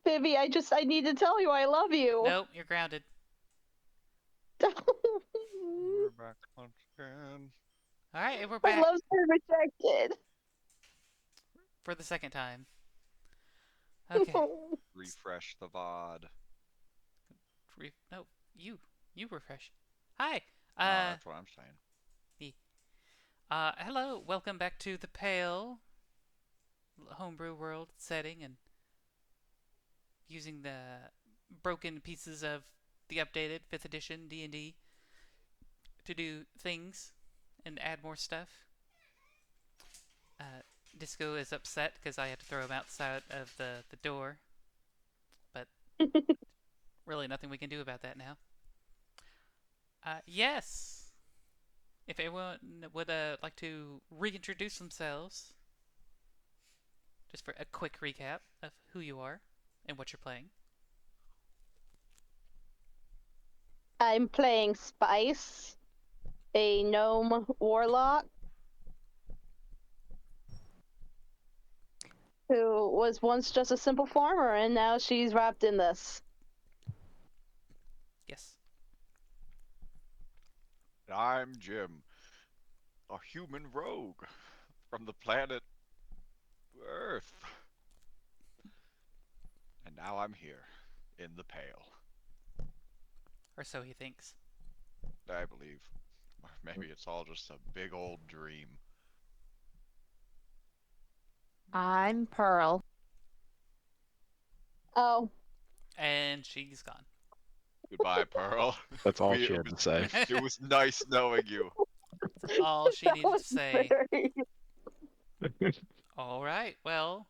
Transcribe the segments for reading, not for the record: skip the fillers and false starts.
Vivi, I need to tell you I love you. Nope, you're grounded. We're back once again. All right, we're My back love's been rejected. for the second time. Okay. Refresh the VOD. No, you refresh. Hi. No, Uh, that's what I'm saying. hello. Welcome back to the Pale homebrew world setting and using the broken pieces of the updated 5th edition D&D to do things and add more stuff. Uh, Disco is upset because I had to throw him outside of the door, but really nothing we can do about that now. Yes, if anyone would like to reintroduce themselves, just for a quick recap of who you are and what you're playing. I'm playing Spice, a gnome warlock who was once just a simple farmer and now she's wrapped in this. Yes. I'm Jim, a human rogue from the planet Earth. And now I'm here, in the Pale, Or so he thinks. I believe. Or maybe it's all just a big old dream. I'm Pearl. Oh, And she's gone. Goodbye, Pearl. That's all she had to say. It was nice knowing you. That's all she that needed was to say. very... All right. Well,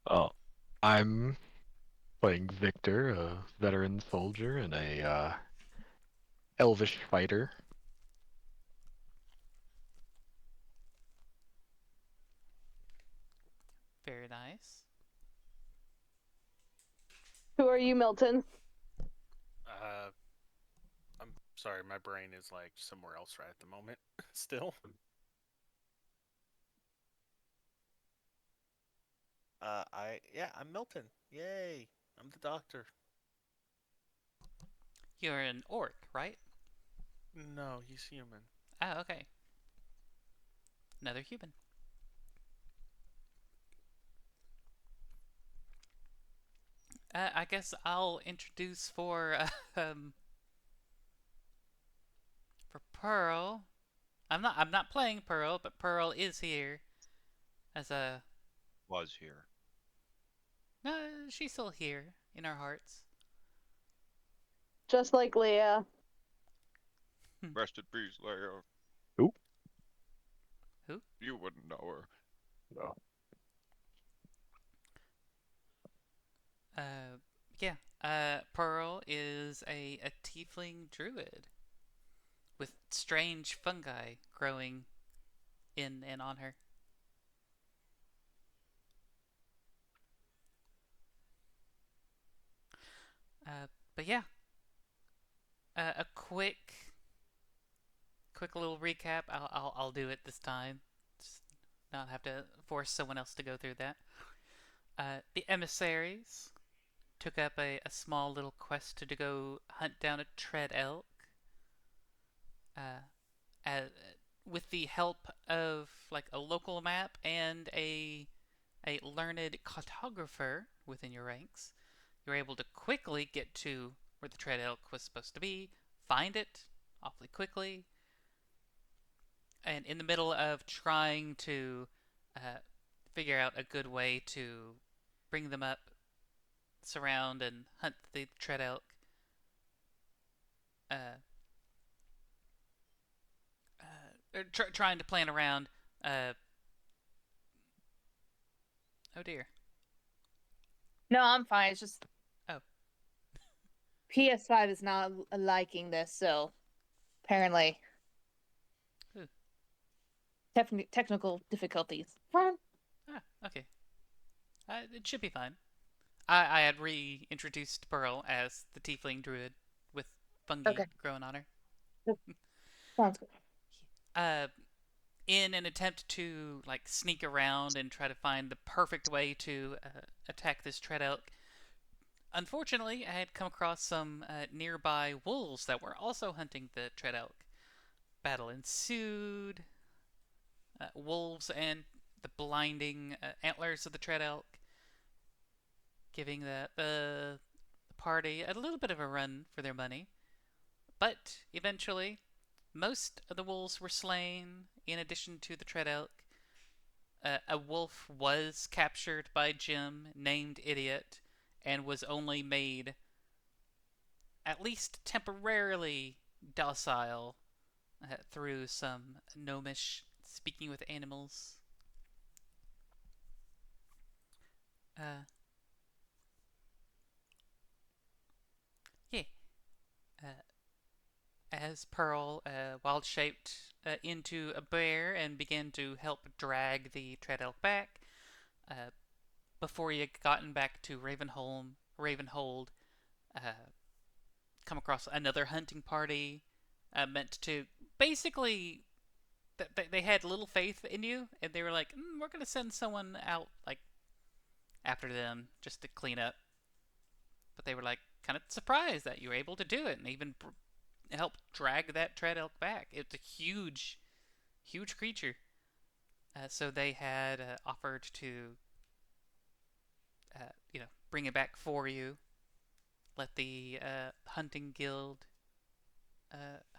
Oh, I'm playing Victor, a veteran soldier and a elvish fighter. very nice. Who are you, Milton? I'm sorry, my brain is like somewhere else right at the moment. Still. I'm Milton. Yay! I'm the doctor. You're an orc, right? No, he's human. Oh, okay. Another human. I guess I'll introduce um for Pearl. I'm not playing Pearl, but Pearl is here as a Was here. no, she's still here in our hearts. Just like Leah. Rest in peace, Leia. Who? Who? You wouldn't know her. No. Uh yeah. Pearl is a tiefling druid with strange fungi growing in and on her. But yeah, a quick little recap. I'll do it this time. Just not have to force someone else to go through that. The emissaries took up a small little quest to go hunt down a tread elk. Uh, as, with the help of like a local map and a learned cartographer within your ranks, you're able to quickly get to where the tread elk was supposed to be, find it awfully quickly, and in the middle of trying to uh, figure out a good way to bring them up, surround, and hunt the tread elk, uh, trying to plan around. Uh, oh dear. No, I'm fine. It's just Oh. PS5 is not liking this, so apparently Ooh. technical difficulties. Ah, okay. It should be fine. I had reintroduced Pearl as the tiefling druid with fungi Okay, growing on her. sounds good. Uh, in an attempt to like sneak around and try to find the perfect way to attack this tread elk. Unfortunately, I had come across some nearby wolves that were also hunting the tread elk. Battle ensued. Wolves and the blinding antlers of the tread elk, giving the party a little bit of a run for their money. But eventually, most of the wolves were slain. In addition to the tread elk, a wolf was captured by Jim, named Idiot, and was only made at least temporarily docile through some gnomish speaking with animals. Yeah. Uh, as Pearl wild shaped into a bear and began to help drag the tread elk back, before you had gotten back to Ravenhold, come across another hunting party meant to basically. They had little faith in you, and they were like, "We're gonna send someone out like after them just to clean up." But they were like kind of surprised that you were able to do it and even help drag that tread elk back. It's a huge, huge creature. So they had offered to, bring it back for you. Let the hunting guild,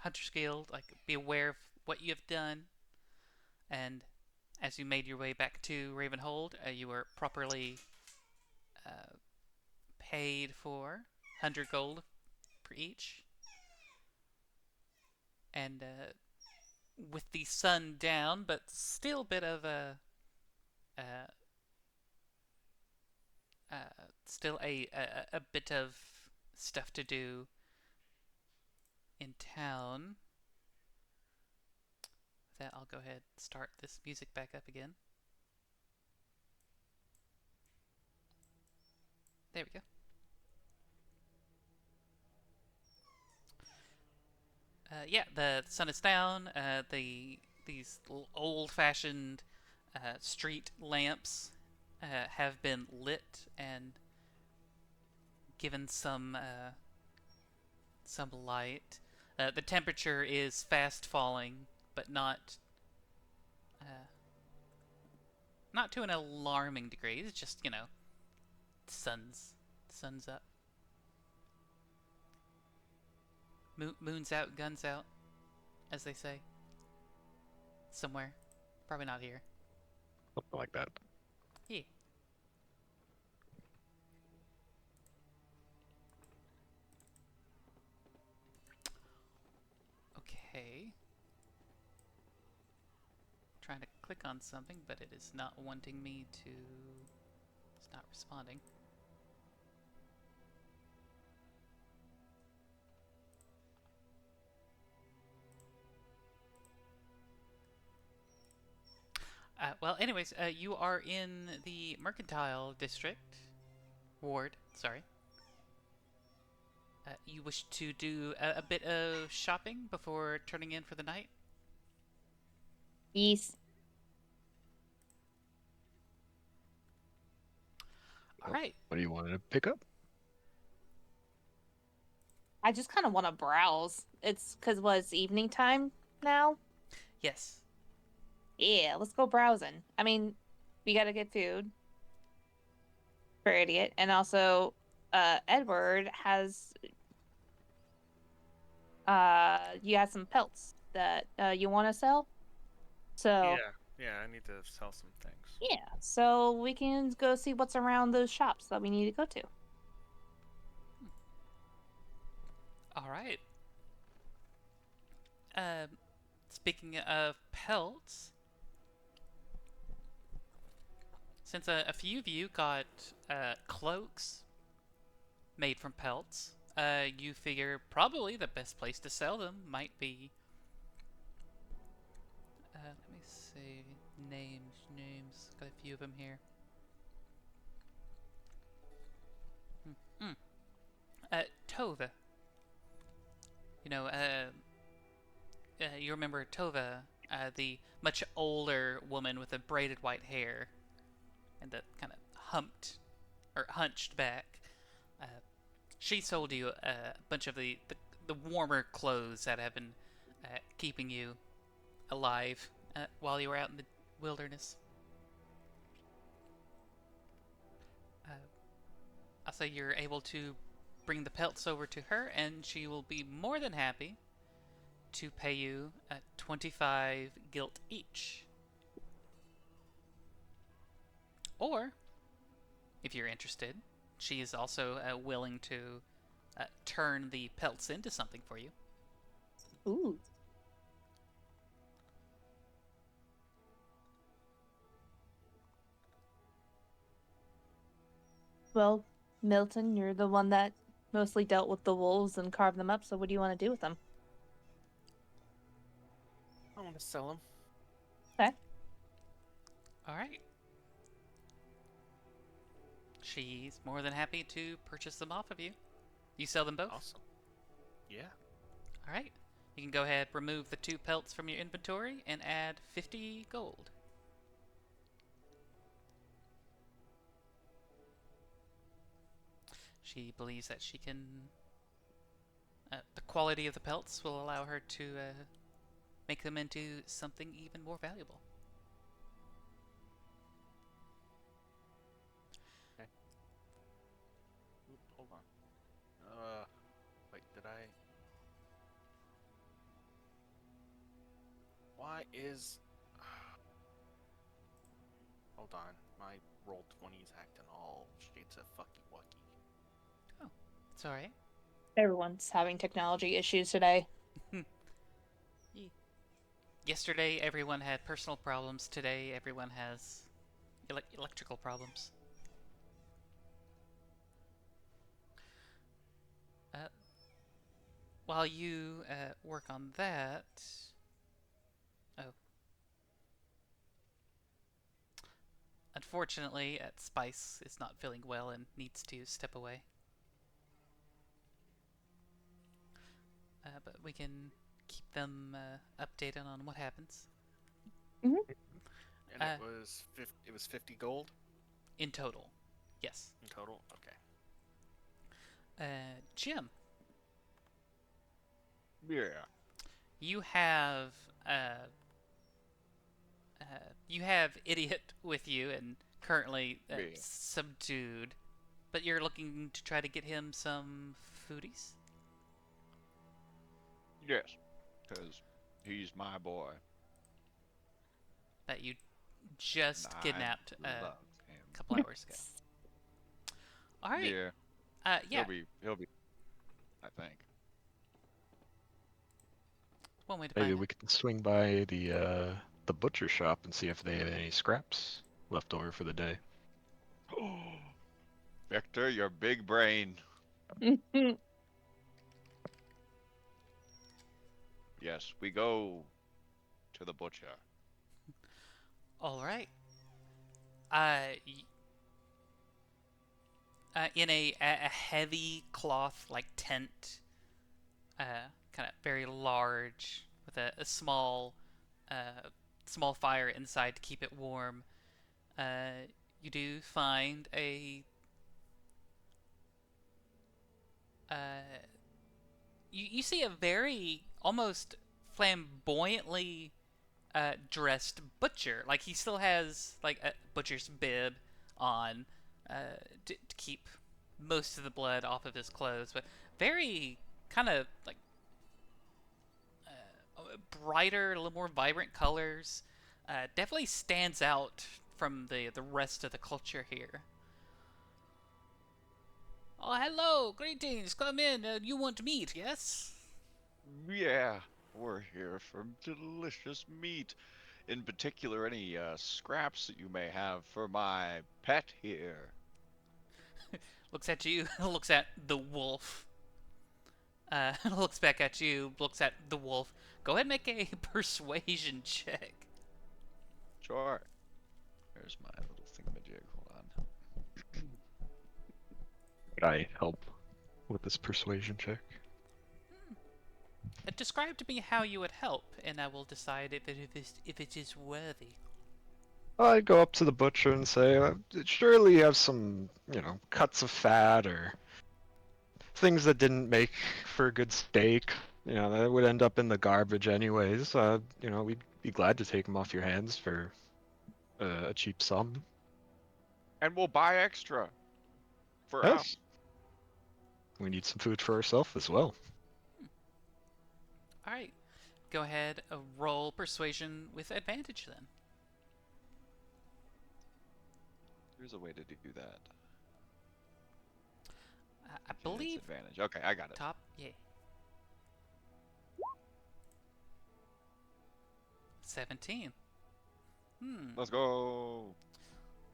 hunters guild, like be aware of what you have done. And as you made your way back to Ravenhold, you were properly paid for 100 gold per each. And with the sun down, but still a bit of still a bit of stuff to do in town. With that, I'll go ahead and start this music back up again. There we go. Yeah, the sun is down. These old-fashioned street lamps have been lit and given some light. The temperature is fast falling, but not to an alarming degree. It's just sun's up. Moon's out, guns out, as they say. Somewhere. Probably not here. Something like that. Yeah. Okay. Trying to click on something, but it is not wanting me to... It's not responding. Well, anyways, you are in the Mercantile District. Ward, sorry. You wish to do a bit of shopping before turning in for the night? Yes. Alright. What do you want to pick up? I just kind of want to browse. It's because it's evening time now. Yes. Yeah, let's go browsing. I mean, we gotta get food for Idiot, and also, Edward has, you got some pelts that you want to sell. So Yeah, I need to sell some things. yeah, so we can go see what's around those shops that we need to go to. Alright. Speaking of pelts, since a few of you got cloaks made from pelts, you figure probably the best place to sell them might be... let me see. Names. Got a few of them here. Tova. You remember Tova, the much older woman with the braided white hair and the kind of humped or hunched back. She sold you a bunch of the warmer clothes that have been keeping you alive while you were out in the wilderness. I'll say you're able to bring the pelts over to her, and she will be more than happy to pay you 25 gilt each. Or, if you're interested, she is also willing to turn the pelts into something for you. Ooh. Well, Milton, you're the one that mostly dealt with the wolves and carved them up, so what do you want to do with them? I want to sell them. Okay. All right. She's more than happy to purchase them off of you. You sell them both? Awesome. Yeah. All right. You can go ahead, remove the 2 pelts from your inventory, and add 50 gold. She believes that she can... the quality of the pelts will allow her to make them into something even more valuable. Oop, hold on. Wait, did I? Why is? Hold on, my roll 20's acting all shades of fucky wucky. It's alright. Everyone's having technology issues today. Yesterday, everyone had personal problems. Today, everyone has electrical problems. While you work on that... Oh. Unfortunately, Spice is not feeling well and needs to step away. But we can keep them updated on what happens. And it was 50 gold In total. Yes. in total. Okay. Jim, Yeah. you have Idiot with you and currently Yeah. subdued, but you're looking to try to get him some foodies? Yes. Because he's my boy. That you just and I kidnapped a love him. couple hours ago. All right. Yeah. Yeah. He'll be. I think. One way to Maybe find we could swing by the butcher shop and see if they have any scraps left over for the day. Victor, your big brain. Yes, we go to the butcher. All right. In a heavy cloth like tent, kind of very large, with a small fire inside to keep it warm. You do find a you see a very almost flamboyantly dressed butcher. Like he still has like a butcher's bib on to keep most of the blood off of his clothes, but very kind of like brighter, a little more vibrant colors. Definitely stands out from the rest of the culture here. Oh, hello! Greetings! Come in! You want meat, yes? Yeah, we're here for delicious meat. In particular, any scraps that you may have for my pet here. Looks at you, looks at the wolf. Looks back at you, looks at the wolf. Go ahead and make a persuasion check. Sure. There's my little thingamajig. Hold on. Could I help with this persuasion check? Describe to me how you would help, and I will decide if it is worthy. I'd go up to the butcher and say, surely you have some, cuts of fat or things that didn't make for a good steak. That would end up in the garbage anyways. We'd be glad to take them off your hands for a cheap sum. And we'll buy extra for Yes. us. We need some food for ourselves as well. All right. Go ahead, roll persuasion with advantage then. There's a way to do that. I believe Advantage. Okay, I got it. top, yeah. 17. Let's go.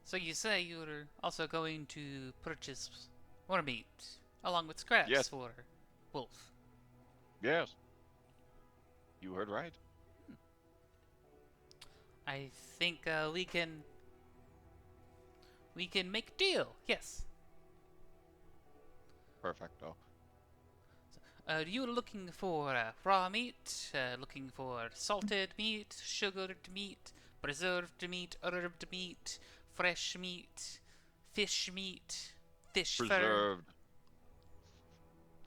So you say you're also going to purchase more meat, along with scraps Yes. for Wolf. Yes. You heard right. I think we can make a deal. Yes. Perfecto. You're looking for raw meat, looking for salted meat, sugared meat, preserved meat, herbed meat, fresh meat, fish fur.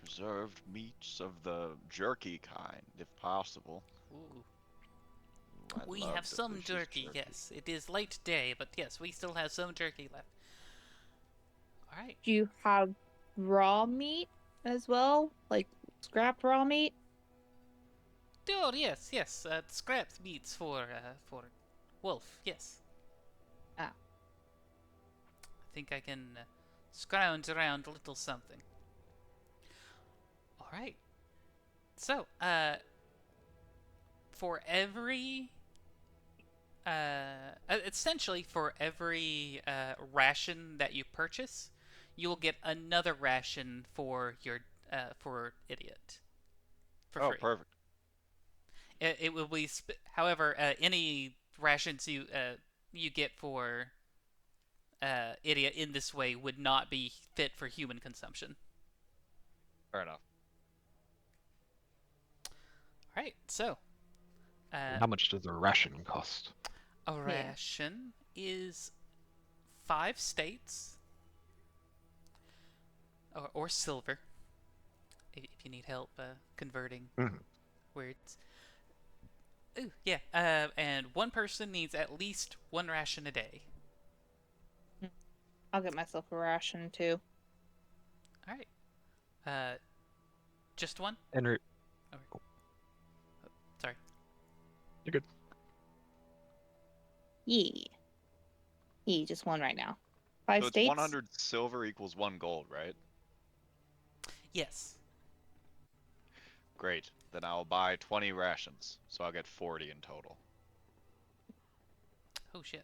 Preserved meats of the jerky kind, if possible. Ooh. Ooh, I We love have some delicious jerky, yes. It is late day, but yes, we still have some jerky left. Alright. Do you have raw meat as well? Like scrapped raw meat? Oh, yes, yes. Scrapped meats for Wolf, yes. Ah. I think I can scrounge around a little something. Alright. So, for every essentially for every ration that you purchase, you will get another ration for your for idiot for Oh, free. perfect. It will be however any rations you get for idiot in this way would not be fit for human consumption. Fair enough. All right, so And how much does a ration cost? a ration is 5 states or silver if you need help converting words. Ooh, yeah, and one person needs at least 1 ration a day. I'll get myself a ration too. All right, just 1. Henry, Sorry. you're good. Yeah, just 1 right now. 5 So states. it's 100 silver equals 1 gold, right? Yes. Great. Then I'll buy 20 rations, so I'll get 40 in total. Oh shit.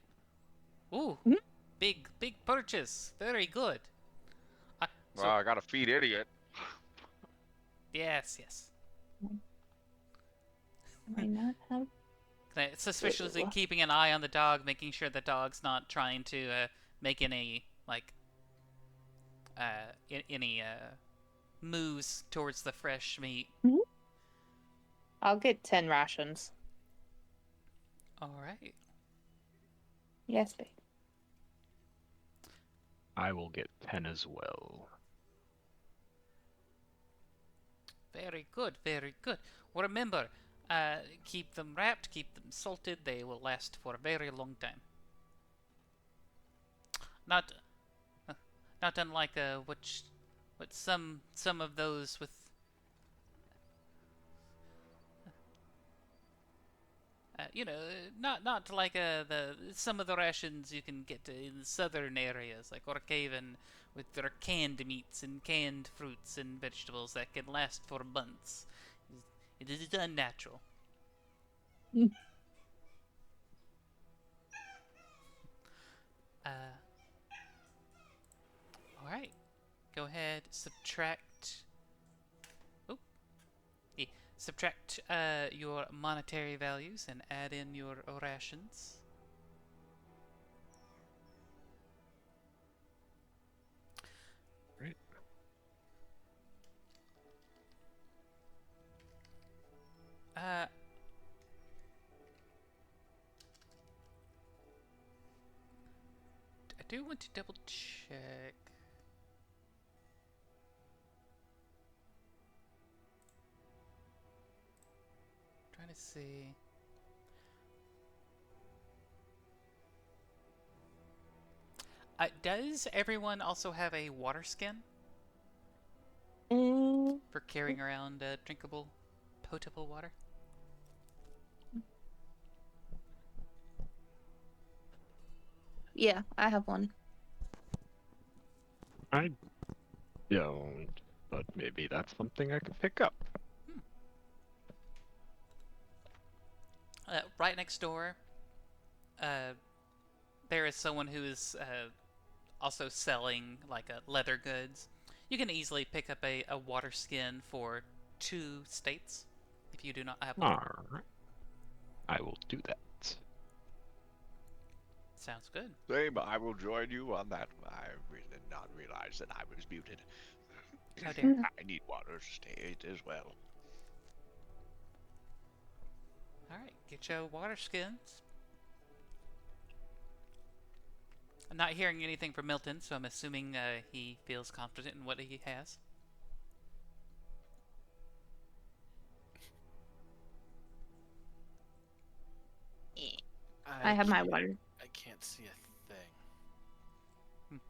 Ooh, Mhm. big purchase. Very good. Well, I gotta feed idiot. Yes, yes. Might not have. Suspiciously Ew. keeping an eye on the dog, making sure the dog's not trying to make any any moves towards the fresh meat. I'll get 10 rations. All right. Yes, babe. I will get 10 as well. Very good, very good. Well, remember, keep them wrapped, keep them salted. They will last for a very long time. Not unlike what some of those with not like the some of the rations you can get in southern areas like Orcaven with their canned meats and canned fruits and vegetables that can last for months. It is unnatural. All right. Go ahead, subtract. Oh, yeah. Subtract your monetary values and add in your rations. Right. do want to double check. Trying to see. Does everyone also have a water skin Mm, for carrying around drinkable, potable water? yeah, I have one. I don't, but maybe that's something I could pick up. Right next door, there is someone who is also selling like leather goods. You can easily pick up a water skin for 2 states if you do not have one. Alright. I will do that. Sounds good. Same, I will join you on that. I really did not realize that I was muted. How dare. I need water state as well. Alright, get your water skins. I'm not hearing anything from Milton, so I'm assuming he feels confident in what he has. I have my can't- water. I can't see a thing.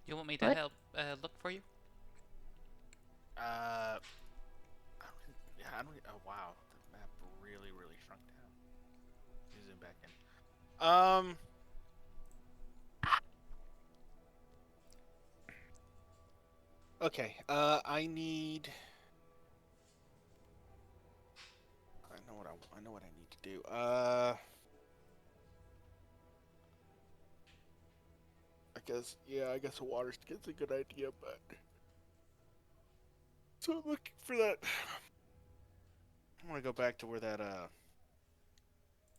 You want me to What? help look for you? I don't. Oh wow, the map really shrunk down. Let me zoom back in. Okay. I need. I know what I need to do. I guess a water skin's a good idea, but. So I'm looking for that. I want to go back to where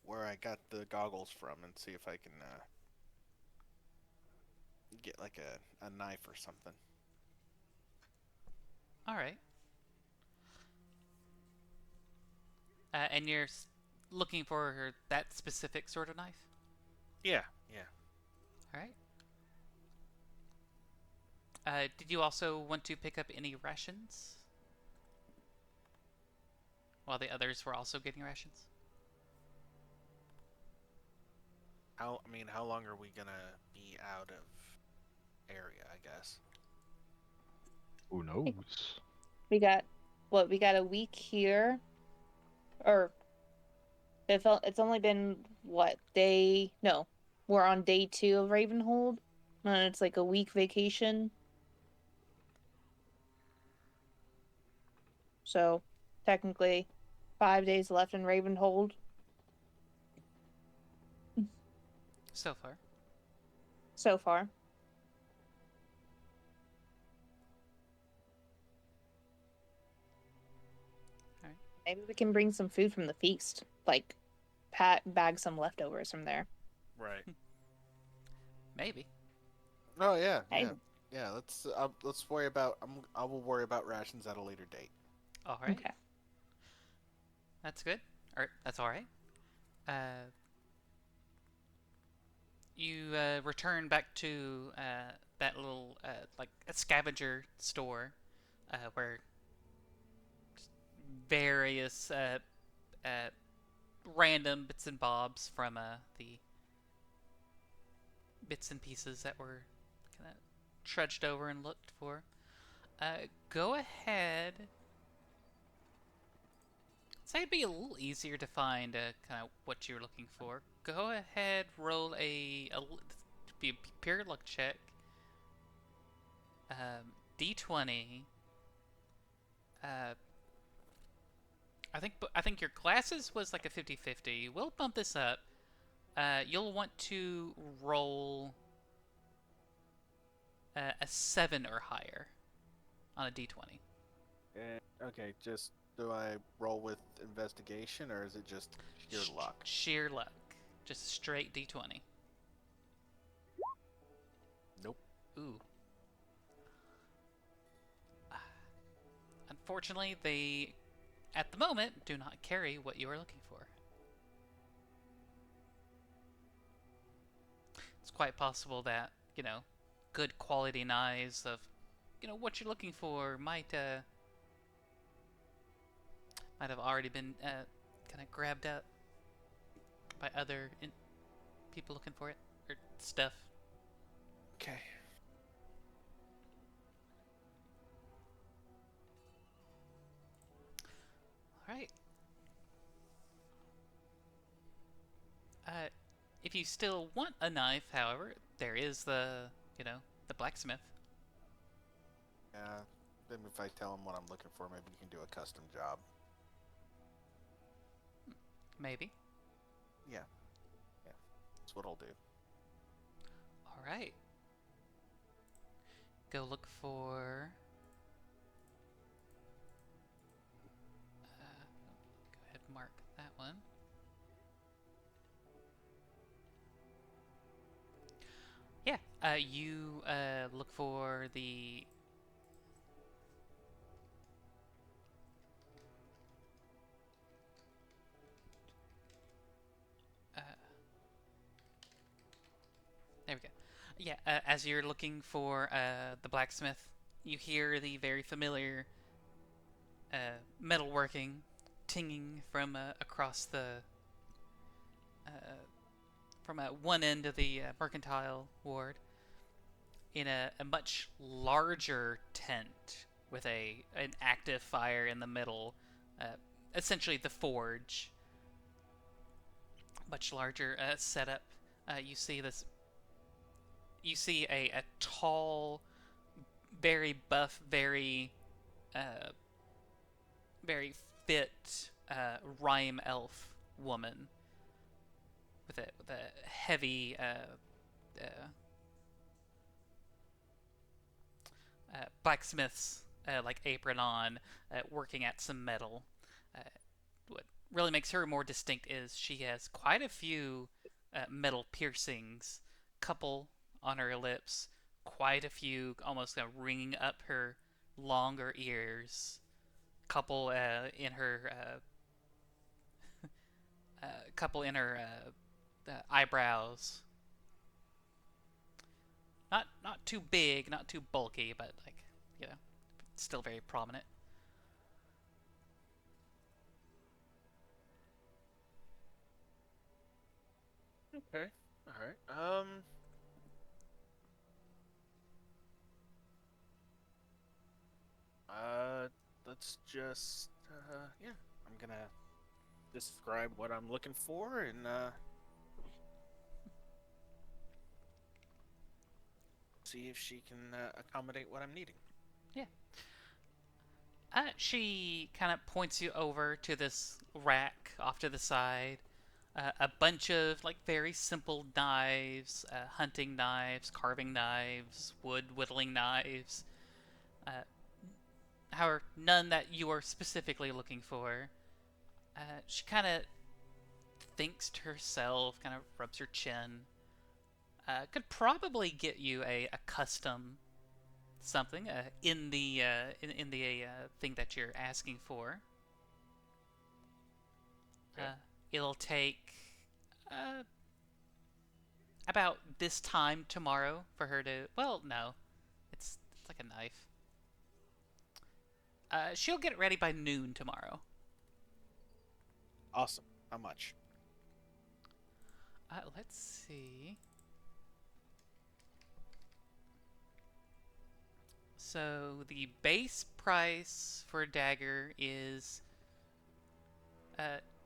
where I got the goggles from and see if I can get like a knife or something. Alright. And you're looking for that specific sort of knife? Yeah. Alright. Did you also want to pick up any rations? While the others were also getting rations? How long are we gonna be out of area? I guess. Who knows? We got we got a week here, or it's only been day? No, we're on day 2 of Ravenhold, and it's like a week vacation. So, technically, 5 days left in Ravenhold. So far. So far. Alright. Maybe we can bring some food from the feast. Like, bag some leftovers from there. Right. Maybe. Oh yeah. Hey. Yeah. Let's worry about. I will worry about rations at a later date. Alright. Okay. That's good. Or, that's alright. You return back to that little, like, a scavenger store where various random bits and bobs from the bits and pieces that were kind of trudged over and looked for. Go ahead. Say it'd be a little easier to find kind of what you're looking for. Go ahead, roll be a pure luck check. D20. I think your glasses was like a 50-50. We'll bump this up. You'll want to roll a 7 or higher on a D20. Okay. Just do I roll with investigation or is it just sheer luck? Sheer luck. Just a straight D20. Nope. Ooh. Unfortunately, they, at the moment, do not carry what you are looking for. It's quite possible that good quality knives of, what you're looking for might have already been kind of grabbed up by other people looking for it or stuff. Okay. All right. If you still want a knife, however, there is the blacksmith. Yeah. Then if I tell him what I'm looking for, maybe he can do a custom job. Maybe. Yeah. That's what I'll do. All right. Go look for. Go ahead and mark that one. Yeah. You look for the. There we go. Yeah, as you're looking for the blacksmith, you hear the very familiar metalworking tinging from across the from one end of the mercantile ward in a much larger tent with an active fire in the middle, essentially the forge. Much larger setup. You see this. You see a tall, very buff, very very fit rhyme elf woman with a heavy blacksmith's like apron on, working at some metal. What really makes her more distinct is she has quite a few metal piercings, couple on her lips, quite a few almost kind of ringing up her longer ears, couple in her eyebrows. Not too big, not too bulky, but like, still very prominent. Okay. All right. Let's just yeah. I'm gonna describe what I'm looking for and see if she can accommodate what I'm needing. Yeah. She kind of points you over to this rack off to the side. A bunch of like very simple knives, hunting knives, carving knives, wood whittling knives. However, none that you are specifically looking for. She kind of thinks to herself, kind of rubs her chin. Could probably get you a custom something in the thing that you're asking for. Okay. It'll take about this time tomorrow for her to. Well, no, it's like a knife. She'll get it ready by noon tomorrow. Awesome. How much? Let's see. So the base price for a dagger is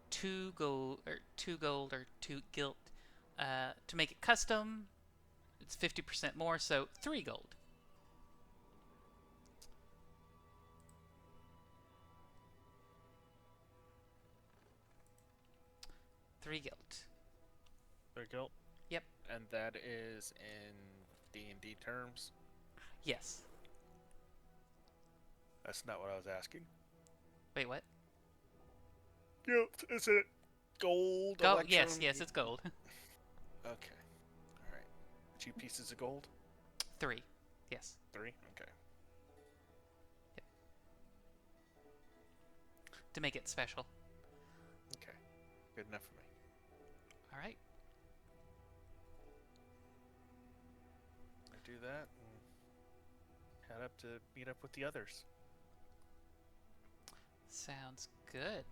2 gold or 2 gilt. To make it custom, it's 50% more, so 3 gold. Three gilt. 3 gilt. Yep. And that is in D&D terms. Yes. That's not what I was asking. Wait, what? Gilt. Is it gold? Oh, electrum? yes, it's gold. Okay. All right. 2 pieces of gold. 3. Yes. 3. Okay. To make it special. Okay. Good enough for me. All right. do that and head up to meet up with the others. Sounds good.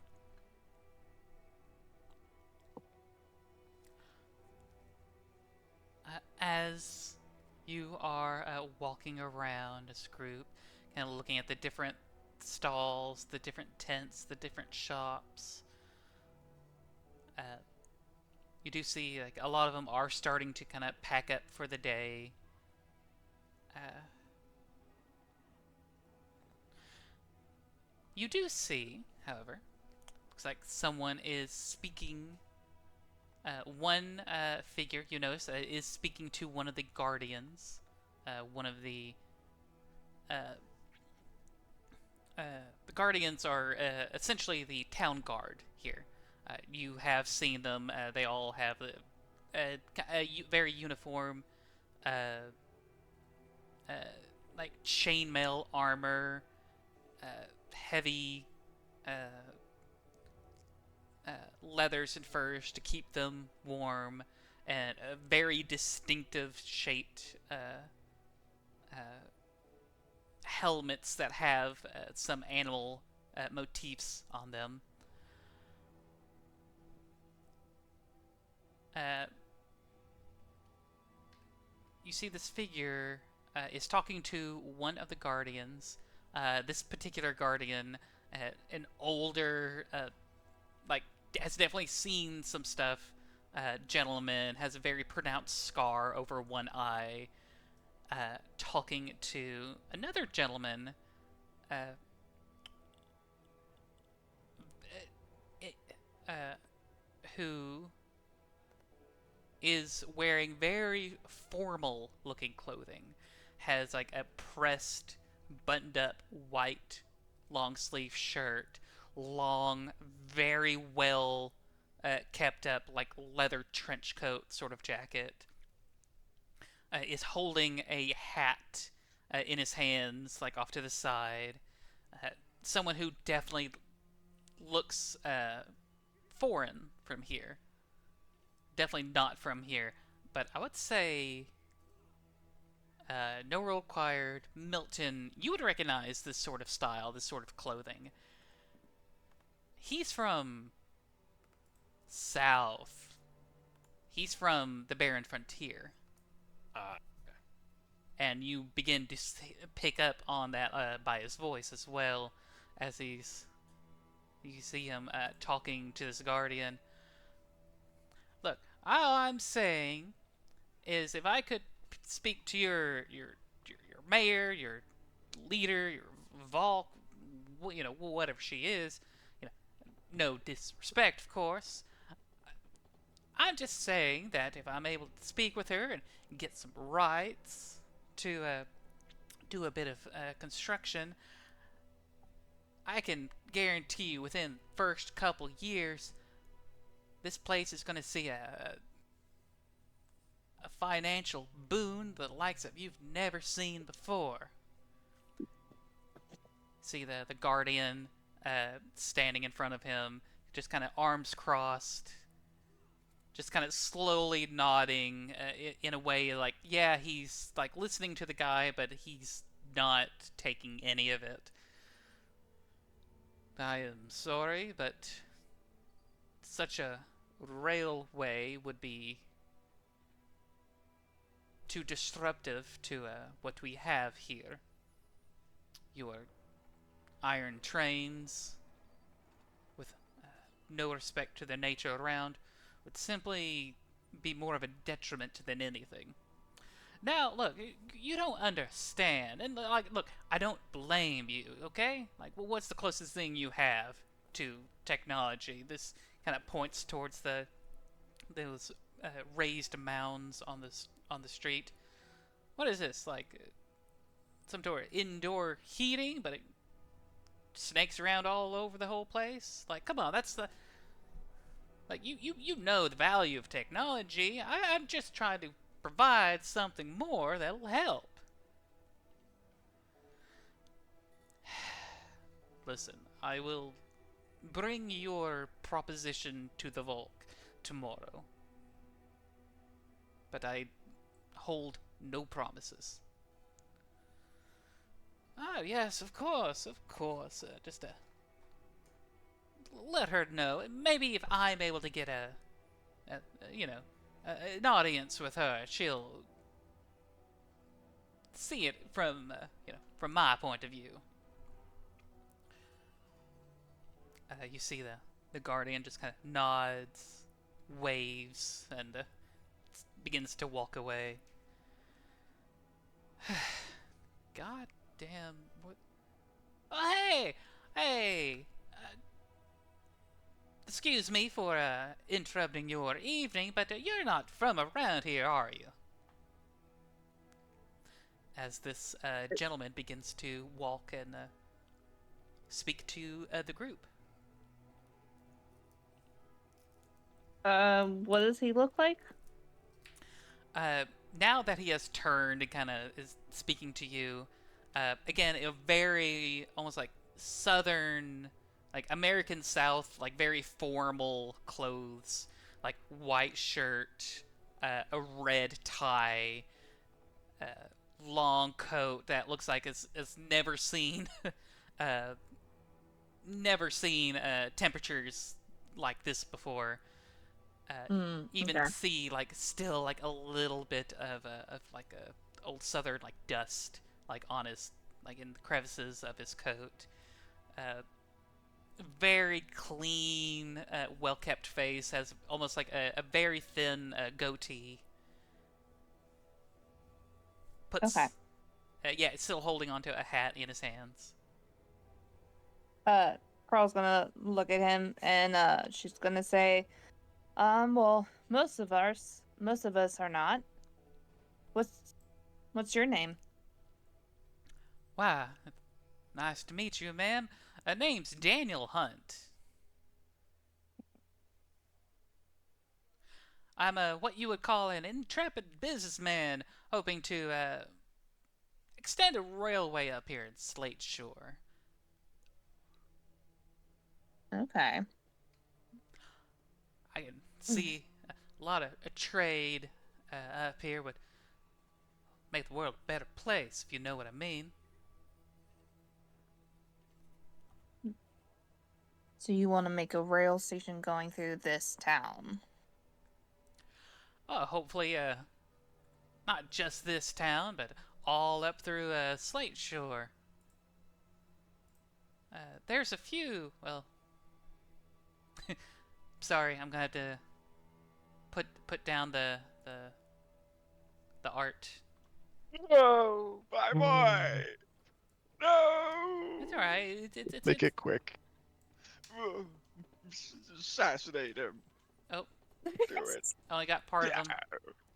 As you are walking around as a group, kind of looking at the different stalls, the different tents, the different shops, you do see like a lot of them are starting to kind of pack up for the day. You do see, however, looks like someone is speaking. One figure you notice is speaking to one of the guardians, one of the guardians are essentially the town guard here. You have seen them. They all have very uniform, like chainmail armor, heavy leathers and furs to keep them warm, and very distinctive shaped helmets that have some animal motifs on them. You see this figure is talking to one of the guardians. This particular guardian, an older, like, has definitely seen some stuff. Gentleman has a very pronounced scar over one eye. Talking to another gentleman, who is wearing very formal looking clothing, has like a pressed, buttoned up white long sleeve shirt, long, very well kept up like leather trench coat sort of jacket, is holding a hat in his hands, like off to the side. Someone who definitely looks foreign from here. Definitely not from here. But I would say, no role required, Milton, you would recognize this sort of style, this sort of clothing. He's from south. He's from the Barren Frontier. And you begin to pick up on that by his voice as well, as you see him talking to this guardian. Look, all I'm saying is, if I could speak to your mayor, your leader, your Volk, whatever she is, no disrespect, of course. I'm just saying that if I'm able to speak with her and get some rights to do a bit of construction, I can guarantee you within the first couple years, this place is going to see a financial boon the likes of you've never seen before. See the guardian standing in front of him, just kind of arms crossed, just kind of slowly nodding in a way like, yeah, he's like listening to the guy, but he's not taking any of it. I am sorry, but such a railway would be too disruptive to what we have here. Your iron trains, with no respect to the nature around, would simply be more of a detriment than anything. Now, look, you don't understand, and look, I don't blame you, okay? Like, well, what's the closest thing you have to technology? This kind of points towards those raised mounds on the street. What is this? Like some sort of indoor heating, but it snakes around all over the whole place? Like, come on, that's the... Like, you know the value of technology. I'm just trying to provide something more that'll help. Listen, I will bring your proposition to the Volk tomorrow. But I hold no promises. Oh, yes, of course, of course. Just to let her know. Maybe if I'm able to get an audience with her, she'll see it from, from my point of view. You see the guardian just kind of nods, waves, and begins to walk away. God damn, what? Oh, hey! Excuse me for interrupting your evening, but you're not from around here, are you? As this gentleman begins to walk and speak to the group. What does he look like? Now that he has turned and kind of is speaking to you, again, a very almost like southern, like American South, like very formal clothes, like white shirt, a red tie, long coat that looks like it's never seen, uh, never seen temperatures like this before. Even Okay. see like still like a little bit of like a old southern like dust like on his like in the crevices of his coat. Very clean, well kept face, has almost like a very thin goatee. Puts Okay. yeah, still holding onto a hat in his hands. Carl's gonna look at him and she's gonna say, well, most of us are not. What's your name? Wow, nice to meet you, ma'am. Name's Daniel Hunt. I'm what you would call an intrepid businessman, hoping to extend a railway up here in Slate Shore. Okay. I can see a lot of trade up here would make the world a better place, if you know what I mean. So you want to make a rail station going through this town? Oh, hopefully, not just this town, but all up through Slate Shore. There's a few, well, sorry, I'm gonna have to put down the art. No, my boy. No. It's alright. Make it quick. Assassinate him. Oh, Do it. only got part Yeah. of him.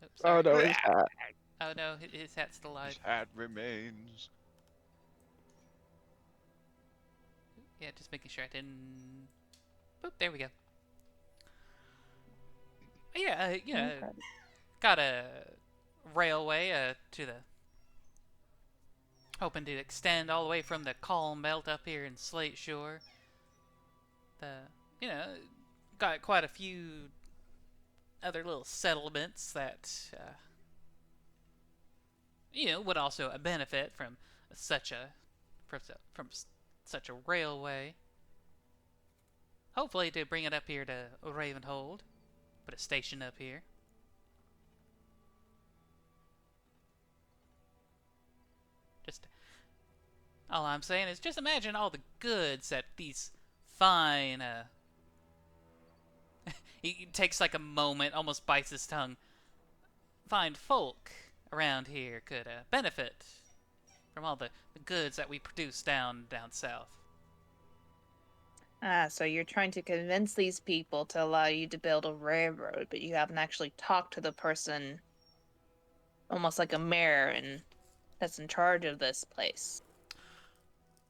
Oops, Oh sorry. no, his hat. Oh no, his hat's still alive. His hat remains. Yeah, just making sure I didn't. Boop, there we go. Yeah, Okay. got a railway to the. Hoping to extend all the way from the Calm Belt up here in Slate Shore. Got quite a few other little settlements that, would also benefit from such a such a railway. Hopefully to bring it up here to Ravenhold, put a station up here. Just all I'm saying is just imagine all the goods that these fine. He takes like a moment, almost bites his tongue. Fine folk around here could benefit from all the goods that we produce down south. So you're trying to convince these people to allow you to build a railroad, but you haven't actually talked to the person, almost like a mayor, and that's in charge of this place.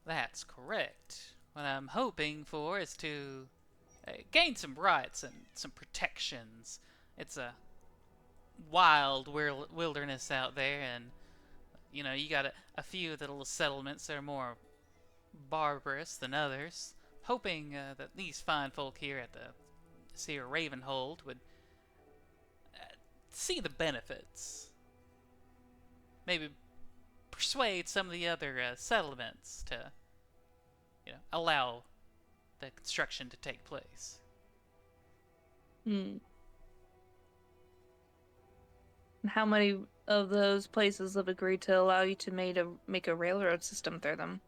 That's correct. What I'm hoping for is to gain some rights and some protections. It's a wild wilderness out there, and you got a few of the little settlements that are more barbarous than others. Hoping that these fine folk here at the Seer Ravenhold would see the benefits. maybe persuade some of the other settlements to, allow the construction to take place. Hmm. How many of those places have agreed to allow you to make a railroad system through them?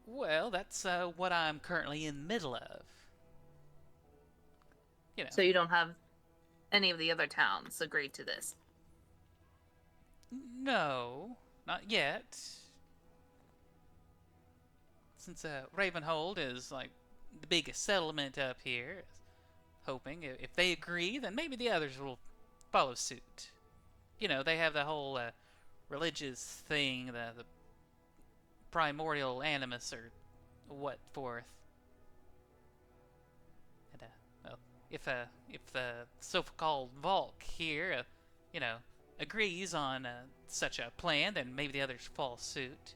Well, that's what I'm currently in the middle of. So you don't have any of the other towns agreed to this? No, not yet. Since Ravenhold is like the biggest settlement up here, hoping if they agree, then maybe the others will follow suit. They have the whole religious thing, the primordial animus or what forth. And well, if the so-called Volk here, agrees on such a plan, then maybe the others follow suit.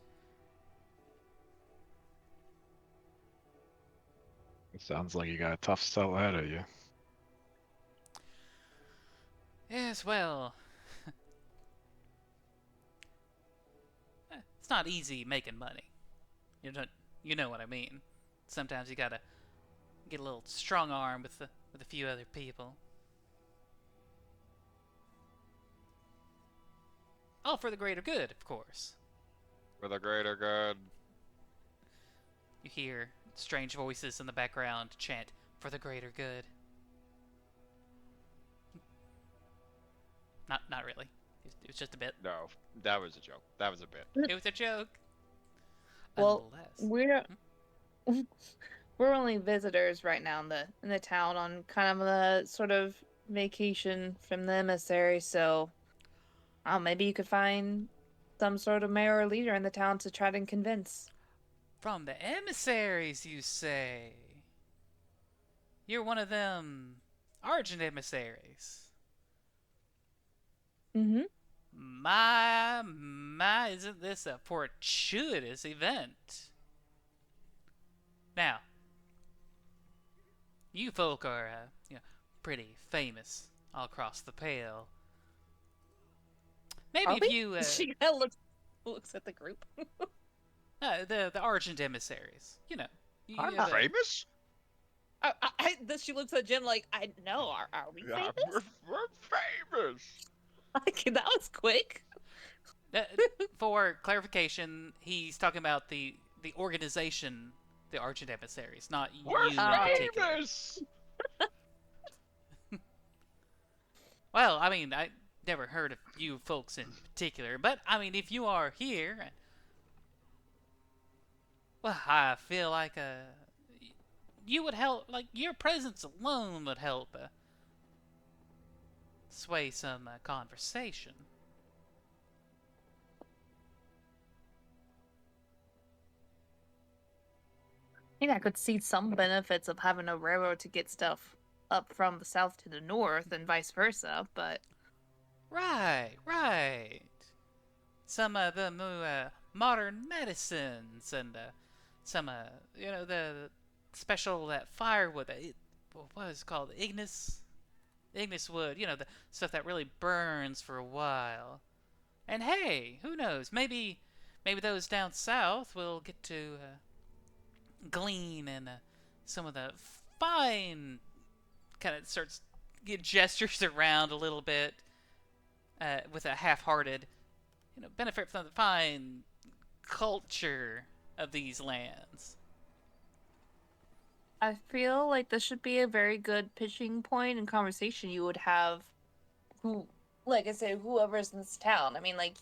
It sounds like you got a tough sell ahead of you. Yes, well, it's not easy making money. You know what I mean. Sometimes you gotta get a little strong arm with a few other people. All for the greater good, of course. For the greater good. You hear strange voices in the background chant, "For the greater good." Not really. It was just a bit. No, that was a joke. That was a bit. It was a joke. Well, Nonetheless. we're only visitors right now in the town on kind of a sort of vacation from the emissary, so maybe you could find some sort of mayor or leader in the town to try to convince. From the emissaries, you say? You're one of them Argent Emissaries. Mm-hmm. My, isn't this a fortuitous event? Now, you folk are, pretty famous all across the Pale. Maybe Are if we? you, She kind of looks at the group. the Argent Emissaries, You I'm have a- famous? She looks at Jim like, I know. Are we Yeah, famous? we're famous. That was quick. For clarification, he's talking about the organization, the Argent Emissaries, not We're you in particular. famous. Well, I mean, I never heard of you folks in particular, but I mean, if you are here, well, I feel like you would help. Like your presence alone would help sway some conversation. I think I could see some benefits of having a railroad to get stuff up from the south to the north and vice versa, but Right. Some of the new modern medicines and some the special that firewood that what is it called, Ignis wood, the stuff that really burns for a while. And hey, who knows, maybe those down south will get to glean in some of the fine, kind of starts get gestures around a little bit with a half-hearted, benefit from the fine culture of these lands. I feel like this should be a very good pitching point and conversation you would have like I said, whoever's in this town. I mean, like,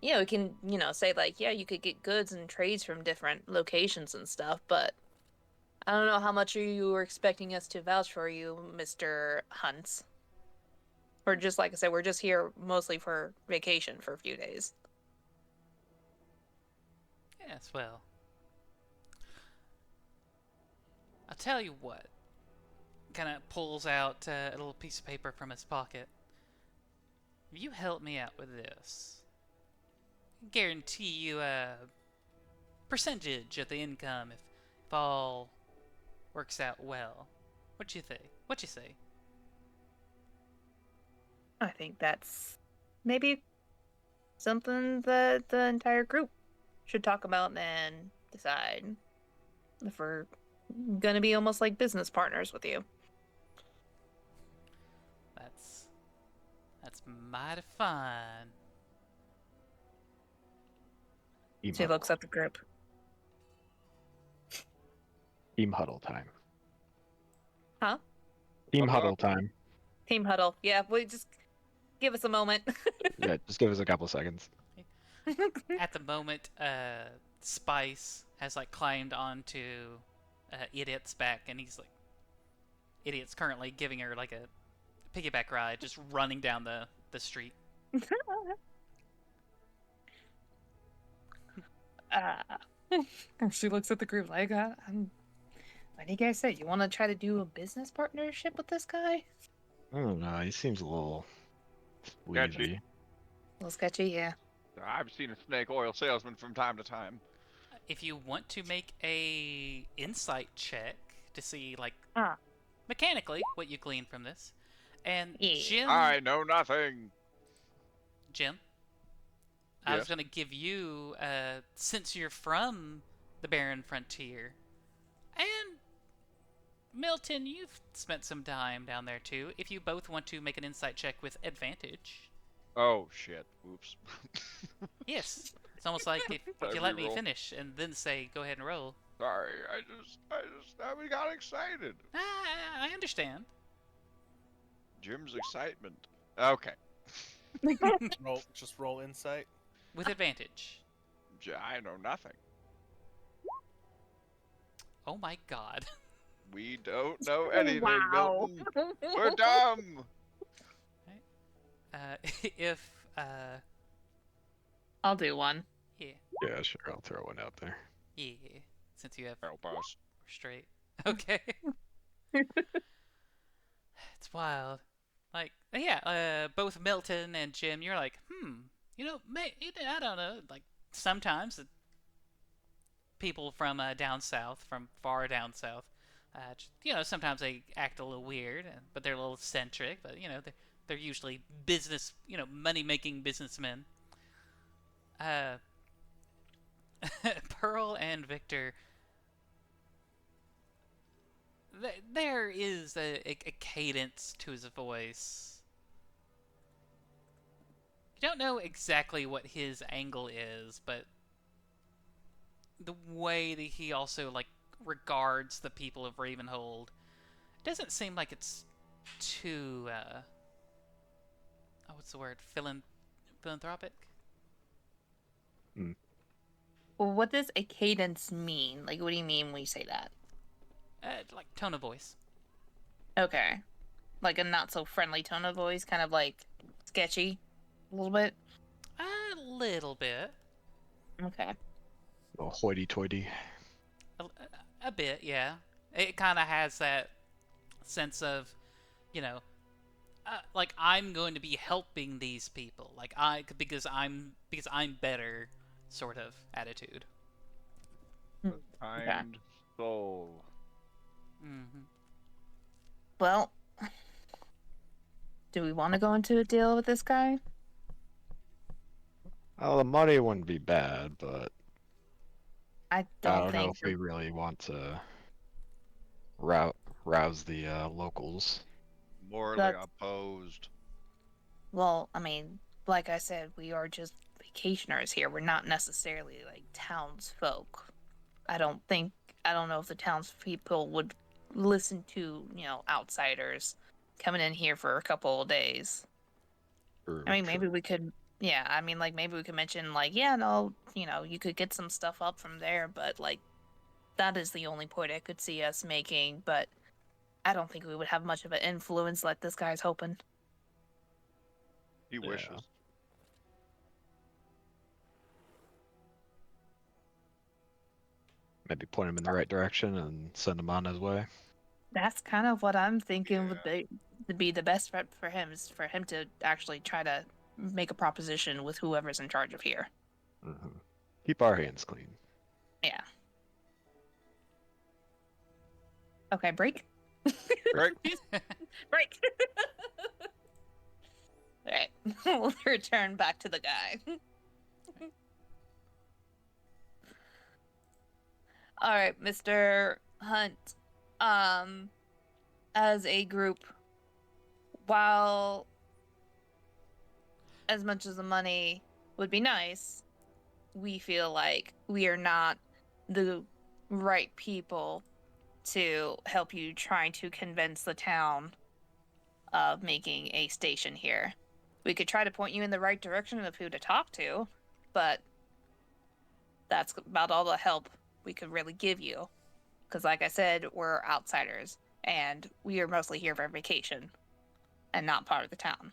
we can, say, like, yeah, you could get goods and trades from different locations and stuff, but I don't know how much you were expecting us to vouch for you, Mr. Hunts. Or just, like I said, we're just here mostly for vacation for a few days. Yes, well, I'll tell you what. Kind of pulls out a little piece of paper from his pocket. If you help me out with this, I guarantee you a percentage of the income if all works out well. What you think? What you say? I think that's maybe something that the entire group should talk about and then decide if we're gonna be almost like business partners with you. That's mighty fun. Team She huddle. looks at the group. Team huddle time. Huh? Team Huddle huddle up. time. Team huddle. Yeah, we just give us a moment. Yeah, just give us a couple seconds. At the moment, Spice has like climbed onto Idiot's back, and he's like, Idiot's currently giving her like a piggyback ride, just running down the street. She looks at the group like, what do you guys say? You want to try to do a business partnership with this guy? I don't know. He seems a little Sketchy. sleazy. A little sketchy, yeah. I've seen a snake oil salesman from time to time. If you want to make a insight check to see like Ah. mechanically what you glean from this, and Yeah. I know nothing. Jim, I was Yes. gonna give you, since you're from the Barren Frontier, and Milton, you've spent some time down there too. If you both want to make an insight check with advantage, Oh shit. Oops. yes, it's almost like if Time you let me reroll. finish and then say go ahead and roll. Sorry, I just got excited. I understand. Jim's excitement. Okay. Just roll insight. With advantage. I know nothing. Oh my god. We don't know anything, Wow. Milton. We're dumb. If I'll do one. yeah, Yeah, sure. I'll throw one out there. yeah, since you have Help us. straight. Okay. It's wild. Like, yeah, both Milton and Jim, you're like, I don't know. Like, sometimes people from down south, from far down south, sometimes they act a little weird, but they're a little eccentric. But they're usually business, money-making businessmen. Pearl and Victor. There is a cadence to his voice. You don't know exactly what his angle is, but the way that he also like regards the people of Ravenhold doesn't seem like it's too what's the word? Philanthropic? Well, what does a cadence mean? Like, what do you mean when you say that? Like tone of voice. Okay. Like a not so friendly tone of voice, kind of like sketchy a little bit. A little bit. Okay. A little hoity-toity. A bit, yeah. It kind of has that sense of, like I'm going to be helping these people, like because I'm better, sort of attitude. Kind soul. Mm-hmm. Well, do we want to go into a deal with this guy? Well, the money wouldn't be bad, but I I don't don't know think. if we really want to rouse the locals. Morally That's- opposed. Well, I mean, like I said, we are just vacationers here. We're not necessarily like townsfolk. I don't know if the townspeople would listen to, outsiders coming in here for a couple of days. True, I mean, true. maybe we could, yeah, I mean, like, maybe we could mention, like, yeah, no, you could get some stuff up from there, but, like, that is the only point I could see us making, but I don't think we would have much of an influence like this guy's hoping. He Yeah. wishes. Maybe point him in the right direction and send him on his way. That's kind of what I'm thinking would Yeah. be the best bet for him, is for him to actually try to make a proposition with whoever's in charge of here. Hmm. Keep our hands clean. Yeah. Okay, break. Right? Break. Alright. We'll return back to the guy. Alright, Mr. Hunt. As a group, while as much as the money would be nice, we feel like we are not the right people to help you trying to convince the town of making a station here. We could try to point you in the right direction of who to talk to, but that's about all the help we could really give you. Because like I said, we're outsiders, and we are mostly here for vacation, and not part of the town.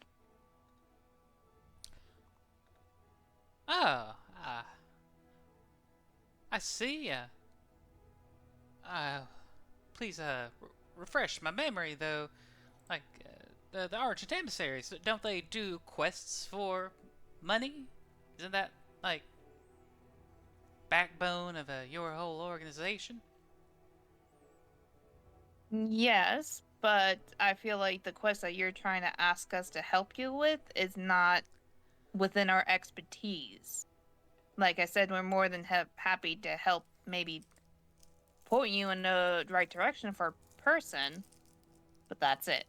Oh, I see. Please, refresh my memory, though. Like, the Argent Emissaries, don't they do quests for money? Isn't that, like, backbone of your whole organization? Yes, but I feel like the quest that you're trying to ask us to help you with is not within our expertise. Like I said, we're more than happy to help maybe point you in the right direction for a person, but that's it.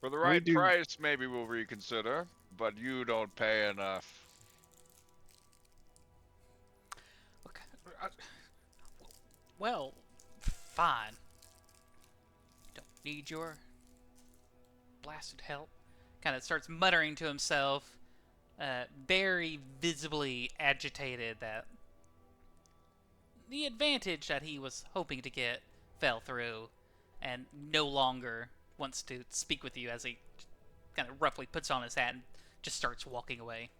For the We right do- price, maybe we'll reconsider, but you don't pay enough. Okay. Well, fine. Don't need your blasted help. Kind of starts muttering to himself, very visibly agitated that the advantage that he was hoping to get fell through, and no longer wants to speak with you as he kind of roughly puts on his hat and just starts walking away.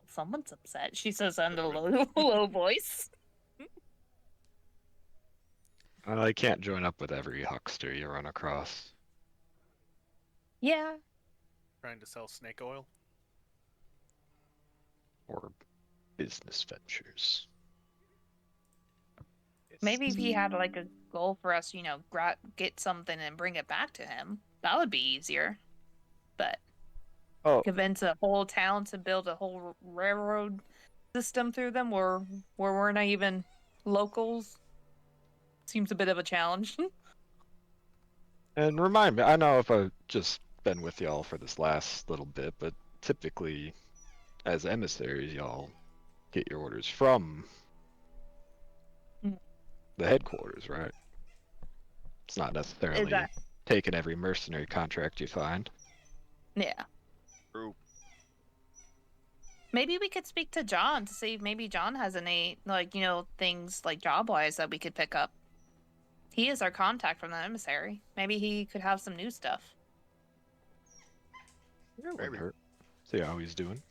Someone's upset, she says under low voice. I can't join up with every huckster you run across. Yeah, Trying to sell snake oil. Or business ventures. maybe if he had like a goal for us, get something and bring it back to him, that would be easier. But Oh, convince a whole town to build a whole railroad system through them where we're not even locals seems a bit of a challenge. and remind me, I know if I've just been with y'all for this last little bit, but typically, as emissaries, y'all get your orders from Mm. the headquarters, right? It's not Is necessarily that taking every mercenary contract you find. yeah? True. Maybe we could speak to John to see if maybe John has any things like job wise that we could pick up. He is our contact from the emissary. Maybe he could have some new stuff. It wouldn't Maybe. hurt. See how he's doing.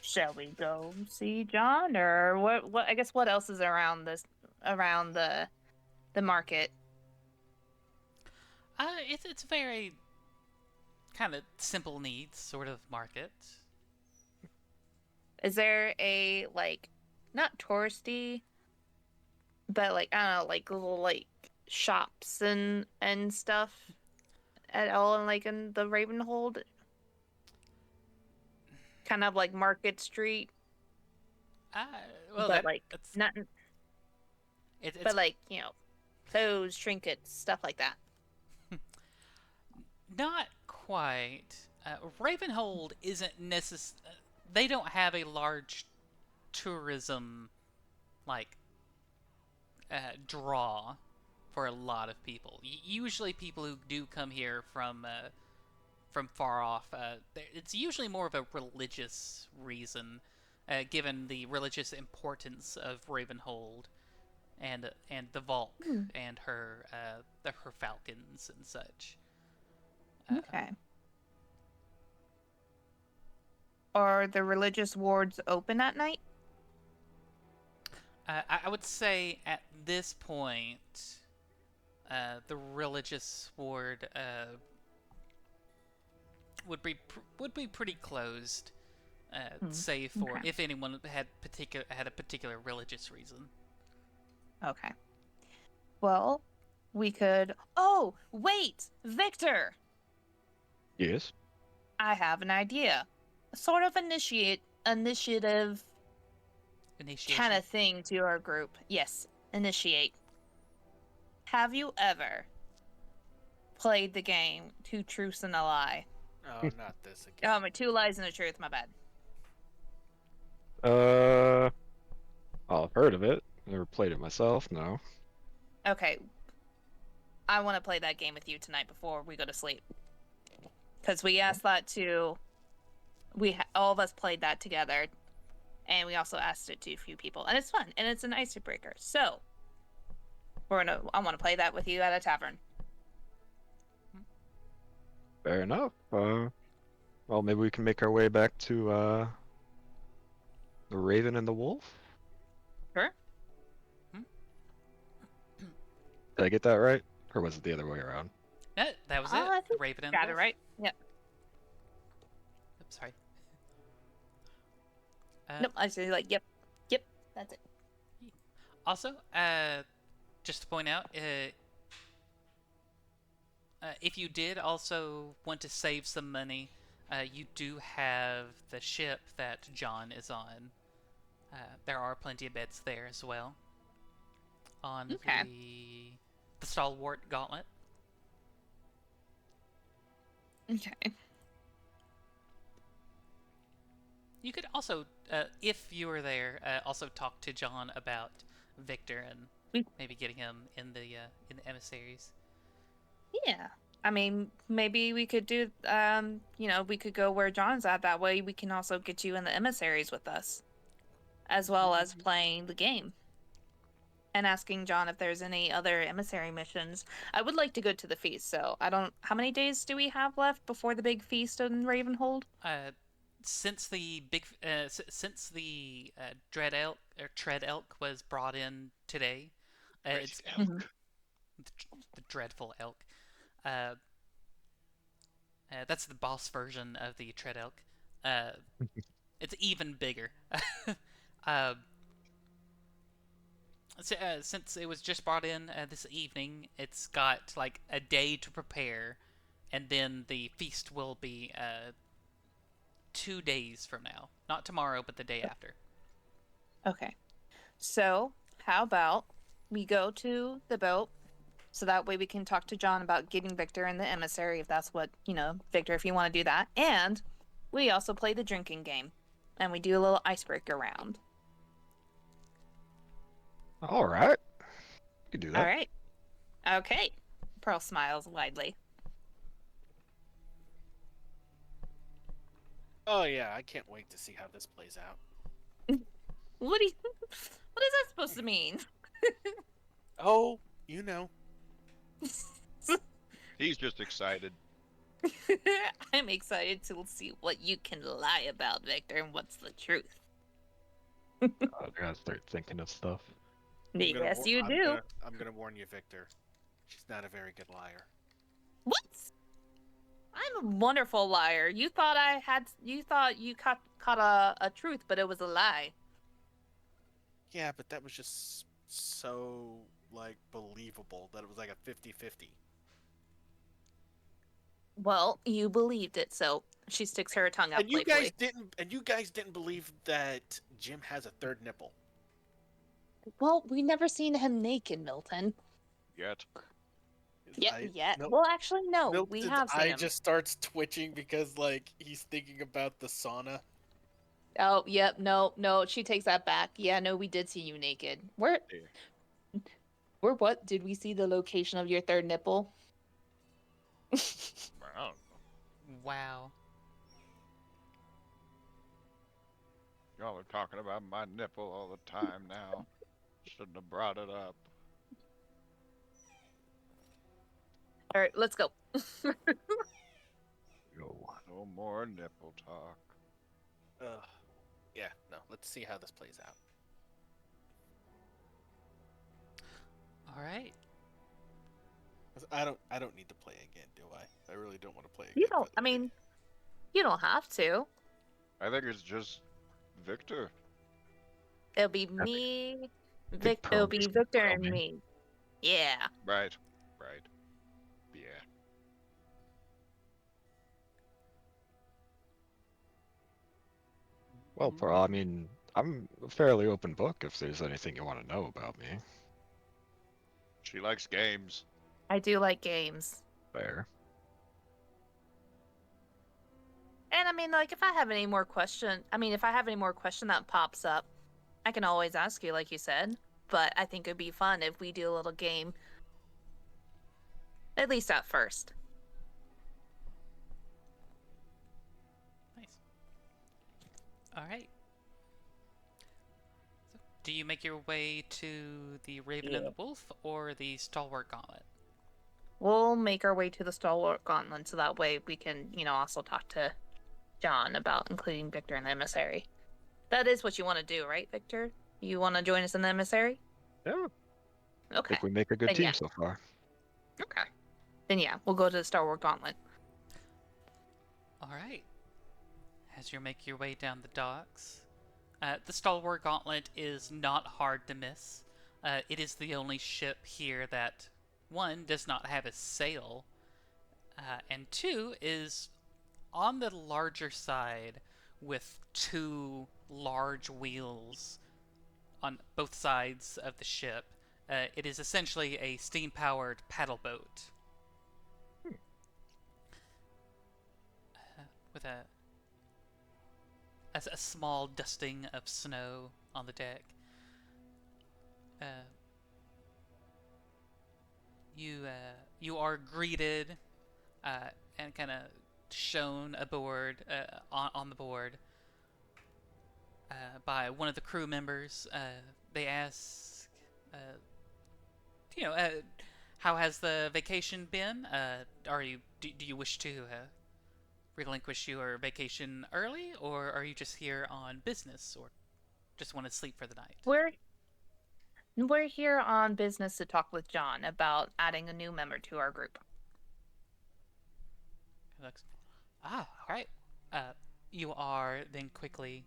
Shall we go see John, or what? I guess what else is around the market? It's a very kind of simple needs sort of market. Is there a not touristy, but I don't know, little shops and stuff at all in the Ravenhold? Kind of like Market Street, Well, but that's not, it's but clothes, trinkets, stuff like that. not quite. Ravenhold isn't they don't have a large tourism like draw for a lot of people. Usually, people who do come here from far off, it's usually more of a religious reason, given the religious importance of Ravenhold and the Valk and her falcons and such. Okay. Are the religious wards open at night? I would say at this point, the religious ward would be pretty closed, save for Okay. if anyone had a particular religious reason. Okay. Well, we could. Oh, wait, Victor! Yes. I have an idea. A sort of initiative Initiation. kind of thing to our group. Yes, initiate. Have you ever played the game Two Truths and a Lie? Oh, not this again. Oh, my Two Lies and a Truth, my bad. I've heard of it. Never played it myself, no. Okay. I want to play that game with you tonight before we go to sleep. Because we asked that to... all of us played that together. And we also asked it to a few people. And it's fun. And it's an icebreaker. So, I want to play that with you at a tavern. Fair enough. Well, maybe we can make our way back to, the Raven and the Wolf? Sure. Did I get that right? Or was it the other way around? That was I it. think Raven and Got the it Wolf. right? Yep. Oops, sorry. Nope, I say like, yep, that's it. Also, just to point out, if you did also want to save some money, you do have the ship that John is on. There are plenty of beds there as well. On Okay. the Stalwart Gauntlet. Okay. You could also, if you were there, also talk to John about Victor and maybe getting him in the emissaries. Yeah. I mean, maybe we could do, we could go where John's at. That way we can also get you in the emissaries with us. As well as playing the game. And asking John if there's any other emissary missions. I would like to go to the feast, so how many days do we have left before the big feast in Ravenhold? Since the dread elk or tread elk was brought in today, it's Elk. the dreadful elk. That's the boss version of the tread elk. It's even bigger. Since it was just brought in this evening, it's got like a day to prepare, and then the feast will be 2 days from now. Not tomorrow, but the day after. Okay. So, how about we go to the boat, so that way we can talk to John about getting Victor in the emissary, if that's what, Victor, if you want to do that. And we also play the drinking game, and we do a little icebreaker round. Alright. You can do that. All right. Okay. Pearl smiles widely. Oh yeah, I can't wait to see how this plays out. What is that supposed to mean? Oh, you know. He's just excited. I'm excited to see what you can lie about, Victor, and what's the truth. I gotta start thinking of stuff. Yes, you do. I'm gonna warn you, Victor. She's not a very good liar. What? I'm a wonderful liar. You thought you caught a truth, but it was a lie. Yeah, but that was just so, like, believable that it was like a 50-50. Well, you believed it, so she sticks her tongue out playfully. You guys didn't believe that Jim has a third nipple. Well, we never seen him naked, Milton. Yet. Yet. Well, actually, no. Milton's We have seen eye him. just starts twitching because, like, he's thinking about the sauna. Oh, yep. No. She takes that back. Yeah, no, we did see you naked. Where what? Did we see the location of your third nipple? Wow. Wow. Y'all are talking about my nipple all the time now. Shouldn't have brought it up. All right, let's go. No more nipple talk. Yeah, no. Let's see how this plays out. All right. I don't need to play again, do I? I really don't want to play again. You don't. I mean, you don't have to. I think it's just Victor. It'll be me, think It'll be Pearl Victor Pearl and me. me. Yeah. Right. Right. Yeah. Well, Pearl, I mean, I'm a fairly open book if there's anything you want to know about me. She likes games. I do like games. Fair. And I mean, like, if I have any more question that pops up, I can always ask you, like you said. But I think it'd be fun if we do a little game, at least at first. Nice. All right. So, do you make your way to the Raven and Yeah. the Wolf or the Stalwart Gauntlet? We'll make our way to the Stalwart Gauntlet so that way we can, also talk to John about including Victor and the Emissary. That is what you want to do, right, Victor? You want to join us in the Emissary? Yeah. I Okay. think we make a good Then team yeah. so far. Okay. Then yeah, we'll go to the Stalwart Gauntlet. All right. As you make your way down the docks, the Stalwart Gauntlet is not hard to miss. It is the only ship here that, one, does not have a sail, and two, is on the larger side with two large wheels on both sides of the ship. It is essentially a steam-powered paddle boat. With a small dusting of snow on the deck. You are greeted and kind of shown aboard on the board by one of the crew members. They ask, how has the vacation been? Do you wish to relinquish your vacation early, or are you just here on business, or just want to sleep for the night? We're here on business to talk with John about adding a new member to our group. All right. You are then quickly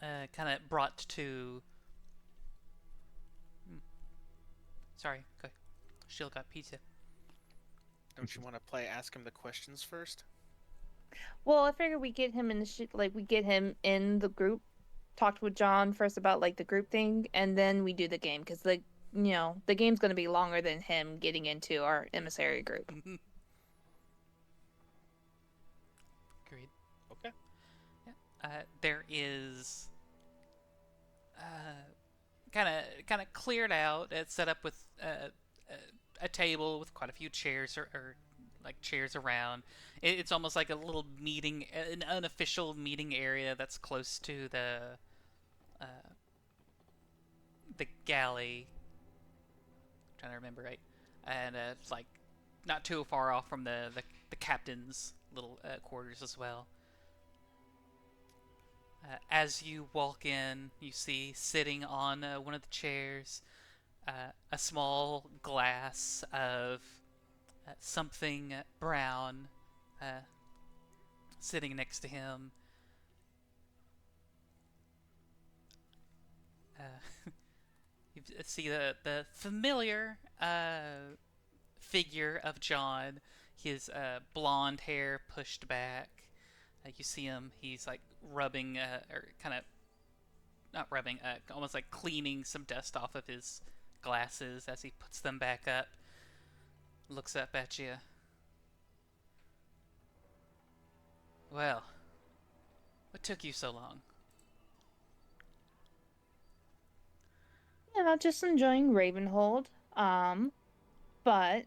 kind of brought to. Sorry, go. Shield got pizza. Don't you want to play Ask Him the Questions first? Well, I figured we get him in we get him in the group, talked with John first about like the group thing, and then we do the game because the game's gonna be longer than him getting into our emissary group. Agreed. Okay. Yeah. There is kind of cleared out. It's set up with a table with quite a few chairs or like chairs around. It's almost like a little meeting, an unofficial meeting area that's close to the galley. I'm trying to remember right, and it's like not too far off from the captain's little quarters as well. As you walk in, you see sitting on one of the chairs a small glass of something brown sitting next to him. You see the familiar figure of John, his blonde hair pushed back. You see him, he's like rubbing, or kind of, not rubbing, almost like cleaning some dust off of his glasses as he puts them back up. Looks up at you. Well, what took you so long? Just enjoying Ravenhold. But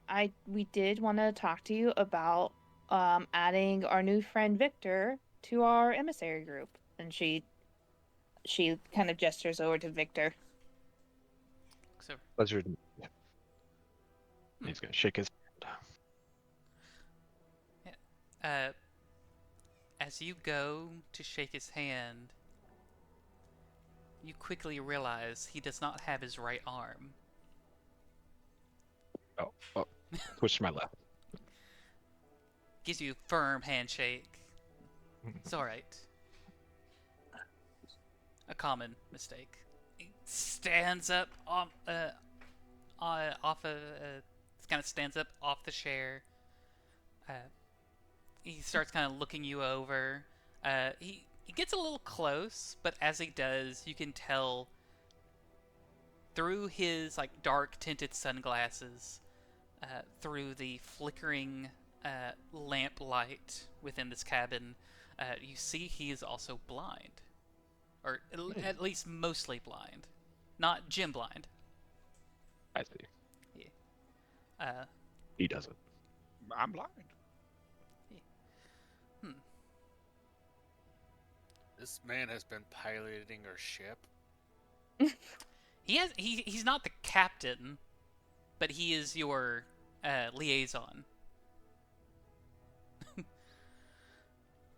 we did want to talk to you about adding our new friend Victor to our emissary group. And she kind of gestures over to Victor. So, Pleasure. Yeah. He's gonna shake his hand. as you go to shake his hand, you quickly realize he does not have his right arm. Oh, twitch to my left. Gives you a firm handshake. It's alright. A common mistake. He stands up off of, kind of stands up off the chair. Uh, he starts kind of looking you over. He gets a little close, but as he does, you can tell through his like dark tinted sunglasses, through the flickering lamp light within this cabin, you see he is also blind, or at least mostly blind, not Jim blind. I see. Yeah. He doesn't. I'm blind. This man has been piloting our ship. He's not the captain, but he is your liaison.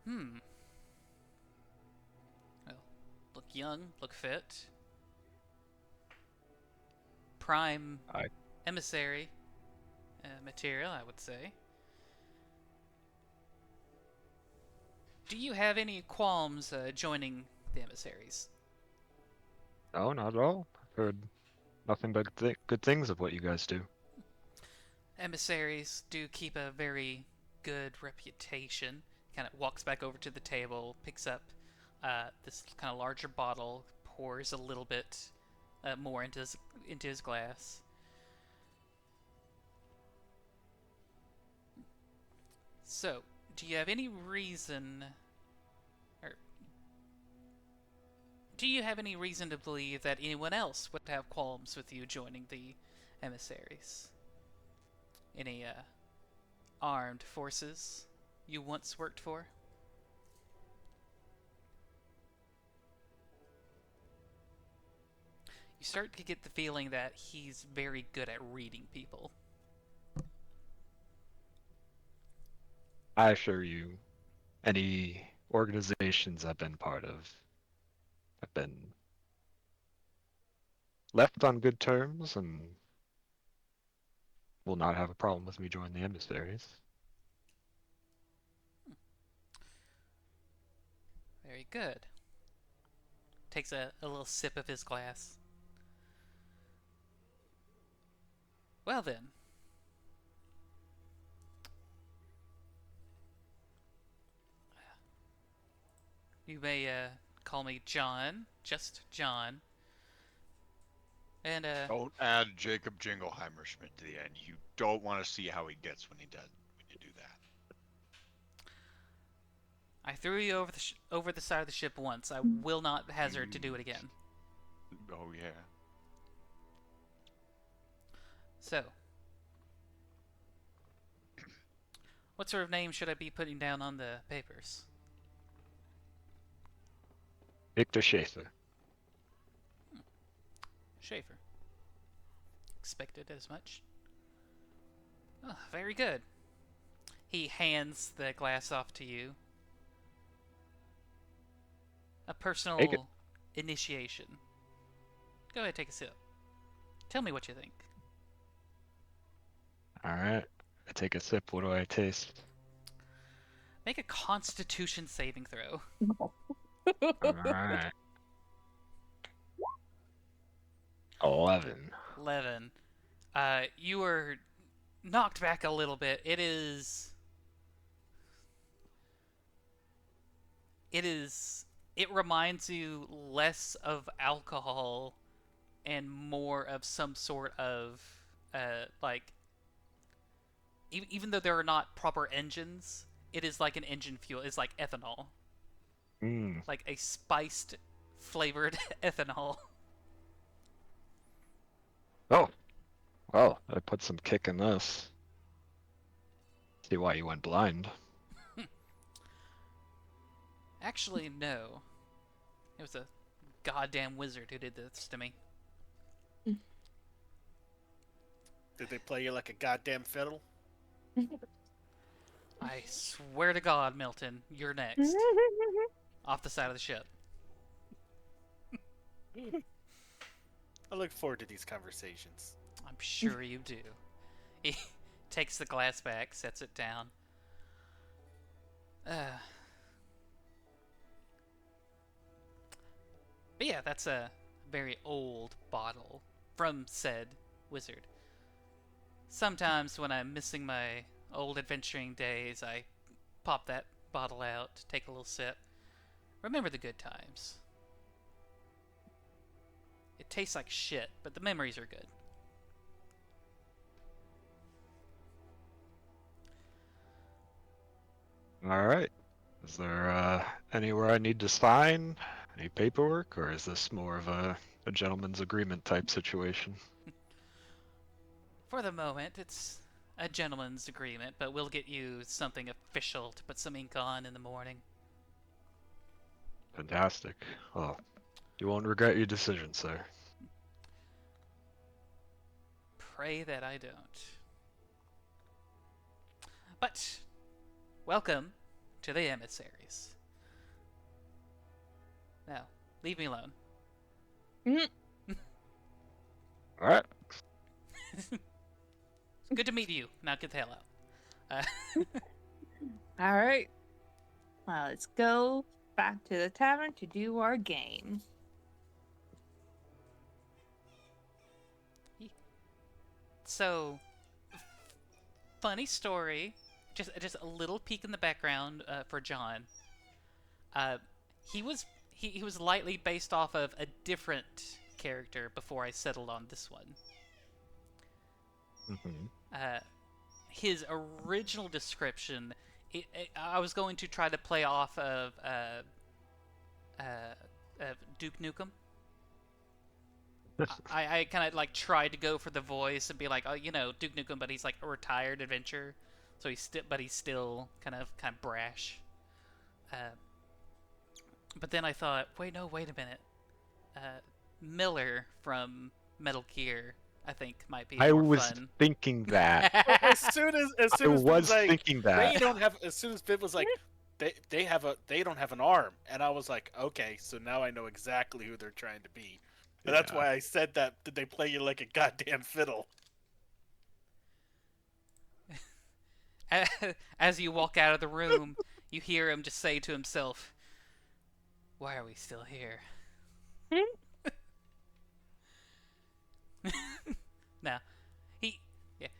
Well, look young, look fit. Prime Aye. emissary material, I would say. Do you have any qualms joining the emissaries? No, not at all. I've heard nothing but good things of what you guys do. Emissaries do keep a very good reputation. Kind of walks back over to the table, picks up this kind of larger bottle, pours a little bit more into his glass. So, do you have any reason, or do you have any reason to believe that anyone else would have qualms with you joining the emissaries? Any armed forces you once worked for? You start to get the feeling that he's very good at reading people. I assure you, any organizations I've been part of have been left on good terms and will not have a problem with me joining the emissaries. Very good. Takes a little sip of his glass. Well then. You may call me John, just John. And Don't add Jacob Jingleheimer Schmidt to the end. You don't want to see how he gets when he does when you do that. I threw you over the side of the ship once. I will not hazard to do it again. Oh yeah. So, what sort of name should I be putting down on the papers? Victor Schaefer. Schaefer. Expected as much. Oh, very good. He hands the glass off to you. A personal Take it. initiation. Go ahead, take a sip. Tell me what you think. Alright. I take a sip. What do I taste? Make a Constitution saving throw. Alright. 11. 11. You were knocked back a little bit. It reminds you less of alcohol and more of some sort of even though there are not proper engines, it is like an engine fuel. It's like ethanol, like a spiced flavored ethanol. Oh. Well, I put some kick in this. See why you went blind. Actually, no. It was a goddamn wizard who did this to me. Did they play you like a goddamn fiddle? I swear to God, Milton, you're next. Off the side of the ship. I look forward to these conversations. I'm sure you do. He takes the glass back, sets it down. But yeah, that's a very old bottle from said wizard. sometimes when I'm missing my old adventuring days, I pop that bottle out, take a little sip. Remember the good times. It tastes like shit, but the memories are good. All right. Is there anywhere I need to sign? Any paperwork, or is this more of a gentleman's agreement type situation? For the moment, it's a gentleman's agreement, but we'll get you something official to put some ink on in the morning. Fantastic. Well, you won't regret your decision, sir. Pray that I don't. But, welcome to the Emissaries. Now, leave me alone. Mhm. All right. Good to meet you. Now get the hell out. All right. Well, let's go back to the tavern to do our game. So, funny story. Just a little peek in the background for John. He was lightly based off of a different character before I settled on this one. Mm-hmm. His original description, I was going to try to play off of Duke Nukem. I kind of like tried to go for the voice and be like, oh, you know, Duke Nukem, but he's like a retired adventurer, so he's still kind of brash. But then I thought, wait a minute, Miller from Metal Gear, I think might be I more was fun. thinking that. As soon as I Viv was like, thinking that. they don't have. As soon as Viv was like, they don't have an arm, and I was like, okay, so now I know exactly who they're trying to be. And that's Yeah. why I said that. Did they play you like a goddamn fiddle? As you walk out of the room, you hear him just say to himself, "Why are we still here?" No,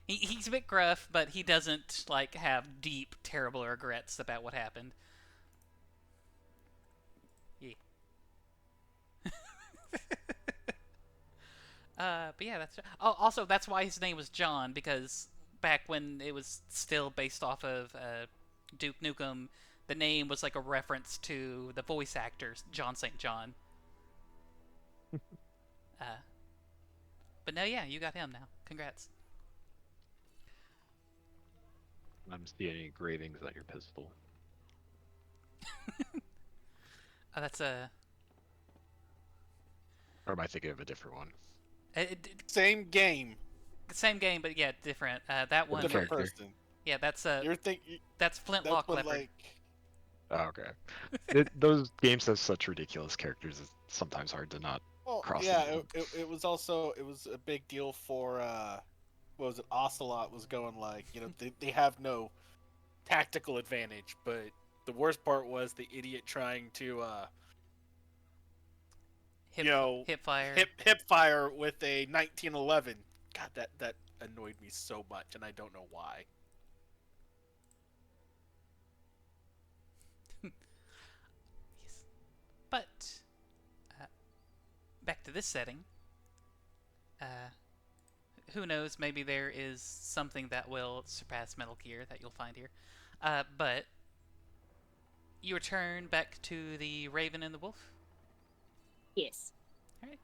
he's a bit gruff, but he doesn't like have deep, terrible regrets about what happened. Yeah. But yeah, that's. Oh, also that's why his name was John, because back when it was still based off of Duke Nukem, the name was like a reference to the voice actor John St. John. But no, yeah, you got him now. Congrats. I'm seeing any engravings on your pistol. That's a. Or am I thinking of a different one? Same game, Same game, but yeah, different. That one. different character. person. Yeah, that's You're that's Flintlock that's what, Leopard. like. Oh, okay. Those games have such ridiculous characters. It's sometimes hard to not. Well, Cross yeah, them. it was a big deal for what was it? Ocelot was going like, you know, they have no tactical advantage, but the worst part was the idiot trying to Hip, you know, hip fire. hip fire with a 1911. God, that annoyed me so much, and I don't know why. Yes. But back to this setting. Who knows? Maybe there is something that will surpass Metal Gear that you'll find here. But you return back to the Raven and the Wolf. Yes. All right.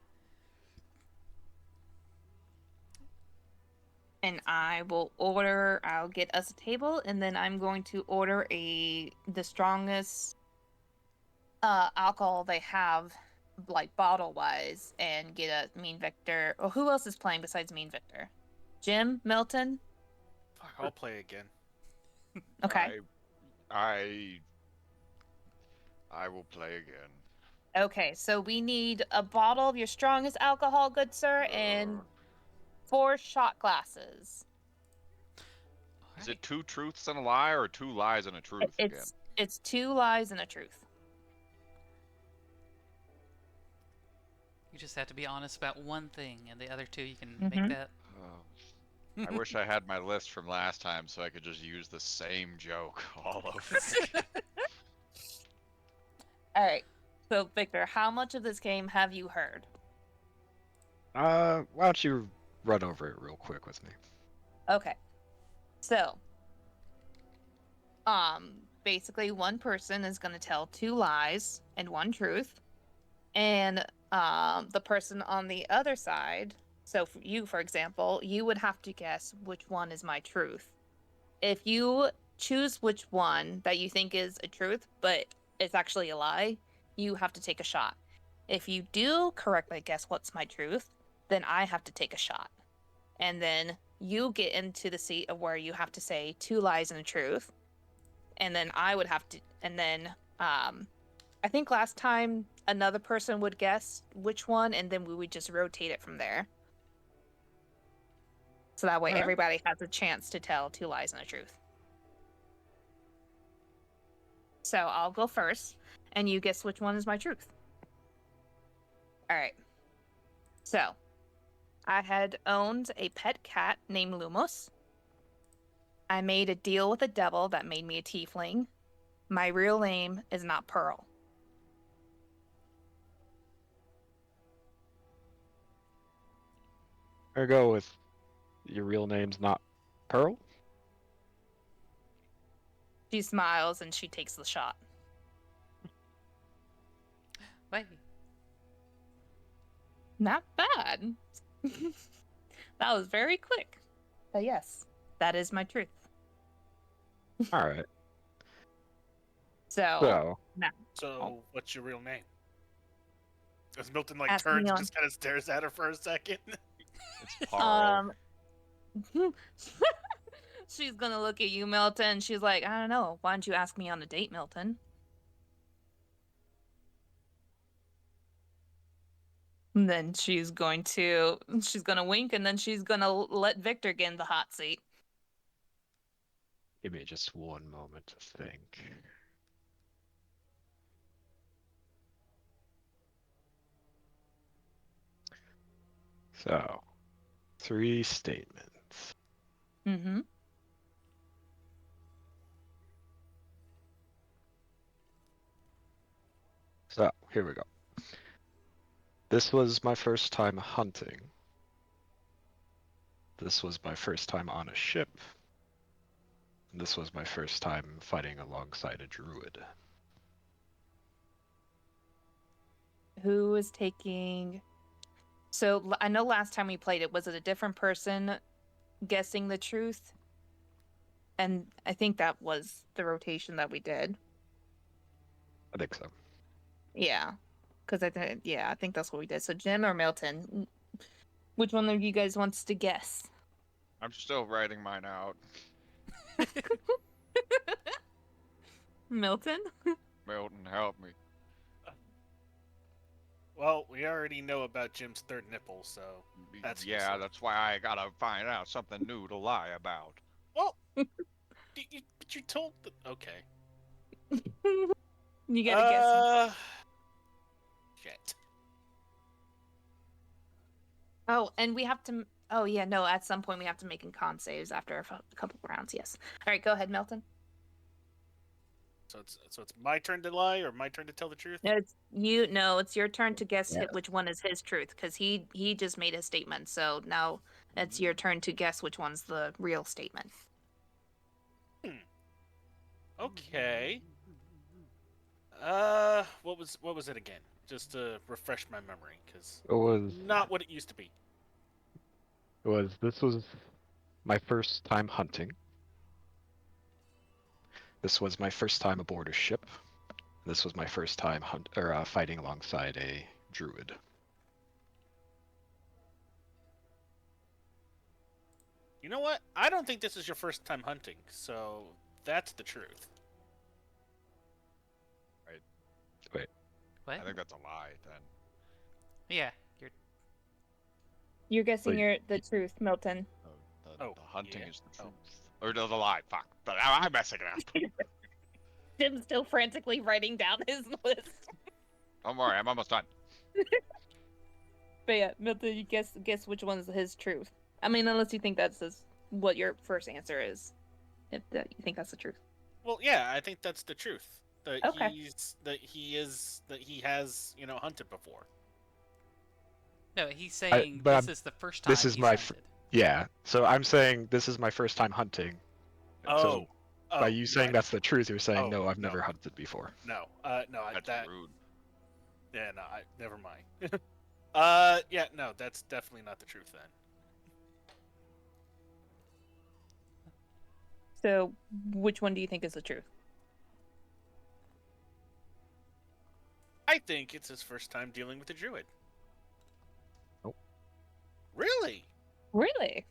And I'll get us a table, and then I'm going to order the strongest alcohol they have, like bottle wise, and get a Mean Victor. Or who else is playing besides Mean Victor? Jim? Milton? Fuck, I'll play again. Okay. I will play again. Okay, so we need a bottle of your strongest alcohol, good sir, and 4 shot glasses. Is it 2 truths and a lie, or 2 lies and a truth again? It's 2 lies and a truth. You just have to be honest about one thing, and the other 2 you can Mhm. Oh. make that. I wish I had my list from last time so I could just use the same joke all over again. All right. So, Victor, how much of this game have you heard? Why don't you run over it real quick with me? Okay. So, basically, one person is going to tell 2 lies and 1 truth, and the person on the other side. So, for you, for example, you would have to guess which one is my truth. If you choose which one that you think is a truth, but it's actually a lie, you have to take a shot. If you do correctly guess what's my truth, then I have to take a shot. And then you get into the seat of where you have to say 2 lies and a truth. And then I would have to, and then I think last time another person would guess which one, and then we would just rotate it from there. So that way Alright. everybody has a chance to tell 2 lies and a truth. So I'll go first, and you guess which one is my truth. Alright. So, I had owned a pet cat named Lumos. I made a deal with the devil that made me a tiefling. My real name is not Pearl. Or go with your real name's not Pearl? She smiles and she takes the shot. Wait. Not bad. That was very quick. But yes, that is my truth. Alright. So, So, So, what's your real name? As Milton Ask turns me and on- just kind of stares at her for a second. It's Parl. She's gonna look at you, Milton. She's like, I don't know. Why don't you ask me on a date, Milton? And then she's gonna wink, and then she's gonna let Victor get in the hot seat. give me just one moment to think. So, 3 statements. Mm-hmm. So, here we go. This was my first time hunting. This was my first time on a ship. And this was my first time fighting alongside a druid. Who is taking? So I know last time we played it, was it a different person guessing the truth? And I think that was the rotation that we did. I think so. Yeah, because I think that's what we did. So Jim or Milton, which one of you guys wants to guess? I'm still writing mine out. Milton? Milton, help me. Well, we already know about Jim's third nipple, so that's Yeah, specific. that's why I gotta find out something new to lie about. Well, but you told the... Okay. You gotta guess. Shit. Oh, and we have to. Oh yeah, no. At some point, we have to make con saves after a couple of rounds. Yes. All right, go ahead, Milton. So it's my turn to lie or my turn to tell the truth? No, it's you. No, it's your turn to guess Yeah. which one is his truth because he just made his statement. So now it's your turn to guess which one's the real statement. Okay. What was it again? Just to refresh my memory, because It was not what it used to be. This was my first time hunting. This was my first time aboard a ship. This was my first time fighting alongside a druid. You know what? I don't think this is your first time hunting, so that's the truth. Wait, What? I think that's a lie then. Yeah, You're guessing Wait. the truth, Milton. Oh, The hunting yeah. is the Oh. truth. Or the lie, fuck. But I'm messing it up. Jim's still frantically writing down his list. Don't worry, I'm almost done. But yeah, Milton, you guess which one's his truth. I mean, unless you think that's his what your first answer is. If you think that's the truth. Well, yeah, I think that's the truth. That Okay. he has, hunted before. No, he's saying but this is the first this time is he's my hunted. Yeah, so I'm saying this is my first time hunting. So by you saying right. that's the truth, you're saying, Oh, no, I've no. never hunted before. No, That's that. rude. Yeah, no, never mind. Yeah, no, that's definitely not the truth then. So, which one do you think is the truth? I think it's his first time dealing with a druid. Nope. Really? Really?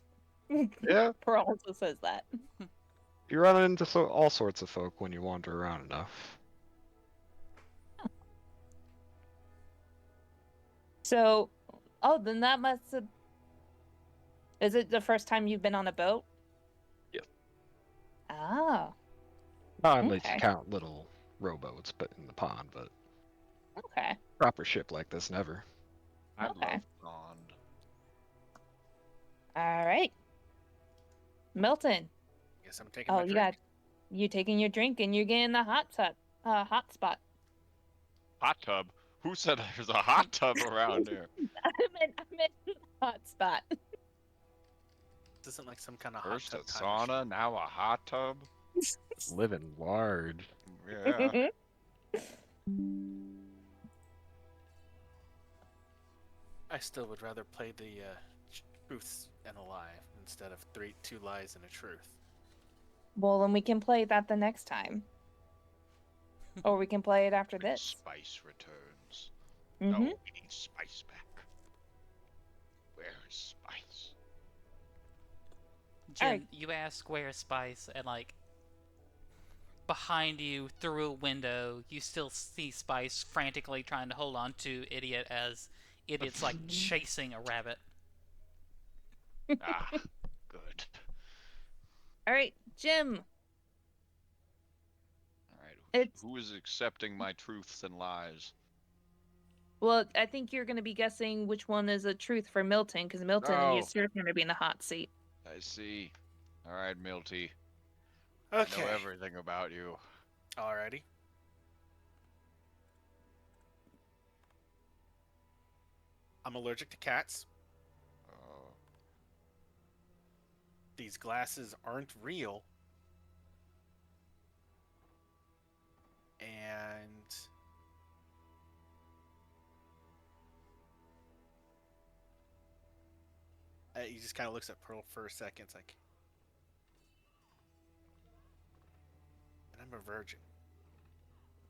Yeah, Pearl also says that. you run into all sorts of folk when you wander around enough. So, then that must have... Is it the first time you've been on a boat? Yes. Oh, Not unless Okay. you count little rowboats, but in the pond, but okay. proper ship like this, never. I Okay. love pond. All right. Milton. Guess I'm taking my You drink. you taking your drink and you're getting the hot spot. Hot tub? Who said there's a hot tub around here? I meant hot spot. This isn't like some kind of First a hot tub time sauna, now a hot tub? Living large. Yeah. I still would rather play the truths and a lie instead of two lies and a truth. Well, then we can play that the next time. Or we can play it after When this. Spice returns. Mm-hmm. No, we need Spice back. Where is Spice? Jen, Alright. you ask where's Spice, and like behind you through a window, you still see Spice frantically trying to hold on to Idiot as Idiot's like chasing a rabbit. Ah, good. All right, Jim. Alright, It's who is accepting my truths and lies? well, I think you're going to be guessing which one is a truth for Milton, because Milton and No. you're going to be in the hot seat. I see. Alright, Milty. Okay. I know everything about you. Alrighty. I'm allergic to cats. Oh. These glasses aren't real. And he just kind of looks at Pearl for a second. It's like, and I'm a virgin.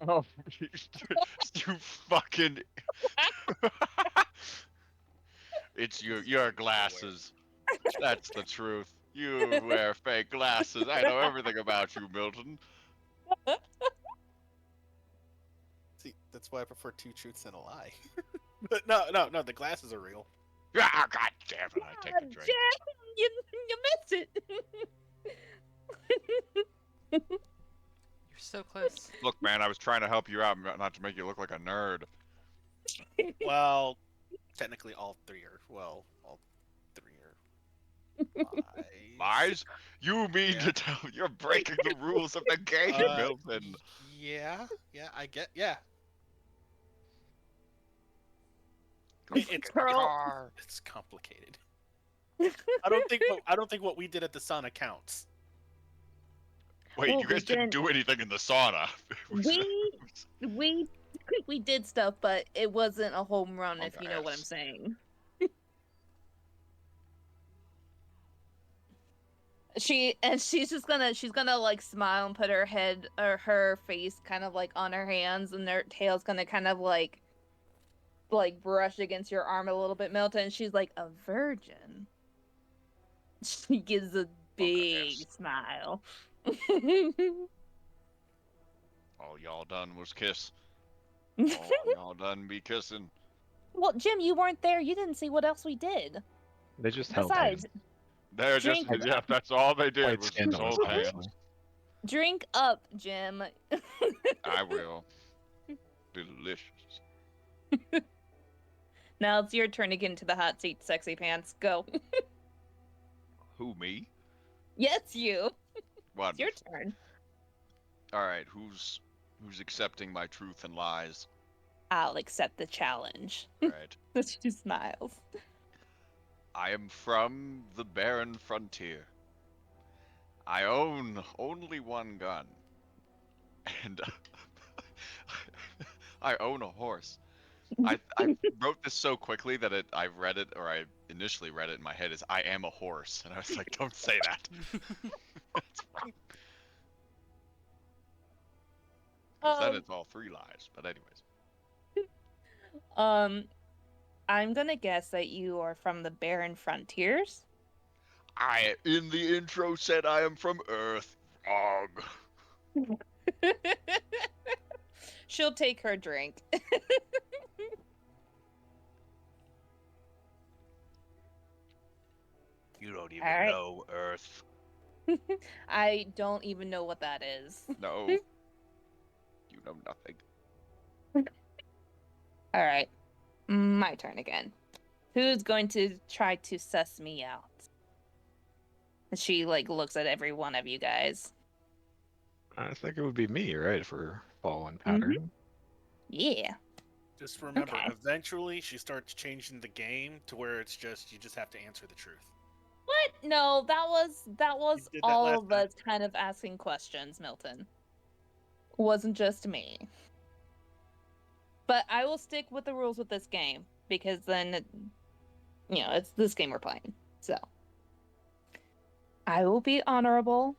Oh, you fucking. It's your glasses. That's the truth. You wear fake glasses. I know everything about you, Milton. See, that's why I prefer two truths and a lie. But no, the glasses are real. Ah, god damn it! I take a drink. Jim, you missed it. You're so close. Look, man, I was trying to help you out, not to make you look like a nerd. Well, technically all three are lies. Lies? You mean Yeah. to tell me you're breaking the rules of the game, Milton? Yeah, I get, yeah. Go It's get the Pearl. car. It's complicated. I don't think what we did at the sauna counts. Wait, Well, you guys didn't do anything in the sauna. We did stuff, but it wasn't a home run, Oh, if you know what I'm yes. saying. She's gonna like smile and put her head or her face kind of like on her hands, and her tail's gonna kind of like brush against your arm a little bit, Milton. And she's like, a virgin. She gives a big yes. smile. All y'all done was kiss. All y'all done be kissing. Well, Jim, you weren't there. You didn't see what else we did. They just held Besides, hands. They're just, Drink. yeah, that's all they did Quite was just scandalous, hold hands. honestly. drink up, Jim. I will. Delicious. Now it's your turn to get into the hot seat, sexy pants. Go. Who, me? Yes, you. It's Wonderful. your turn. All right, who's accepting my truth and lies? I'll accept the challenge. All right. She smiles. I am from the barren frontier. I own only one gun, and I own a horse. I wrote this so quickly that I read it, or I initially read it in my head as I am a horse, and I was like, don't say that. That's fine. 'Cause then it's all 3 lies. But anyways, I'm gonna guess that you are from the barren frontiers. I in the intro said I am from Earth. Wrong. She'll take her drink. You don't even All right. know Earth. I don't even know what that is. No. You know nothing. All right. My turn again. Who's going to try to suss me out? She looks at every one of you guys. I think it would be me, right, if we're following pattern. Yeah. Just remember, Okay. eventually she starts changing the game to where it's just you just have to answer the truth. What? No, that was did that all last of us kind of asking questions, Milton. Wasn't just me. But I will stick with the rules with this game because then, it's this game we're playing. So I will be honorable.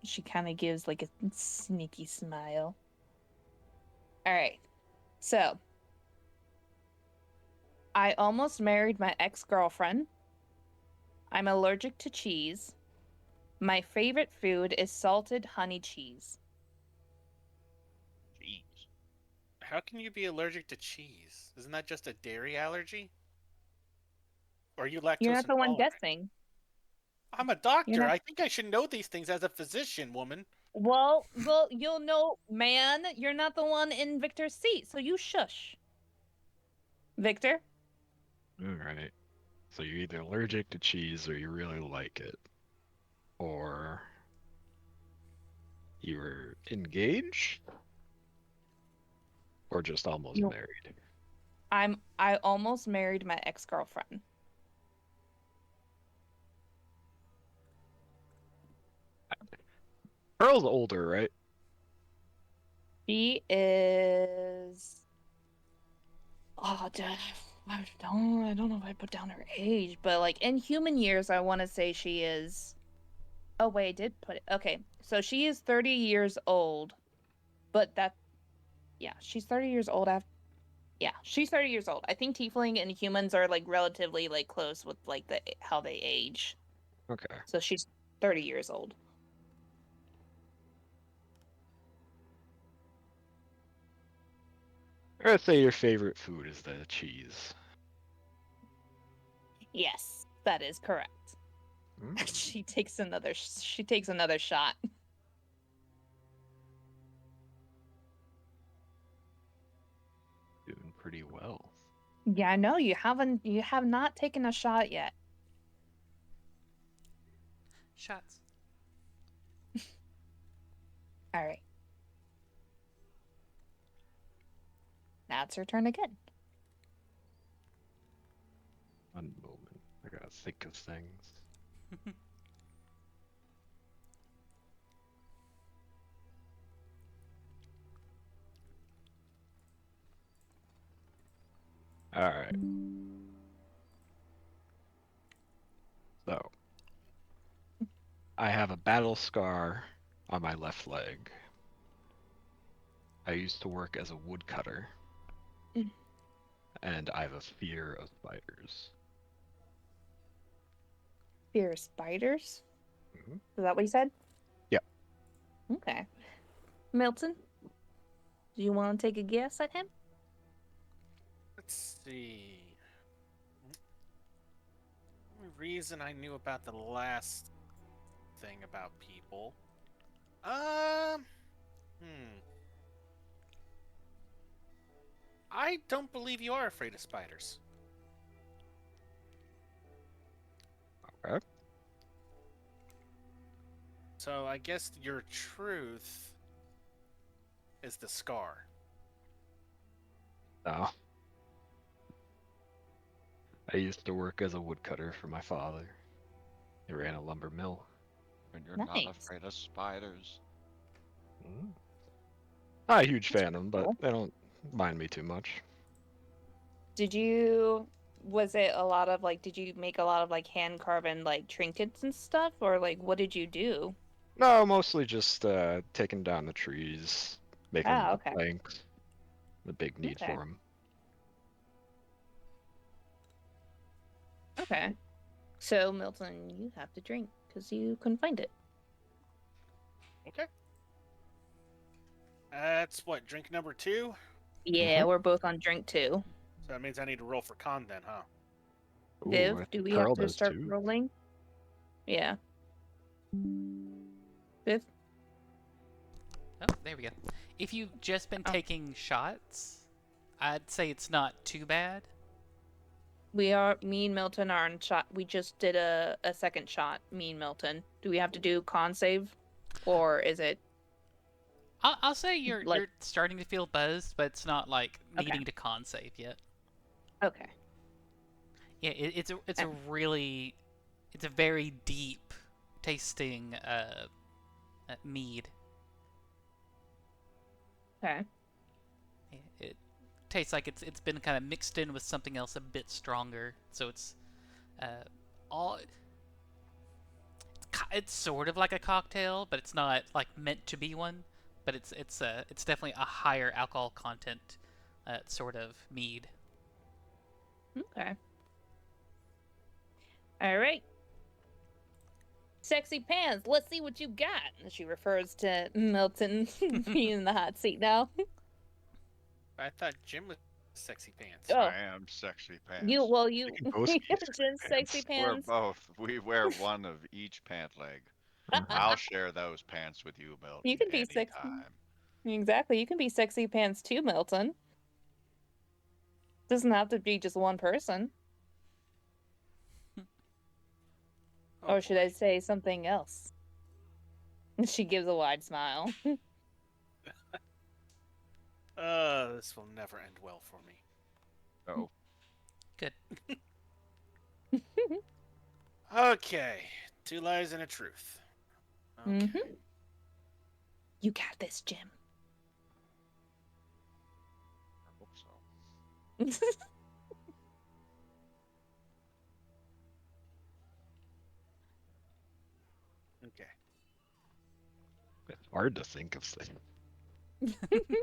She kind of gives a sneaky smile. All right. So I almost married my ex-girlfriend. I'm allergic to cheese. My favorite food is salted honey cheese. Jeez. How can you be allergic to cheese? Isn't that just a dairy allergy? Or are you lactose You're not the one intolerant? guessing. I'm a doctor. not- I think I should know these things as a physician, woman. Well, you'll know, man. You're not the one in Victor's seat, so you shush. Victor? Alright. So you're either allergic to cheese or you really like it. Or you were engaged? Or just almost You- married? I almost married my ex-girlfriend. Pearl's older, right? She is. Oh, I don't know if I put down her age, but in human years, I want to say she is. Oh wait, I did put it. Okay, so she is 30 years old, but yeah, she's 30 years old after. Yeah, she's 30 years old. I think tiefling and humans are relatively close with how they age. Okay. So she's 30 years old. I'd say your favorite food is the cheese. Yes, that is correct. She takes another shot. Doing pretty well. Yeah, I know you have not taken a shot yet. Shots. All right. Now it's her turn again. One moment. I gotta think of things. Alright. So, I have a battle scar on my left leg. I used to work as a woodcutter. And I have a fear of spiders. Fear of spiders? Mhm. Is that what you said? Yep. Okay. Milton, do you want to take a guess at him? Let's see. The only reason I knew about the last thing about people. I don't believe you are afraid of spiders. Okay. So I guess your truth is the scar. No. I used to work as a woodcutter for my father. He ran a lumber mill. And you're not Nice. afraid of spiders. Mm. Not a huge fan of them, but cool. they don't mind me too much. Was it a lot of like, did you make a lot of like hand carven like trinkets and stuff? Or like, what did you do? No, mostly just taking down the trees, making Ah, the okay. planks. The big need Okay. for them. Okay. So, Milton, you have to drink because you couldn't find it. Okay. That's what, drink number 2? Yeah, we're both on drink 2. So that means I need to roll for con then, huh? Ooh, Viv, I do think we Carl have to does start too. rolling? Yeah. Viv? Oh, there we go. If you've just been Oh. taking shots, I'd say it's not too bad. Me and Milton are on shot. We just did a second shot, me and Milton. Do we have to do con save? Or is it I'll say you're like, starting to feel buzzed, but it's not like Okay. needing to con save yet. okay. Yeah, it's a very deep tasting mead. Okay. Yeah, it tastes like it's been kind of mixed in with something else a bit stronger, so it's all it's sort of like a cocktail, but it's not like meant to be one. But it's definitely a higher alcohol content sort of mead. Okay. All right. Sexy pants, let's see what you got. And she refers to Milton being in the hot seat now. I thought Jim was sexy pants. Oh, I am sexy pants. you We can both be Jim's sexy We're pants. both. We wear one of each pant leg. I'll share those pants with you, Milton. You can be sexy. anytime. Exactly. You can be sexy pants too, Milton. Doesn't have to be just one person. Oh, Or should boy. I say something else? She gives a wide smile. This will never end well for me. Oh, Good. Okay. 2 lies and a truth. Okay. Mhm. You got this, Jim. I hope so. Okay. It's hard to think of things.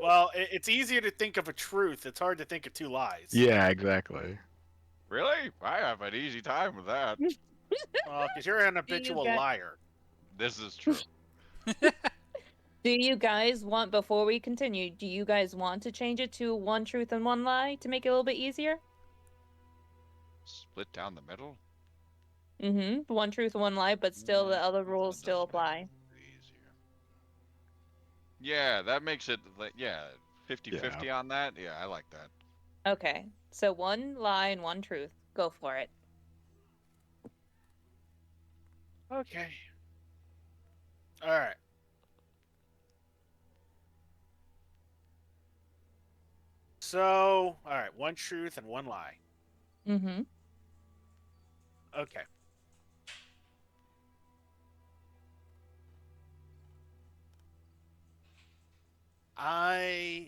Well, it's easier to think of a truth. It's hard to think of 2 lies. Yeah, exactly. Really? I have an easy time with that. Well, because you're an habitual got- liar. This is true. Do you guys want, before we continue, do you guys want to change it to 1 truth and 1 lie to make it a little bit easier? Split down the middle? Mm-hmm. 1 truth, 1 lie, but still the other That rules does still make it apply. easier. Yeah, that makes it, 50-50 on that. Yeah, I like that. Okay. So 1 lie and 1 truth. Go for it. Okay. All right. So, all right, 1 truth and 1 lie. Mm-hmm. Okay.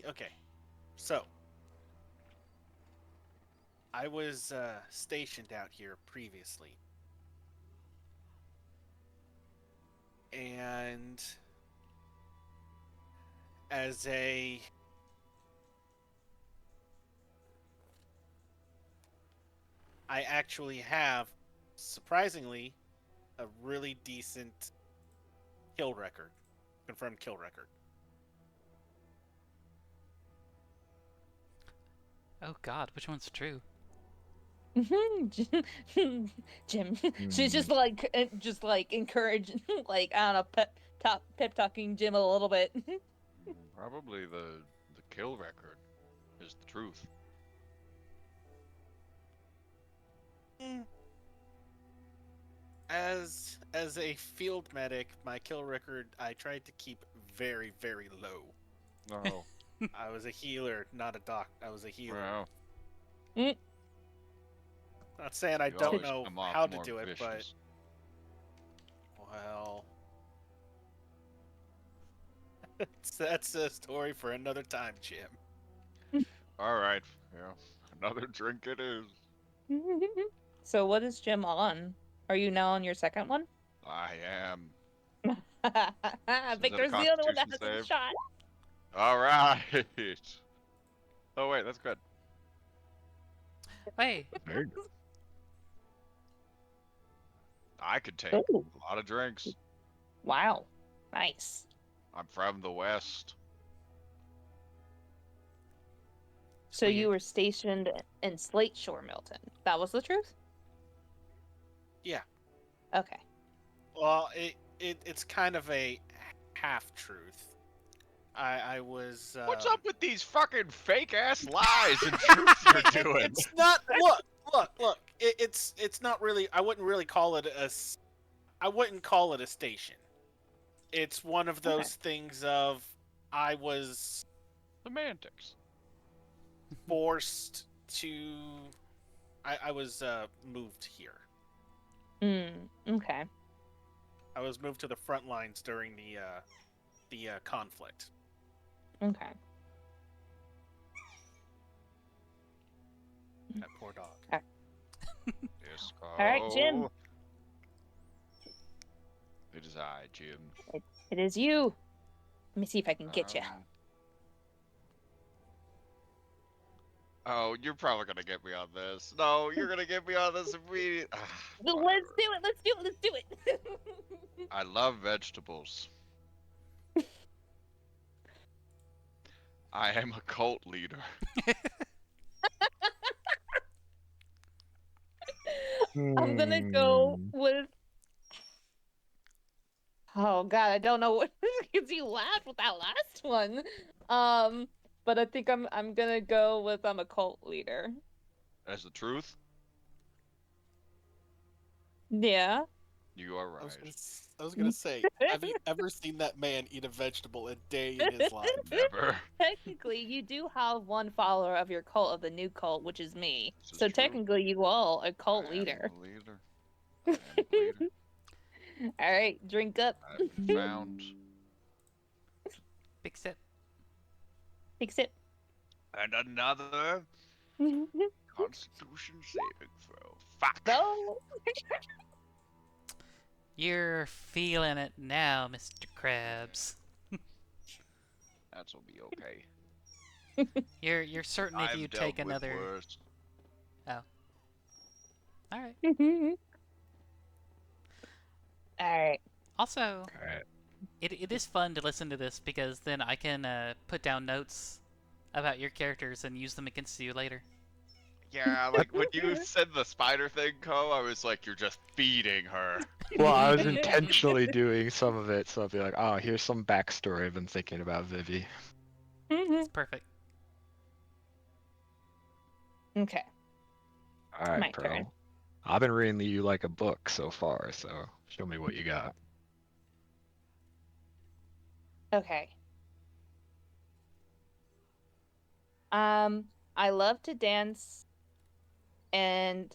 Okay. So, I was stationed out here previously. And as I actually have, surprisingly, a really decent kill record. Confirmed kill record. Oh God, which one's true? Jim, she's just like encouraging, like, I don't know, pep talking Jim a little bit. Probably the kill record is the truth. as a field medic, my kill record I tried to keep very, very low. No. I was a healer, not a doc. I was a healer. Wow. Not saying I You don't always know come off how to more do it, but vicious. well, that's a story for another time, Jim. All right. Yeah. Another drink it is. So what is Jim on? Are you now on your second one? I am. Is that a Victor's the only one that Constitution hasn't save? shot. All right. Oh wait, that's good. Hey, Very good. I could take Ooh. a lot of drinks. Wow. Nice. I'm from the West. So you weird. were stationed in Slate Shore, Milton. That was the truth? Yeah. Okay. Well, it's kind of a half truth. I was. What's up with these fucking fake ass lies and truths you're doing? It's not. Look. It's not really. I wouldn't really call it I wouldn't call it a station. It's one of those things of I was Semantics. forced to. I was moved here. Okay. I was moved to the front lines during the conflict. Okay. That poor dog. Yes. All right, Jim. It is I, Jim. It is you. Let me see if I can get you. Oh, you're probably gonna get me on this. No, you're gonna get me on this immediately. Let's do it. Let's do it. Let's do it. I love vegetables. I am a cult leader. I'm gonna go Hmm. with. Oh God, I don't know what because you laughed with that last one. But I think I'm gonna go with I'm a cult leader. As the truth, Yeah. you are I was right. gonna say, have you ever seen that man eat a vegetable a day in his life? Never. Technically, you do have one follower of your cult of the new cult, which is me. This is So true. technically, you all a cult I am leader. a leader. I am a leader. All right, drink up. I've been found. Big sip. Fix it. And another Constitution saving throw. Fuck. Go. You're feeling it now, Mr. Krabs. That'll be okay. You're certain if I've you dealt take with another. worse. All right. All right. Also, Alright. it is fun to listen to this because then I can put down notes about your characters and use them against you later. Yeah, like when you said the spider thing, Ko, I was like, you're just feeding her. Well, I was intentionally doing some of it, so I'll be like, oh, here's some backstory I've been thinking about Vivi. It's perfect. Okay. Alright, My Pro. turn. I've been reading you like a book so far, so show me what you got. Okay. I love to dance and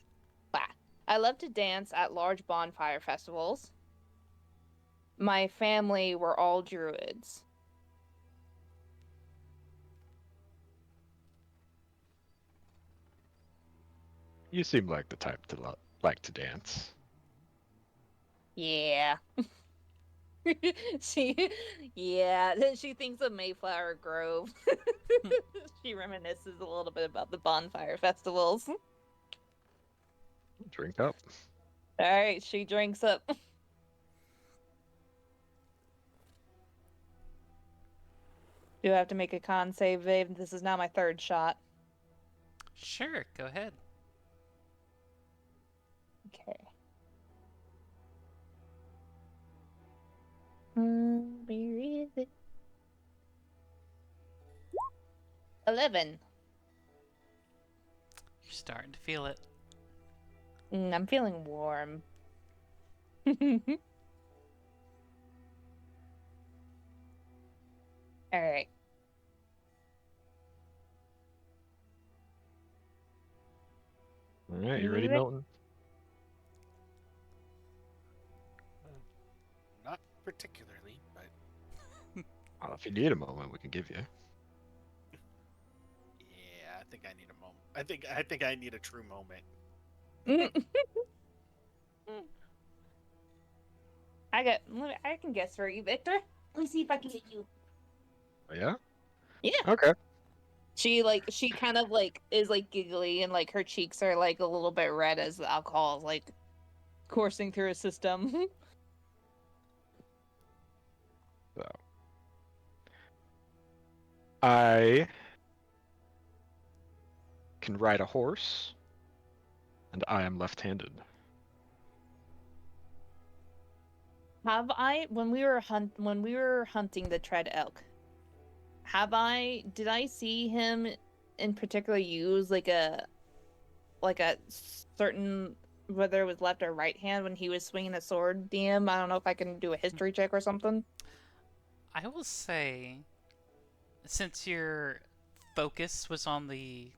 I love to dance at large bonfire festivals. My family were all druids. You seem like the type to like to dance. Yeah. She thinks of Mayflower Grove. She reminisces a little bit about the bonfire festivals. Drink up. All right, she drinks up. Do I have to make a con save, babe? This is now my third shot. Sure, go ahead. Okay. Where is it? 11. You're starting to feel it. I'm feeling warm. All right. All right, you You ready, ready? Milton? Not particularly, but Well, if you need a moment, we can give you. yeah, I think I need a moment. I think I need a true moment. I can guess for you, Victor. Let me see if I can get you. Oh, yeah? Yeah. Okay. She kind of like is like giggly and like her cheeks are like a little bit red as the alcohol is like coursing through her system. So, I can ride a horse, and I am left-handed. Have I when we were hunting the tread elk? Did I see him in particular use like a certain, whether it was left or right hand when he was swinging a sword? DM, I don't know if I can do a history check or something. I will say, since your focus was on the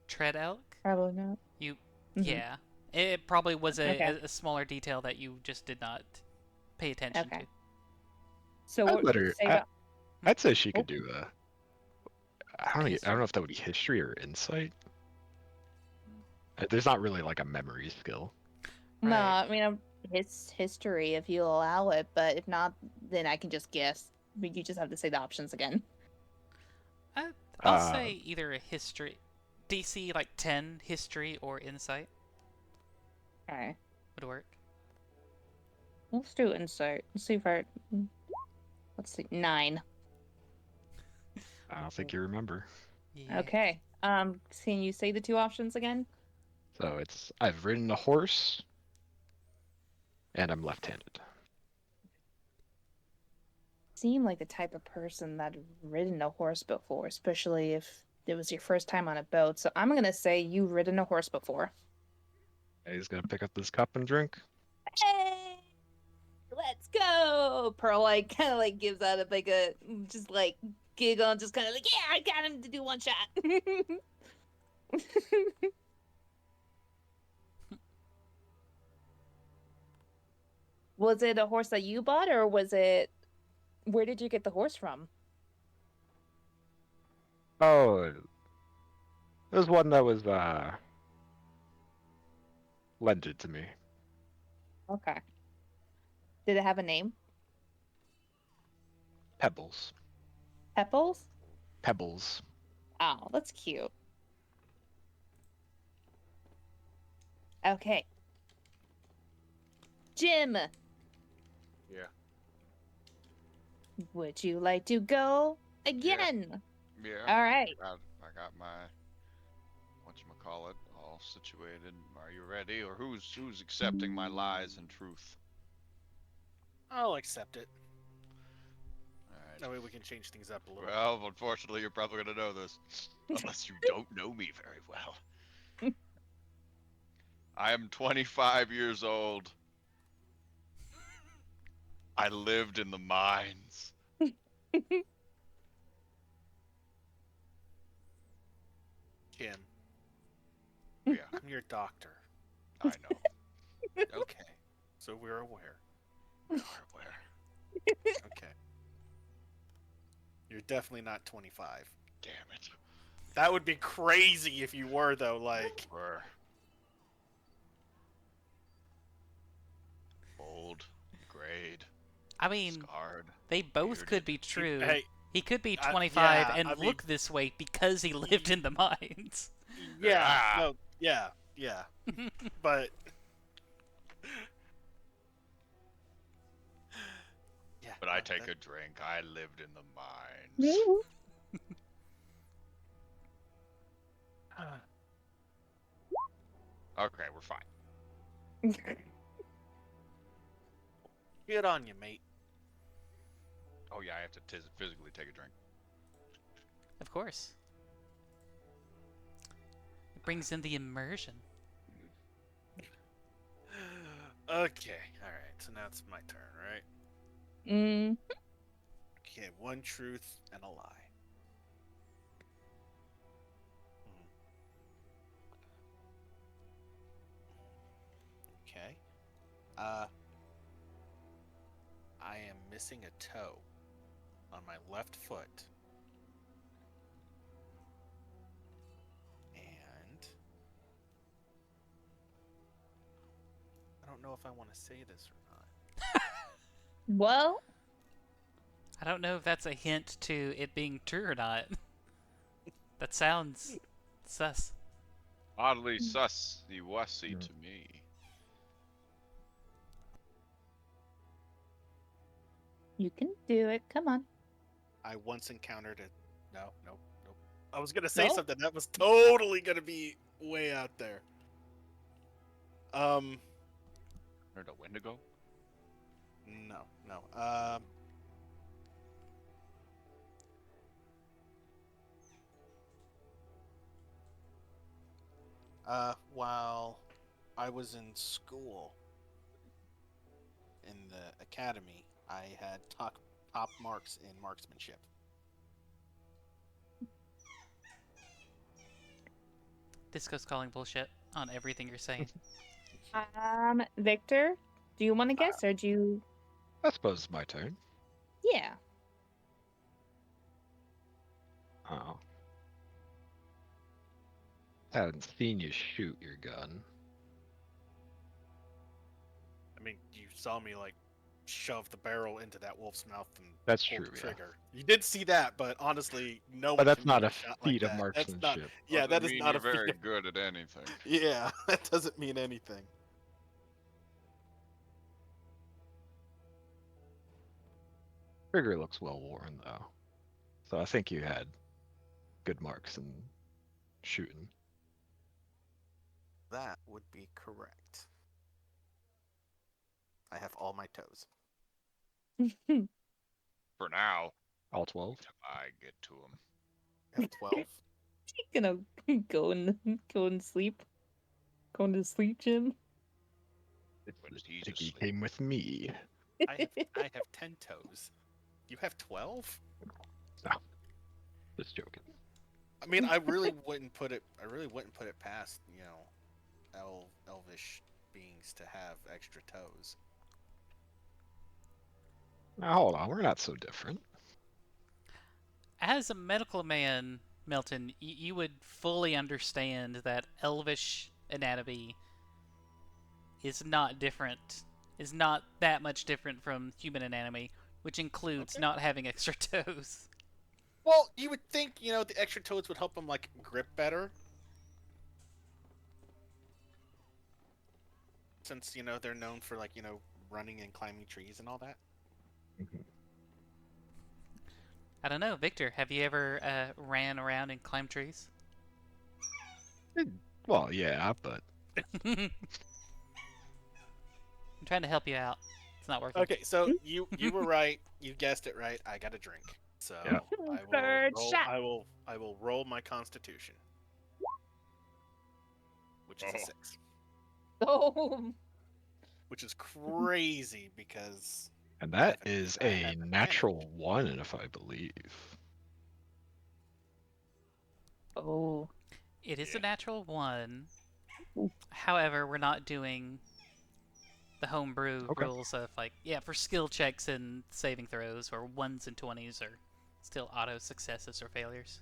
tread elk, Probably not. you, Mhm. yeah, it probably was Okay. a smaller detail that you just did not pay attention Okay. to. So I'd what let would you her. say about? I'd say she Oh. could do I don't know if that would be history or insight. There's not really like a memory skill. No, Right. I mean it's history if you allow it, but if not, then I can just guess. But you just have to say the options again. I'll Uh, say either a history, DC like 10 history or insight All right, would work. let's do insight. Let's see if I. Let's see, 9. I don't think you remember. Yeah. Okay. Can you say the two options again? So I've ridden a horse, and I'm left-handed. Seem like the type of person that ridden a horse before, especially if it was your first time on a boat. So I'm gonna say you ridden a horse before. He's gonna pick up this cup and drink. Hey, let's go! Pearl like kind of like gives out a just like giggle and just kind of like, yeah, I got him to do one shot. Was it a horse that you bought, or was it? Where did you get the horse from? Oh, there's one that was lended to me. Okay. Did it have a name? Pebbles. Pepples? Pebbles. Oh, that's cute. Okay. Jim, Yeah. would you like to go again? Yeah. All right. I got my whatchamacallit all situated. Are you ready? Or who's accepting my lies and truth? I'll accept it. Alright. That way we can change things up a little. Well, unfortunately, you're probably gonna know this, unless you don't know me very well. I am 25 years old. I lived in the mines. Jim, Yeah, I'm your doctor. I know. Okay, so we're aware. Hardware. Okay. You're definitely not 25. Damn it. That would be crazy if you were, though. Like, We're old, grayed, I mean, scarred. they both bearded. could be true. hey, He could be I- 25 yeah, and I mean- look this way because he lived in the mines. yeah, Ah. no, yeah, but yeah. But I no, take that- a drink. I lived in the mines. Okay, we're fine. Good on you, mate. Oh yeah, I have to physically take a drink. Of course. It brings in the immersion. Okay, all right. and that's my turn, right? Mm. Okay, one truth and a lie. Okay. I am missing a toe on my left foot. And I don't know if I want to say this or not. Well, I don't know if that's a hint to it being true or not. That sounds sus. Oddly sus the wussy to me. you can do it. Come on. I once encountered a... No, nope. I was going to say No? something that was totally going to be way out there. Heard a Wendigo? No. While I was in school, in the academy, I had top marks in marksmanship. Disco's calling bullshit on everything you're saying. Victor, do you want to guess or do you? I suppose it's my turn. Yeah. Oh. Haven't seen you shoot your gun. I mean, you saw me like shove the barrel into that wolf's mouth and That's pull true, the yeah. trigger. You did see that, but honestly, no But one that's can not make a shot feat like of that. That's not. marksmanship. Yeah, Doesn't that is mean not you're a feat. very Of, good at anything. yeah, that doesn't mean anything. Trigger looks well worn though. So I think you had good marks in shooting. That would be correct. I have all my toes. For now, All 12? till I get to them. I have 12. Gonna go and sleep. Going to sleep, Jim. When he's Think he asleep. came with me. I have 10 toes. You have 12? Just joking. I mean, I really wouldn't put it past, elvish beings to have extra toes. Now hold on, we're not so different. As a medical man, Milton, you would fully understand that elvish anatomy is not that much different from human anatomy, which includes Okay. not having extra toes. Well, you would think, the extra toes would help them, grip better. Since, they're known for, running and climbing trees and all that. I don't know, Victor, have you ever ran around and climbed trees? Well, yeah, but I'm trying to help you out. It's not working. Okay, so you were right. You guessed it right. I got a drink. So Yeah. Third shot. I will roll my constitution. Which is a Oh. 6. Oh, Which is crazy because and that I is have a advantage. natural 1, if I believe. oh. It is a Yeah. natural 1. However, we're not doing the homebrew Okay. rules of for skill checks and saving throws, where 1s and 20s are still auto successes or failures.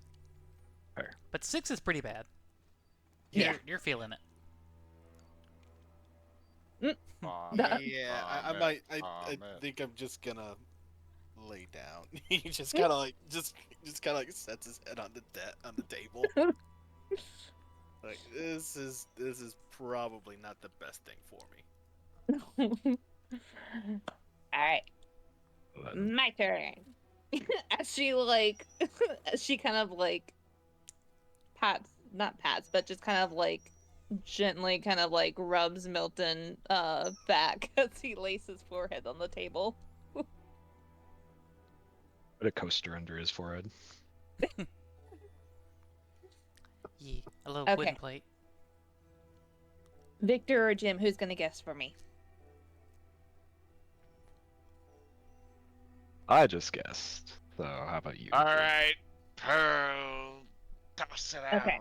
Fair. But 6 is pretty bad. Yeah. You're feeling it. Yeah, I might. I think I'm just gonna lay down. He just kind of sets his head on the table. Like this is probably not the best thing for me. Alright, Well, then, my turn. As she she kind of not pats, but just kind of gently kind of rubs Milton back as he lays his forehead on the table. put a coaster under his forehead. Yeah, a little Okay. wooden plate. Victor or Jim, who's gonna guess for me? I just guessed. So how about you? All Jim? right, Pearl, toss it out. Okay.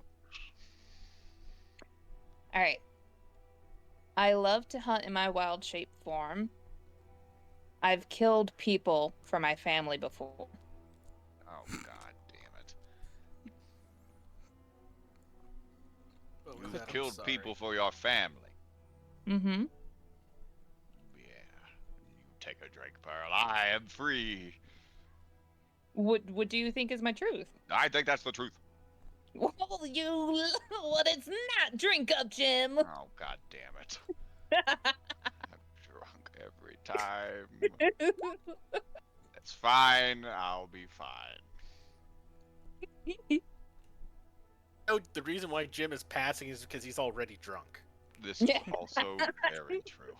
All right. I love to hunt in my wild shape form. I've killed people for my family before. Oh God damn it! What was You that? I'm killed sorry. people for your family. Mm-hmm. Yeah. You take a drink, Pearl. I am free. What do you think is my truth? I think that's the truth. Well, what it's not. Drink up, Jim. Oh God damn it! I'm drunk every time. It's fine. I'll be fine. Oh, the reason why Jim is passing is because he's already drunk. This is also very true.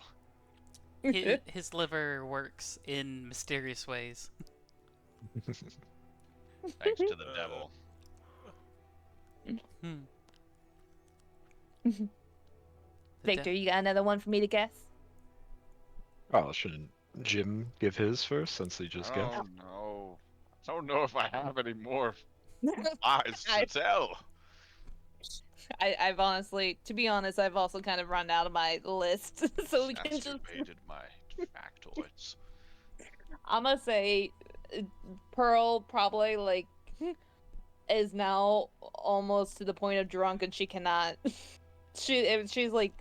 His liver works in mysterious ways. Thanks to the devil. Hmm. Victor, you got another one for me to guess? Oh, shouldn't Jim give his first since he just guessed? Oh no. I don't know if I have any more lies to tell. I've honestly, to be honest, I've also kind of run out of my list, so we can just. Exacerbated my factoids. I'm gonna say, Pearl probably like is now almost to the point of drunk, and she cannot. She's like,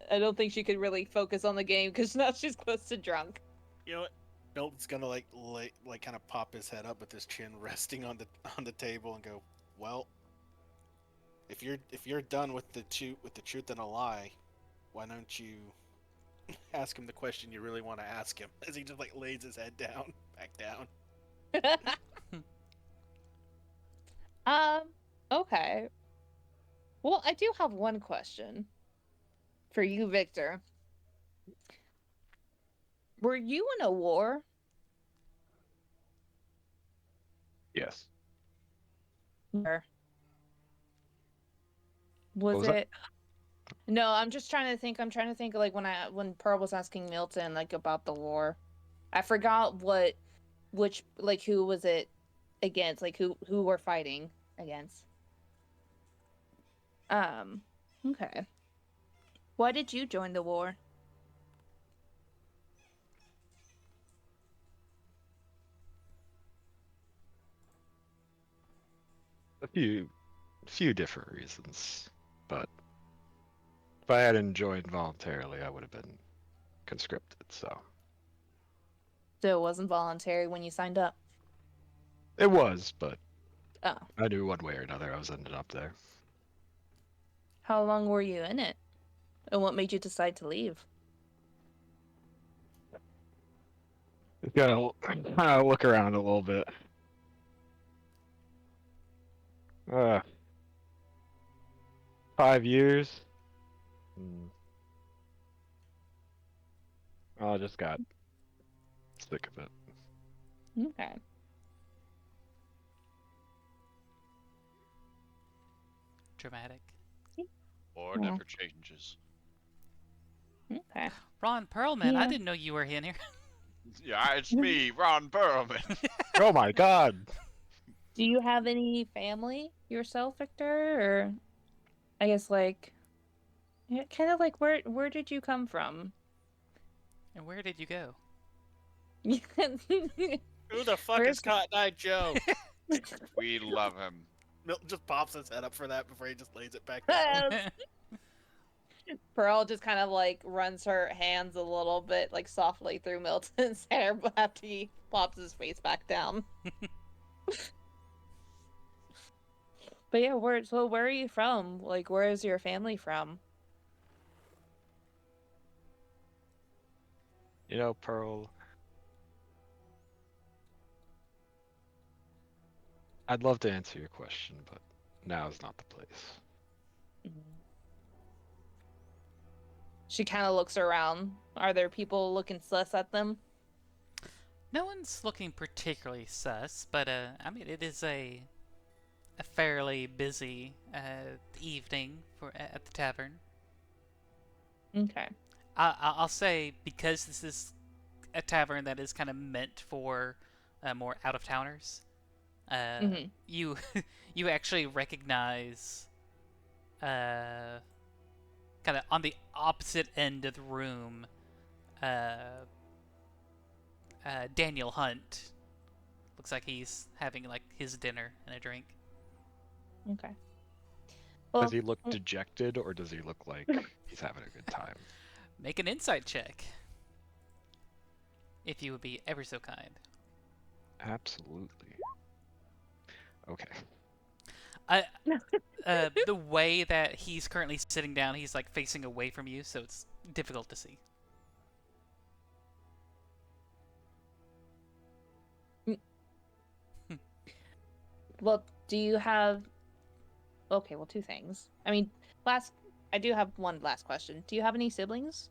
I don't think she could really focus on the game because now she's close to drunk. You know what? Milton's gonna like kind of pop his head up with his chin resting on the table and go, "Well, if you're done with the truth and a lie, why don't you ask him the question you really want to ask him?" As he just like lays his head down, back down. Okay. Well, I do have one question for you, Victor. Were you in a war? Yes. Or was was that? it? No, I'm just trying to think. I'm trying to think like when Pearl was asking Milton like about the war. I forgot who was it against? Like who we're fighting against. Okay. Why did you join the war? A few different reasons, but if I hadn't joined voluntarily, I would have been conscripted. So So it wasn't voluntary when you signed up. it was, but Oh. I knew one way or another I was ended up there. How long were you in it? And what made you decide to leave? Just gotta kind of look around a little bit. 5 years. I just got sick of it. Okay. Dramatic. Or never changes. Okay. Ron Perlman, I Yeah. didn't know you were in here. Yeah, it's me, Ron Perlman. Oh my god! Do you have any family yourself, Victor? Or I guess like kind of like where did you come from? And where did you go? Who the fuck Where's- is Cotton Eye Joe? We love him. Milton just pops his head up for that before he just lays it back down. Pearl just kind of like runs her hands a little bit like softly through Milton's hair after he plops his face back down. But yeah, where are you from? Like where is your family from? You know, Pearl, I'd love to answer your question, but now is not the place. She kind of looks around. Are there people looking sus at them? No one's looking particularly sus, but I mean, it is a fairly busy evening at the tavern. Okay. I'll say, because this is a tavern that is kind of meant for more out of towners. Mhm. You you actually recognize kind of on the opposite end of the room uh, Daniel Hunt. Looks like he's having like his dinner and a drink. Okay. Does Well, he look dejected, or does he look like he's having a good time? Make an insight check, if you would be ever so kind. Absolutely. Okay. The way that he's currently sitting down, he's like facing away from you, so it's difficult to see. well, do you have? Okay, well, two things. I mean, I do have one last question. Do you have any siblings,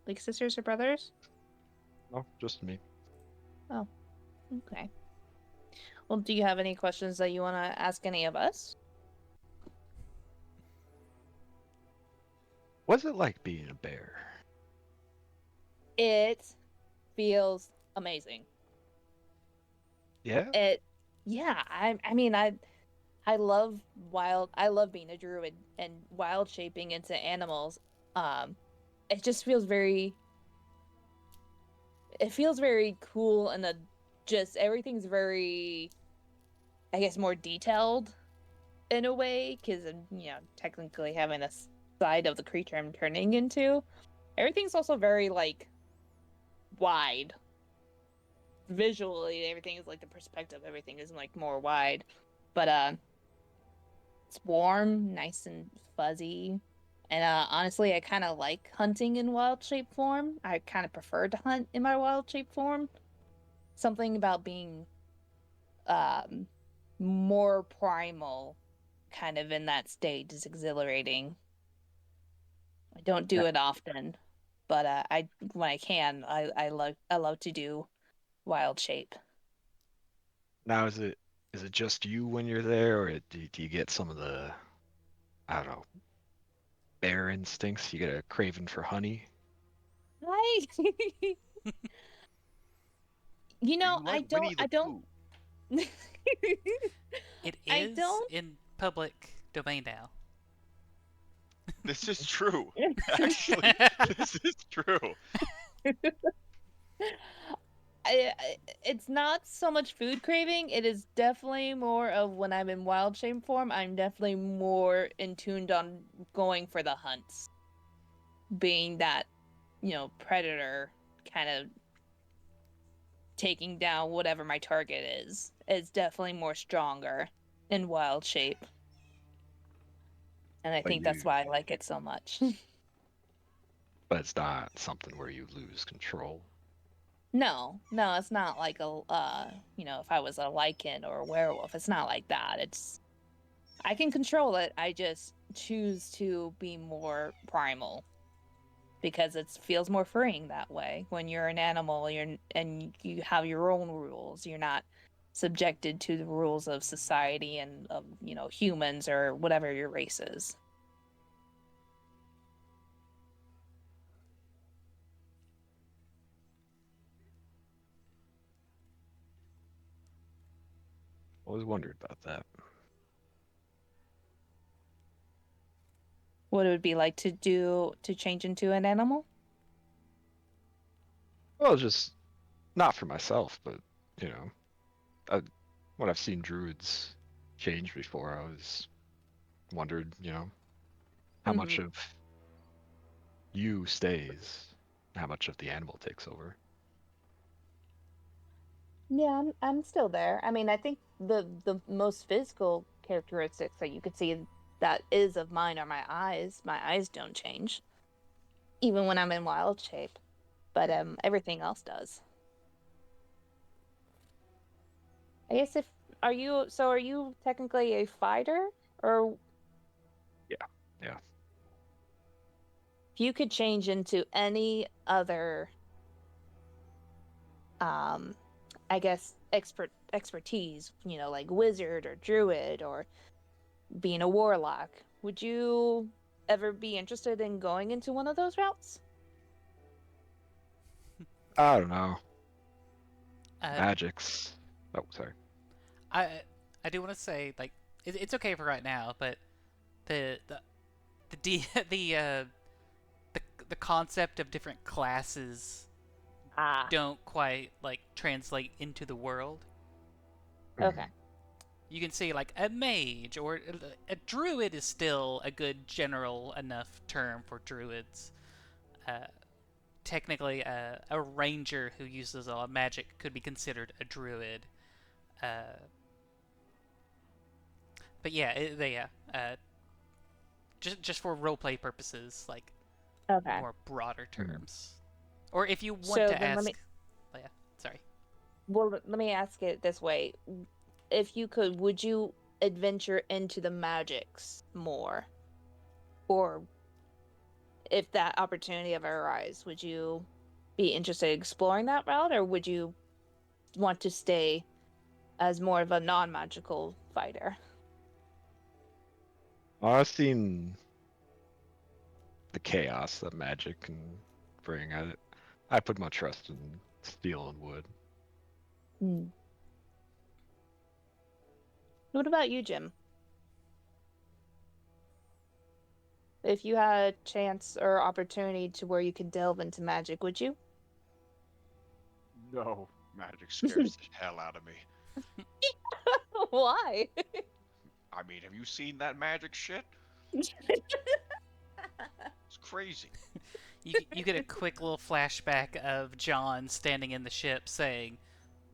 like sisters or brothers? No, just me. Oh, okay. Well, do you have any questions that you want to ask any of us? What's it like being a bear? It feels amazing. Yeah? Yeah. I love I love being a druid and wild shaping into animals. It just feels it feels very cool, and just everything's very, I guess, more detailed in a way, because I'm, technically having a side of the creature I'm turning into. Everything's also very like wide visually. Everything is like the perspective. Everything is like more wide, but it's warm, nice and fuzzy. And honestly, I kind of like hunting in wild shape form. I kind of prefer to hunt in my wild shape form. Something about being um, more primal, kind of in that state, is exhilarating. I don't do it often, but I when I can, I love to do wild shape. Now, is it just you when you're there, or do you get some of the, I don't know, bear instincts? You get a craving for honey? I, Are you like Winnie I the don't. Pooh? It I is don't. in public domain now. This is true. Actually, this is true. It's not so much food craving. It is definitely more of when I'm in wild shape form. I'm definitely more in tuned on going for the hunts, being that, predator, kind of taking down whatever my target is. Is definitely more stronger in wild shape, and I But think that's why I like it so much. but it's not something where you lose control. No, no, it's not like if I was a lichen or a werewolf, it's not like that. I can control it. I just choose to be more primal because it feels more freeing that way. When you're an animal, and you have your own rules. You're not subjected to the rules of society and of, humans or whatever your race is. Always wondered about that. What it would be like to change into an animal? Well, just not for myself, but you know, I, when I've seen druids change before, I always wondered, how much Mhm. of you stays, how much of the animal takes over. Yeah, I'm still there. I mean, I think the most physical characteristics that you could see that is of mine are my eyes. My eyes don't change, even when I'm in wild shape. But everything else does. I guess if are you technically a fighter, or Yeah, yeah. if you could change into any other um I guess expertise, like wizard or druid or being a warlock, would you ever be interested in going into one of those routes? I don't know. Uh, Magics. Oh, sorry. I do want to say, like, it's okay for right now, but the D, the concept of different classes Ah, don't quite like translate into the world. okay. You can say like a mage or a druid is still a good general enough term for druids. Uh, Technically, a ranger who uses a lot of magic could be considered a druid. But yeah, just for roleplay purposes, like Okay. more broader terms. Or if you want So to then ask, oh, yeah, sorry. well, let me ask it this way. If you could, would you adventure into the magics more? Or if that opportunity ever arises, would you be interested in exploring that route, or would you want to stay as more of a non-magical fighter? I've seen the chaos that magic can bring. I put my trust in steel and wood. Hmm. What about you, Jim? If you had a chance or opportunity to where you could delve into magic, would you? No, magic scares the hell out of me. Why? I mean, have you seen that magic shit? It's crazy. You get a quick little flashback of John standing in the ship saying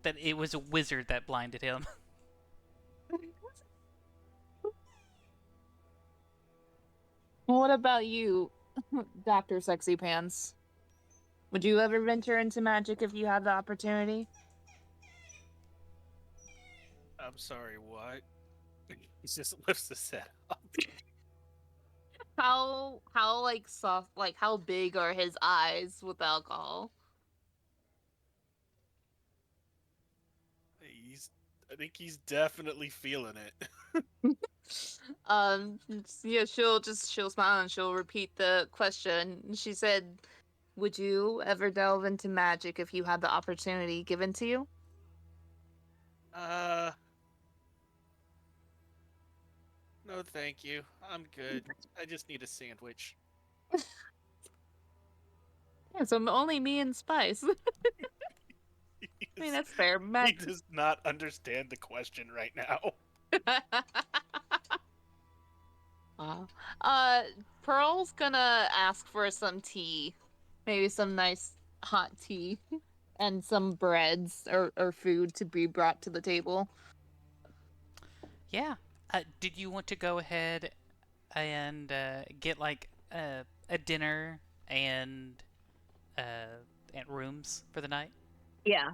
that it was a wizard that blinded him. What about you, Dr. Sexy Pants? Would you ever venture into magic if you had the opportunity? I'm sorry, what? He just lifts his head up. How like soft, like how big are his eyes with alcohol? I think he's definitely feeling it. Yeah, she'll smile and she'll repeat the question. She said, "Would you ever delve into magic if you had the opportunity given to you?" Uh, no, thank you. I'm good. I just need a sandwich. Yeah, so only me and Spice. I mean, that's fair. He does not understand the question right now. Wow. Pearl's gonna ask for some tea. Maybe some nice hot tea and some breads or food to be brought to the table. Yeah. Did you want to go ahead and get like a dinner and rooms for the night? Yeah.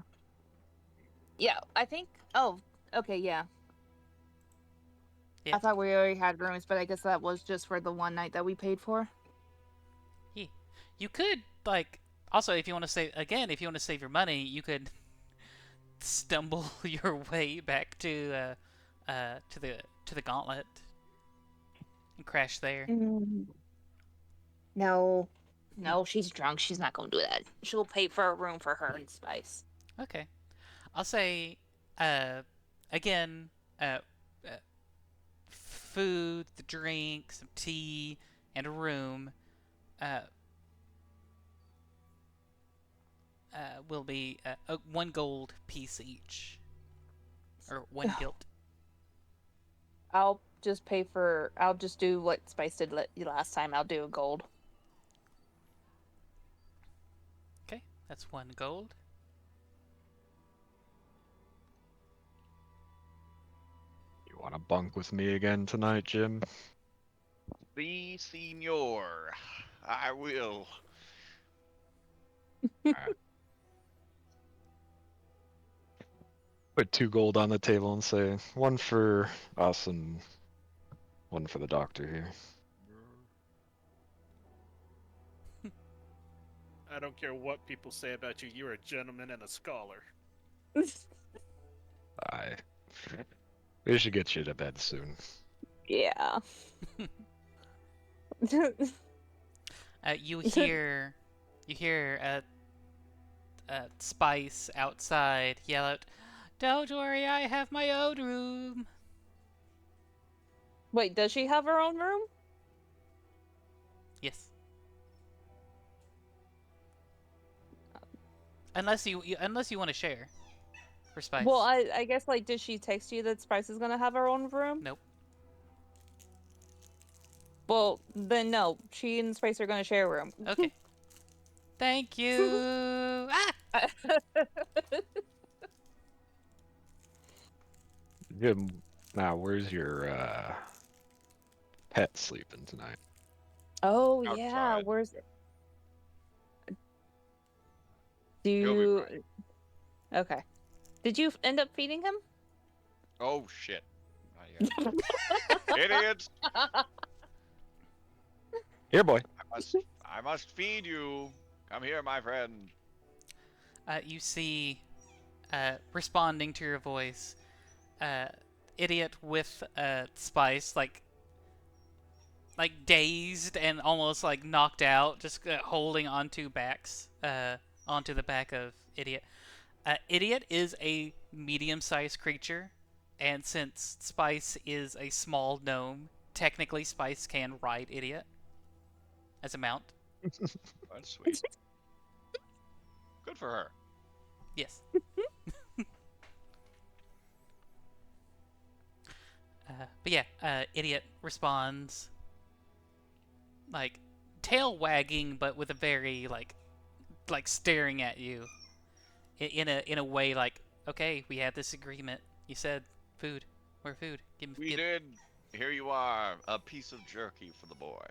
Yeah, I think. Oh, okay, yeah. Yeah. I thought we already had rooms, but I guess that was just for the one night that we paid for. Yeah. You could like also if you want to save again if you want to save your money, you could stumble your way back to the gauntlet and crash there. No. No, she's drunk. She's not gonna do that. She'll pay for a room for her and Spice. Okay. I'll say uh again uh, uh food, the drink, some tea, and a room uh will be 1 gold piece each, or 1 gilt. I'll just pay for. I'll just do what Spice did last time. I'll do a gold. Okay, that's 1 gold. You want to bunk with me again tonight, Jim? The senor. I will. Put 2 gold on the table and say one for us and one for the doctor here. I don't care what people say about you. You're a gentleman and a scholar. Aye. We should get you to bed soon. Yeah. You hear Spice outside yell out, "Don't worry, I have my own room." Wait, does she have her own room? Yes. Unless you want to share for Spice. Well, I guess, like, did she text you that Spice is gonna have her own room? Nope. Well, then no. She and Spice are gonna share a room. Okay. Thank you. Ah! Jim, now where's your pet sleeping tonight? Oh yeah, Outside. where's do He'll be you? fine. Okay. Did you end up feeding him? Oh shit. Not yet. Idiots! Here, boy. I must feed you. Come here, my friend. You see, responding to your voice, Idiot with Spice, like dazed and almost like knocked out, just holding onto backs, onto the back of Idiot. Idiot is a medium-sized creature, and since Spice is a small gnome, technically Spice can ride Idiot as a mount. That's sweet. Good for her. Yes. But yeah, Idiot responds, like, tail wagging, but with a very, like staring at you. In a way like, okay, we had this agreement. You said food. Where food? We did. Here you are, a piece of jerky for the boy.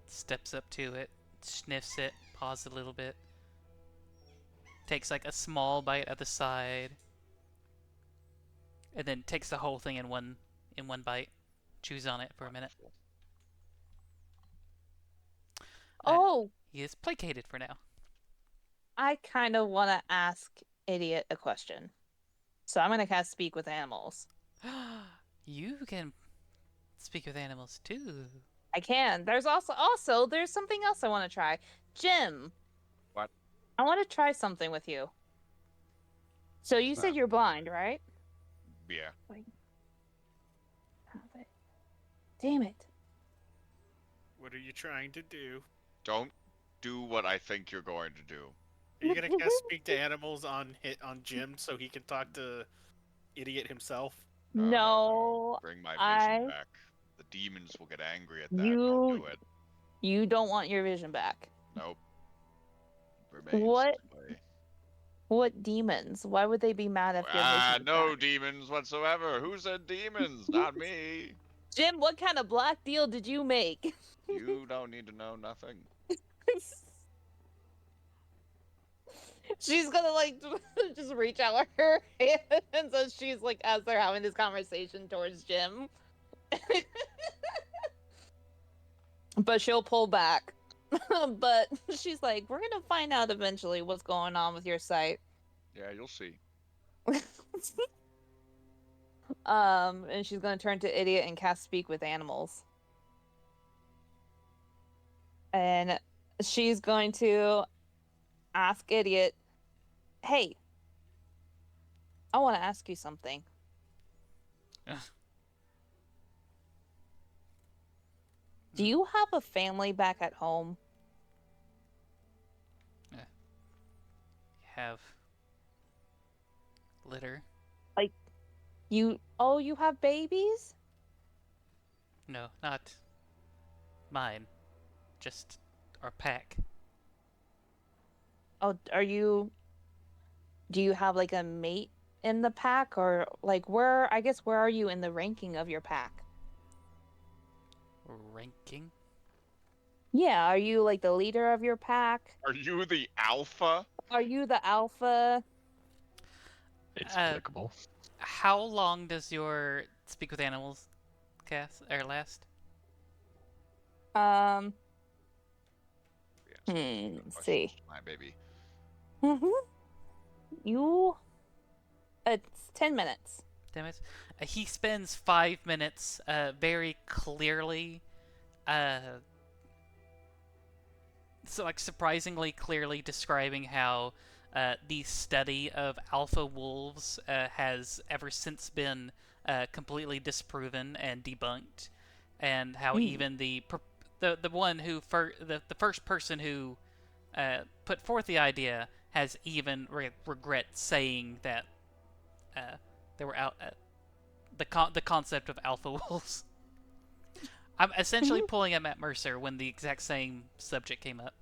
Steps up to it, sniffs it, paws a little bit, takes like a small bite at the side, and then takes the whole thing in one bite, chews on it for a minute. Oh, He is placated for now. I kind of want to ask Idiot a question. So I'm gonna cast Speak with Animals. You can speak with animals too. I can. There's also there's something else I want to try. Jim. What? I want to try something with you. So you said you're blind, right? Yeah. Damn it. What are you trying to do? Don't do what I think you're going to do. Are you gonna cast speak to animals on Jim so he can talk to Idiot himself? No, Bring my vision back. The demons will get angry at that. Don't do it. You don't want your vision back. Nope. Remains What? this way. What demons? Why would they be mad if your vision No back? demons whatsoever. Who said demons? Not me. Jim, what kind of black deal did you make? You don't need to know nothing. She's gonna like just reach out her hands as she's like as they're having this conversation towards Jim. But she'll pull back. But she's like, we're gonna find out eventually what's going on with your sight. Yeah, you'll see. And she's gonna turn to Idiot and cast Speak with Animals. And she's going to ask Idiot, hey, I want to ask you something. Do you have a family back at home? Have litter? You have babies? No, not mine. Just our pack. Oh, do you have like a mate in the pack, or like where are you in the ranking of your pack? Ranking? Yeah, are you like the leader of your pack? Are you the alpha? Are you the alpha? It's applicable. How long does your Speak with Animals cast or last? Let's see. My baby. It's 10 minutes. Damn it. He spends 5 minutes very clearly so like surprisingly clearly describing how the study of alpha wolves has ever since been completely disproven and debunked, and how even the one who the first person who put forth the idea has even regret saying that there were the concept of alpha wolves. I'm essentially pulling a Matt Mercer when the exact same subject came up.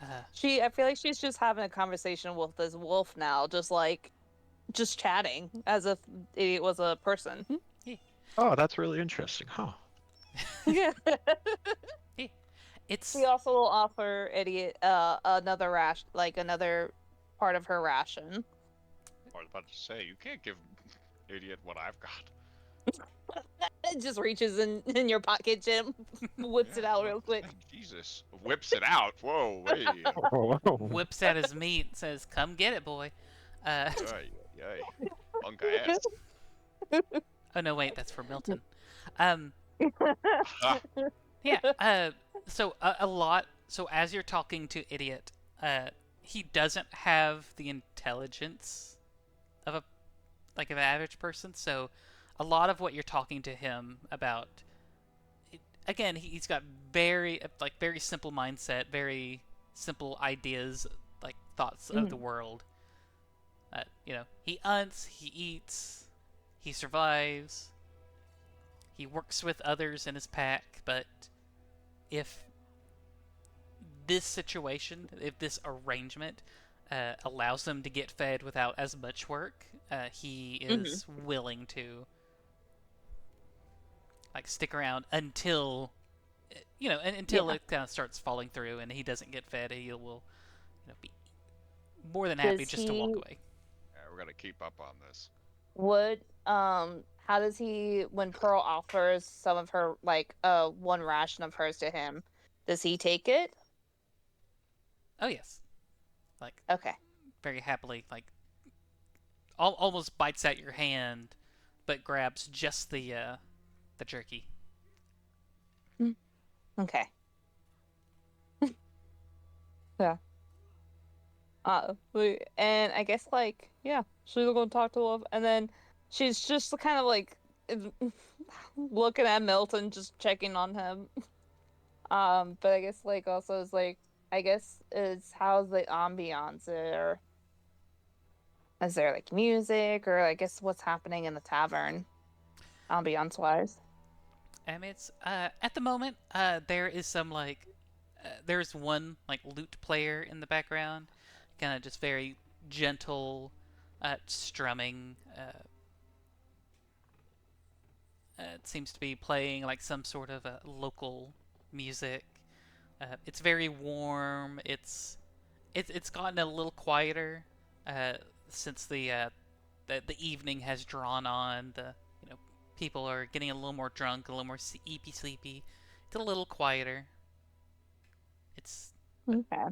I feel like she's just having a conversation with this wolf now, just chatting as if it was a person. Oh, that's really interesting, huh? Yeah. It's She also will offer idiot another part of her ration. I was about to say, you can't give idiot what I've got. It just reaches in your pocket, Jim, whips it out well, real quick. Jesus. Whips it out. Whoa, hey. whips out his meat and says, "Come get it, boy." Yay. Punk ass. Oh no, wait, that's for Milton. Ah, Yeah. So a lot. So as you're talking to idiot, he doesn't have the intelligence of an average person. So a lot of what you're talking to him about, again, he's got very simple mindset, very simple ideas, like thoughts of the world. He hunts, he eats, he survives, he works with others in his pack, but if this situation, if this arrangement allows them to get fed without as much work, he is willing to stick around until until it kind of starts falling through and he doesn't get fed. He will be more than happy just to walk away. yeah, we're gonna keep up on this. How does he, when Pearl offers some of her, one ration of hers to him, does he take it? Oh yes, Okay. very happily, almost bites at your hand, but grabs just the jerky. Okay. Yeah. And I guess she's gonna talk to Wolf, and then she's just kind of looking at Milton, just checking on him. But I guess also is is how's the ambiance there? Is there music, or I guess what's happening in the tavern, ambiance wise? It's at the moment there is some there's one lute player in the background, kind of just very gentle strumming. It seems to be playing some sort of local music. It's very warm. It's gotten a little quieter since the evening has drawn on. People are getting a little more drunk, a little more sleepy. It's a little quieter. It's Okay.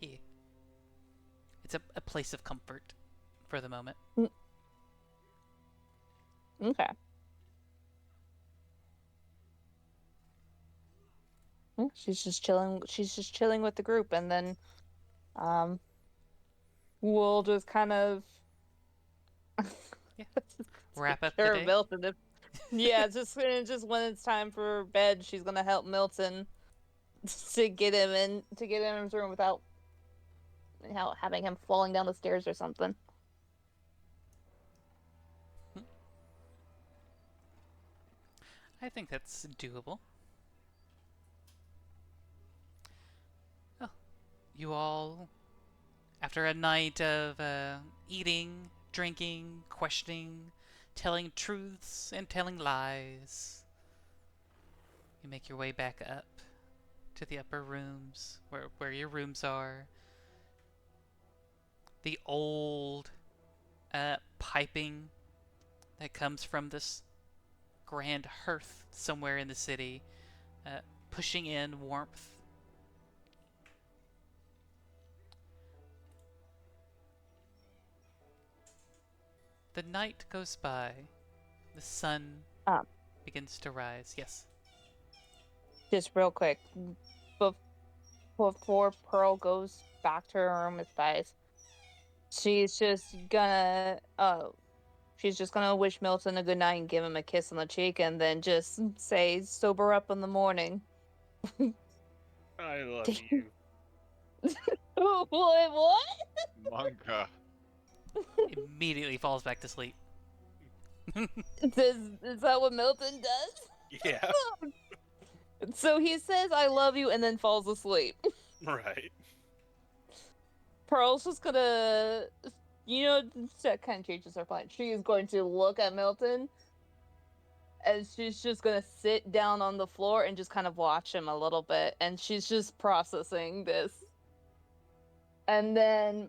yeah. It's a place of comfort for the moment. Okay. She's just chilling. She's just chilling with the group, and then, we'll just kind of Yeah. Wrap up sure, the day. Milton. Yeah, just when it's time for bed, she's gonna help Milton to get him in his room without having him falling down the stairs or something. I think that's doable. Oh, you all, after a night of eating, drinking, questioning, telling truths, and telling lies, you make your way back up to the upper rooms, where your rooms are. The old piping that comes from this grand hearth somewhere in the city, pushing in warmth. The night goes by. The sun begins to rise. Yes. Just real quick, bef- before Pearl goes back to her room with Spice, she's just gonna wish Milton a good night and give him a kiss on the cheek, and then just say, "Sober up in the morning." I love you. What? Manga. Immediately falls back to sleep. Is that what Milton does? Yeah, So he says, "I love you," and then falls asleep. right. Pearl's just gonna, that kind of changes her plan. She is going to look at Milton, and she's just gonna sit down on the floor and just kind of watch him a little bit, and she's just processing this. And then,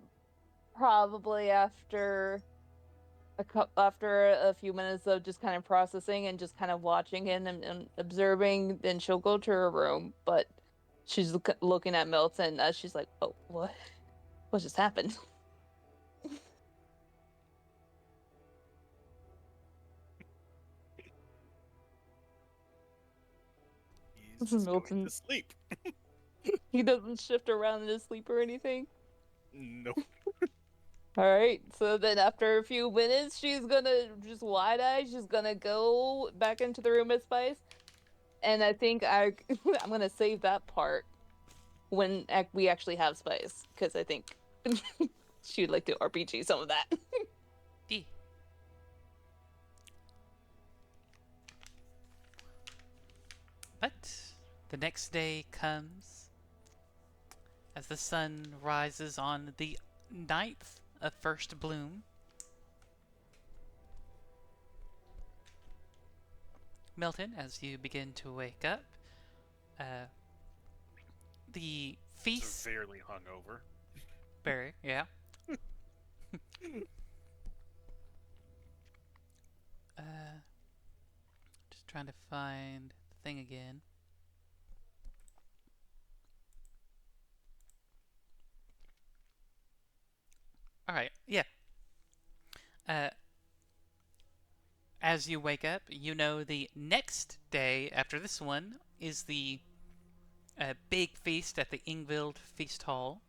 probably after a few minutes of just kind of processing and just kind of watching him and observing, then she'll go to her room. But she's looking at Milton as she's like, "Oh, what just happened?" He's just going Milton. to sleep. He doesn't shift around in his sleep or anything. No. Alright, so then after a few minutes, she's gonna just wide eye. She's gonna go back into the room with Spice. And I think I'm gonna save that part when we actually have Spice, because I think she would like to RPG some of that. D. But the next day comes as the sun rises on the 9th of first bloom. Milton, as you begin to wake up, the feast. Severely hungover. Barry, yeah. Just trying to find the thing again. Alright, yeah. As you wake up, you know the next day after this one is the big feast at the Ingvild Feast Hall.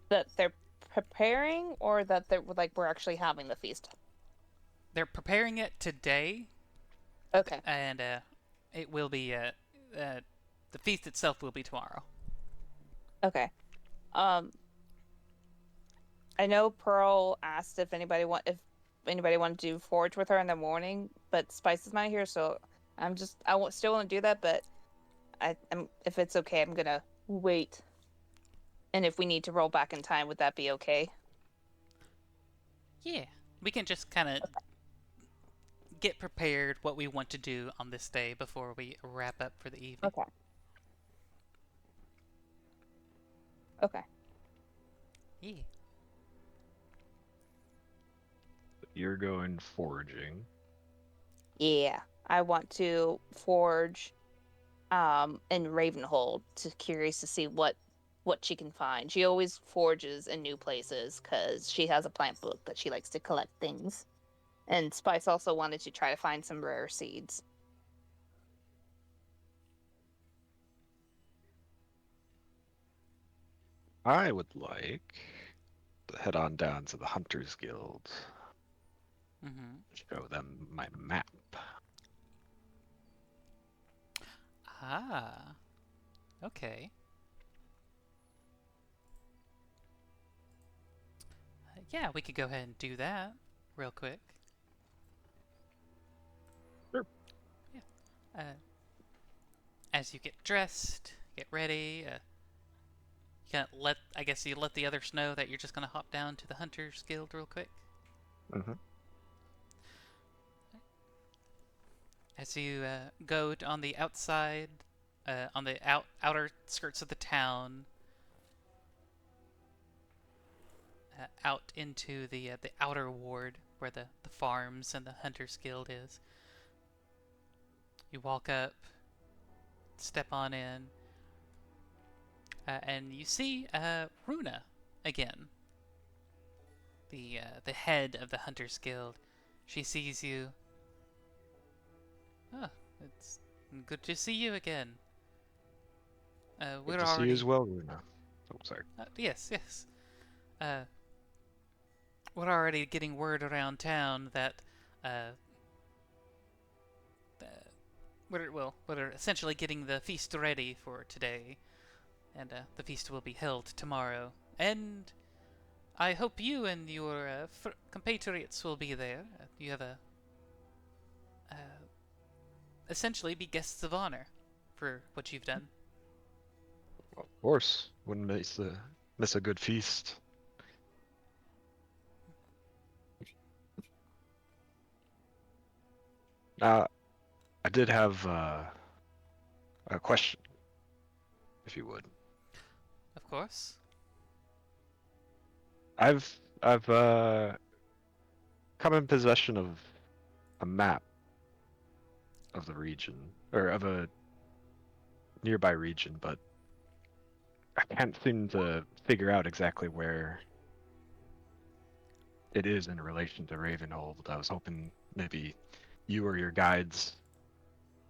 That they're preparing, or that they're like we're actually having the feast? They're preparing it today, Okay. and it will be the feast itself will be tomorrow. Okay. I know Pearl asked if anybody wanted to do forage with her in the morning, but Spice is not here, so still want to do that, but if it's okay, I'm gonna wait. And if we need to roll back in time, would that be okay? Yeah, we can just kind of get prepared what we want to do on this day before we wrap up for the evening. Okay. Okay. Yeah. You're going foraging. Yeah, I want to forge in Ravenhold, curious to see what she can find. She always forges in new places because she has a plant book that she likes to collect things. And Spice also wanted to try to find some rare seeds. I would like to head on down to the Hunters Guild. Mm-hmm. Show them my map. Ah. Okay. Yeah, we could go ahead and do that real quick. Sure. Yeah. As you get dressed, get ready, I guess you let the others know that you're just gonna hop down to the Hunters Guild real quick. Mm-hmm. As you go on the outside, on the outer skirts of the town, out into the outer ward where the farms and the Hunters Guild is. You walk up, step on in, and you see Runa again, the head of the Hunters Guild. She sees you. Oh, Good to see you again. We're Good to see you already. as well, Luna. Oh, sorry. Yes, yes. Uh, we're already getting word around town that uh, uh, we're essentially getting the feast ready for today, and the feast will be held tomorrow. And I hope you and your compatriots will be there. You have uh, essentially be guests of honor for what you've done. Of course, wouldn't miss a good feast. I did have a question, if you would. Of course. I've come in possession of a map of the region, or of a nearby region, but I can't seem to figure out exactly where it is in relation to Ravenhold. I was hoping maybe you or your guides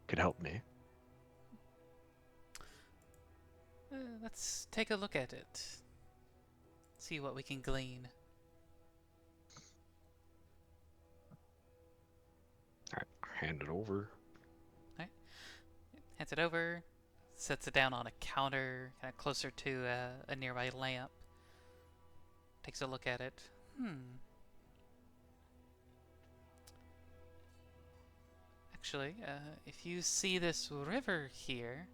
could help me. Let's take a look at it. See what we can glean. Alright, hand it over. Hands it over, sets it down on a counter, kind of closer to a nearby lamp. Takes a look at it. Actually, if you see this river here,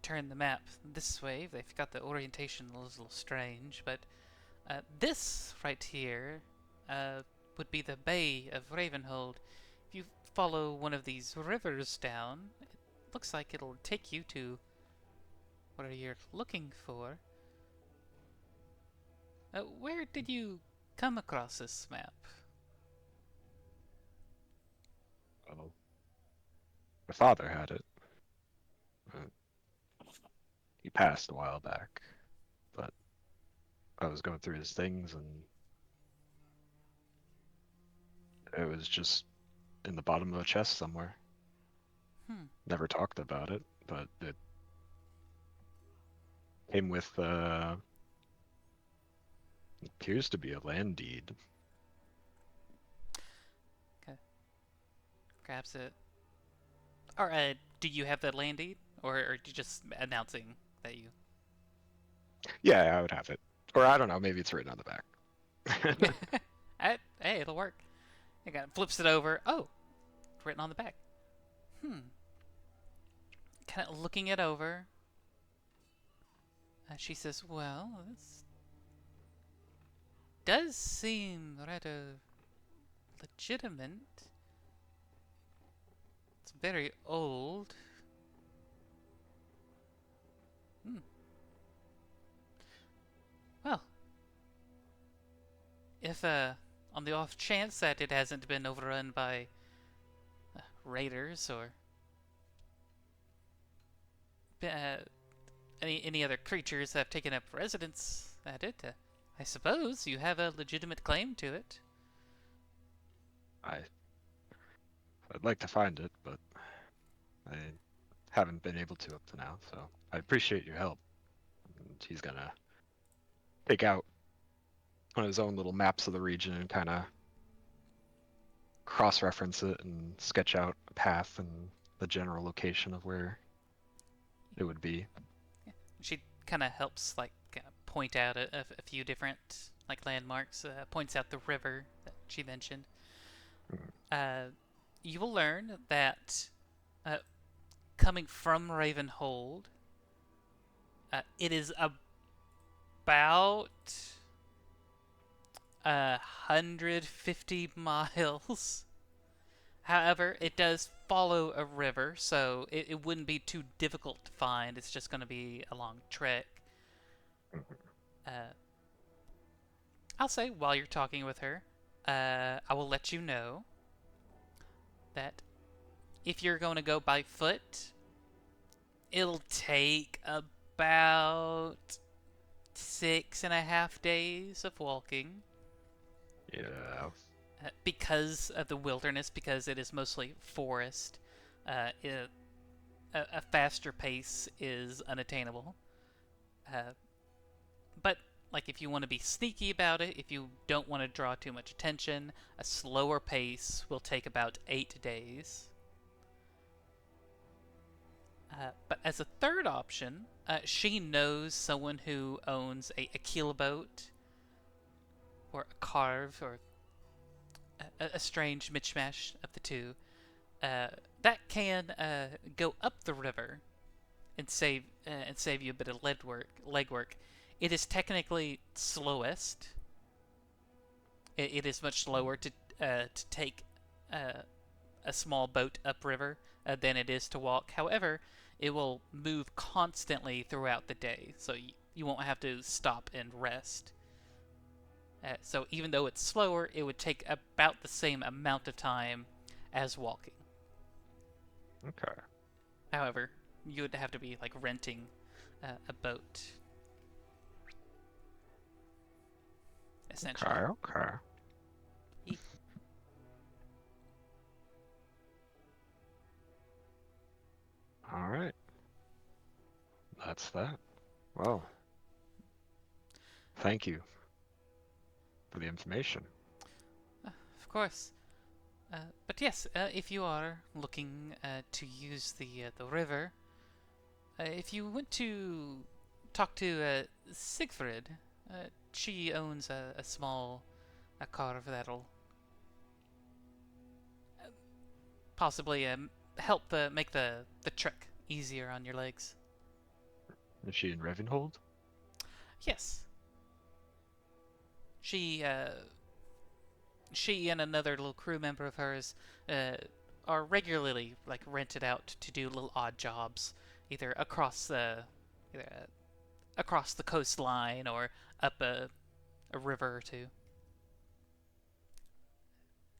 turn the map this way. They've got the orientation a little strange, but this right here would be the Bay of Ravenhold. If you follow one of these rivers down, it looks like it'll take you to what you're looking for. Where did you come across this map? Oh. My father had it. He passed a while back, but I was going through his things and it was just in the bottom of a chest somewhere. Never talked about it, but it came with appears to be a land deed. Okay. Grabs it. Or do you have that land deed, or are you just announcing that you? Yeah, I would have it. Or I don't know, maybe it's written on the back. Hey, it'll work. It kind of flips it over. Oh, it's written on the back. Kind of looking it over. She says, "Well, this does seem rather legitimate. It's very old. Well, if on the off chance that it hasn't been overrun by raiders or any other creatures that have taken up residence at it, I suppose you have a legitimate claim to it." I'd like to find it, but I haven't been able to up to now, so I appreciate your help. And he's gonna take out one of his own little maps of the region and kind of cross-reference it and sketch out a path and the general location of where it would be. She kind of helps, like, point out a few different like landmarks. Points out the river that she mentioned. You will learn that coming from Ravenhold, it is about 150 miles. However, it does follow a river, so it wouldn't be too difficult to find. It's just going to be a long trek. I'll say, while you're talking with her, I will let you know that if you're going to go by foot, it'll take about 6.5 days of walking. Yeah. Because of the wilderness, because it is mostly forest. A faster pace is unattainable. But like if you want to be sneaky about it, if you don't want to draw too much attention, a slower pace will take about 8 days. But as a third option, she knows someone who owns a keelboat, or a carve, or a strange mishmash of the two, that can go up the river and save you a bit of legwork. It is technically slowest. It is much slower to take a small boat upriver than it is to walk. However, it will move constantly throughout the day, so you won't have to stop and rest. So even though it's slower, it would take about the same amount of time as walking. Okay. However, you would have to be like renting a boat. Essentially. Okay. All right. That's that. Well, thank you for the information. Of course. But yes, if you are looking to use the river, if you want to talk to Siegfried, she owns a small carve that'll possibly help make the trek easier on your legs. Is she in Ravenhold? Yes. She and another little crew member of hers are regularly like rented out to do little odd jobs, either across the coastline or up a river or two,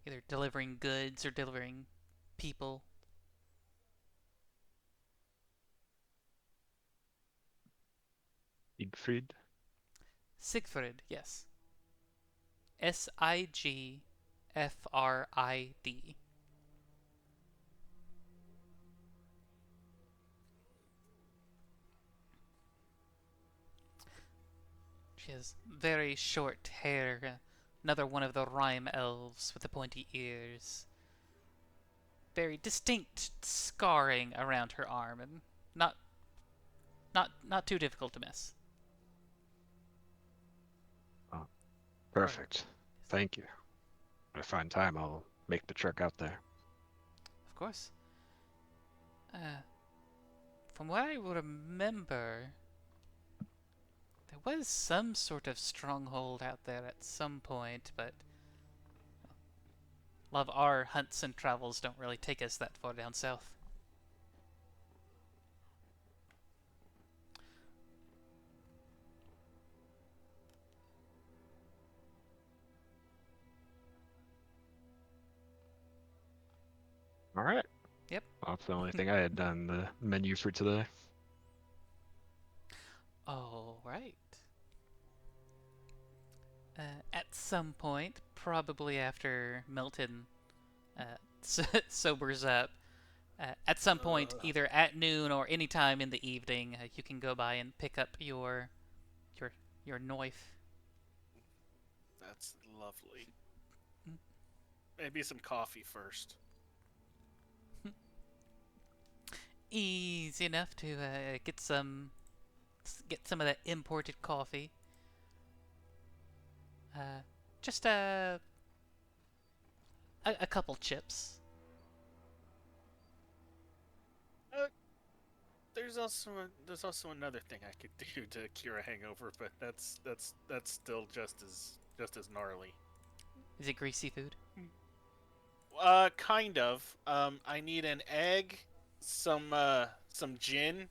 either delivering goods or delivering people. Siegfried? Siegfried, yes. Sigfrid. She has very short hair, another one of the rhyme elves with the pointy ears. Very distinct scarring around her arm, and not too difficult to miss. Oh, perfect. Thank you. When I find time, I'll make the trek out there. Of course. From what I remember, there was some sort of stronghold out there at some point, but a lot of our hunts and travels don't really take us that far down south. All right. Yep. Well, that's the only thing I had on the menu for today. All right. At some point, probably after Milton sobers up, at some point, either at noon or any time in the evening, you can go by and pick up your knife. That's lovely. Maybe some coffee first. Easy enough to get some of that imported coffee. Just a couple chips. There's also another thing I could do to cure a hangover, but that's still just as gnarly. Is it greasy food? Kind of. I need an egg, some gin,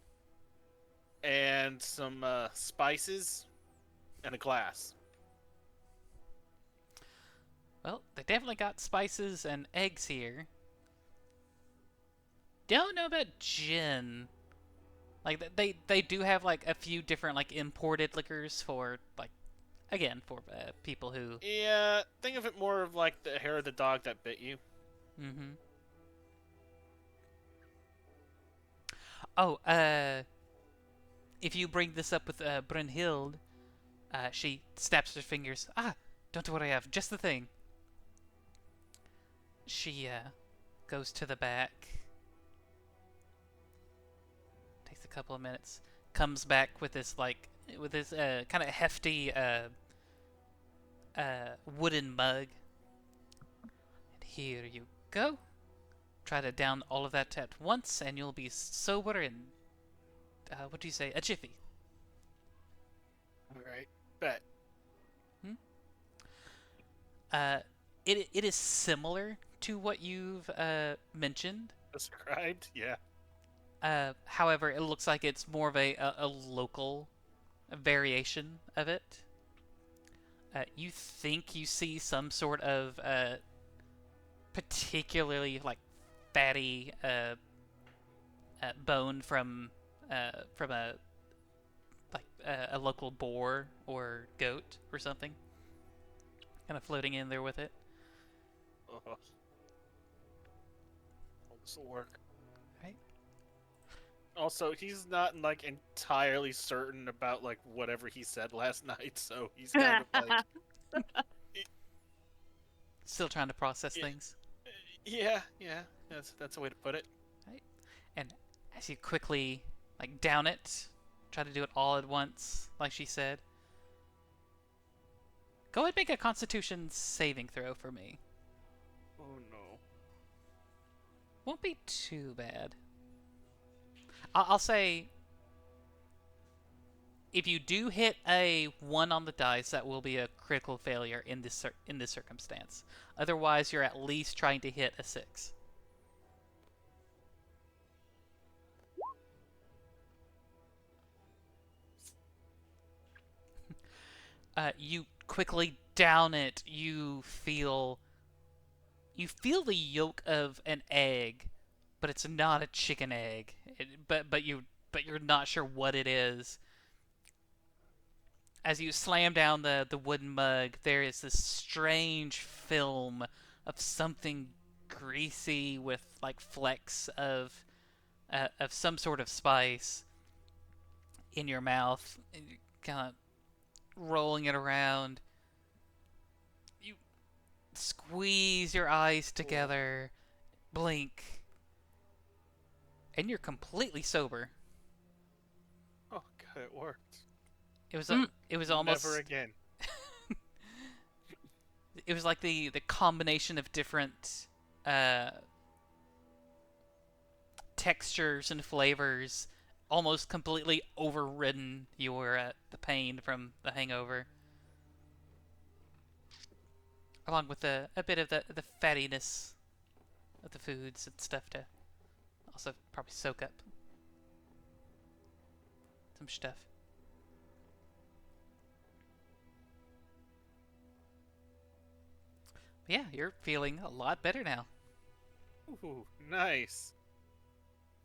and some spices, and a glass. Well, they definitely got spices and eggs here. Don't know about gin. Like they do have like a few different like imported liquors for like, again, for people who. Yeah, think of it more of like the hair of the dog that bit you. Mm-hmm. Oh, if you bring this up with Brunhild, she snaps her fingers. Ah, don't worry, I have just the thing. She goes to the back. Takes a couple of minutes. Comes back with this kind of hefty wooden mug. And here you go. Try to down all of that at once, and you'll be sober in what do you say? A jiffy. All right, bet. It is similar to what you've mentioned. Described, yeah. However, it looks like it's more of a local variation of it. You think you see some sort of particularly like fatty bone from a local boar or goat or something, kind of floating in there with it. Oh, this will work. Right. Also, he's not like entirely certain about like whatever he said last night, so he's kind of like, Still trying to process Yeah. things. yeah, that's a way to put it. And as you quickly like down it, try to do it all at once, like she said. Go ahead and make a Constitution saving throw for me. Oh no. Won't be too bad. I'll say, if you do hit a 1 on the dice, that will be a critical failure in this circumstance. Otherwise, you're at least trying to hit a 6. You quickly down it. You feel the yolk of an egg, but it's not a chicken egg. But you're not sure what it is. As you slam down the wooden mug, there is this strange film of something greasy with like flecks of some sort of spice in your mouth, and you're kind of rolling it around. You squeeze your eyes together, blink, and you're completely sober. Oh god, it worked. It was almost Never again. it was like the combination of different textures and flavors almost completely overridden your the pain from the hangover, along with a bit of the fattiness of the foods and stuff to also probably soak up some stuff. But yeah, you're feeling a lot better now. Ooh, nice.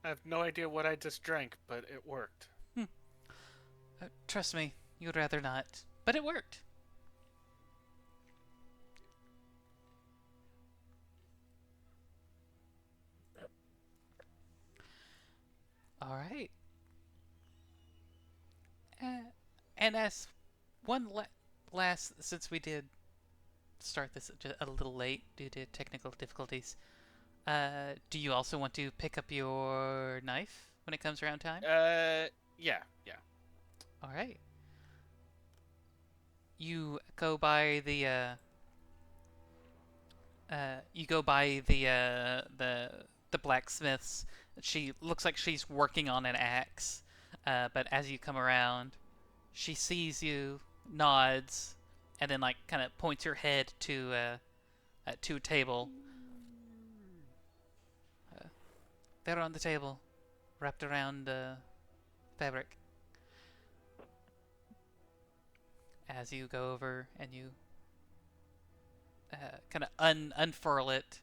I have no idea what I just drank, but it worked. Trust me, you'd rather not, but it worked. All right. And as one last, since we did start this just a little late due to technical difficulties, do you also want to pick up your knife when it comes around time? Yeah. All right. You go by the the blacksmith's. She looks like she's working on an axe, but as you come around, she sees you, nods, and then like kind of points her head to a table. They're on the table, wrapped around fabric. As you go over and you kind of unfurl it,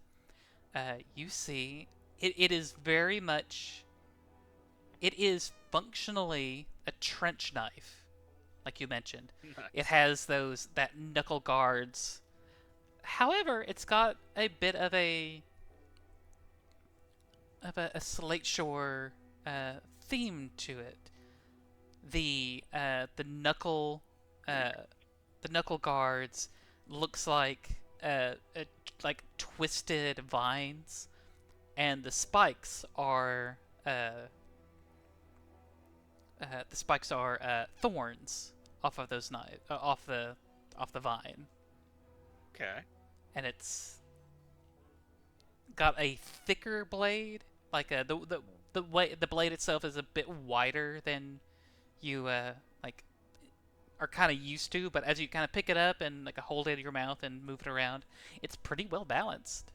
you see it is very much. It is functionally a trench knife, like you mentioned. Nice. It has that knuckle guards. However, it's got a bit of a slate shore theme to it. The knuckle the knuckle guards looks like twisted vines, and the spikes are thorns off of those off the vine, Okay. and it's got a thicker blade. Like the blade itself is a bit wider than you like are kind of used to, but as you kind of pick it up and like hold it in your mouth and move it around, it's pretty well balanced.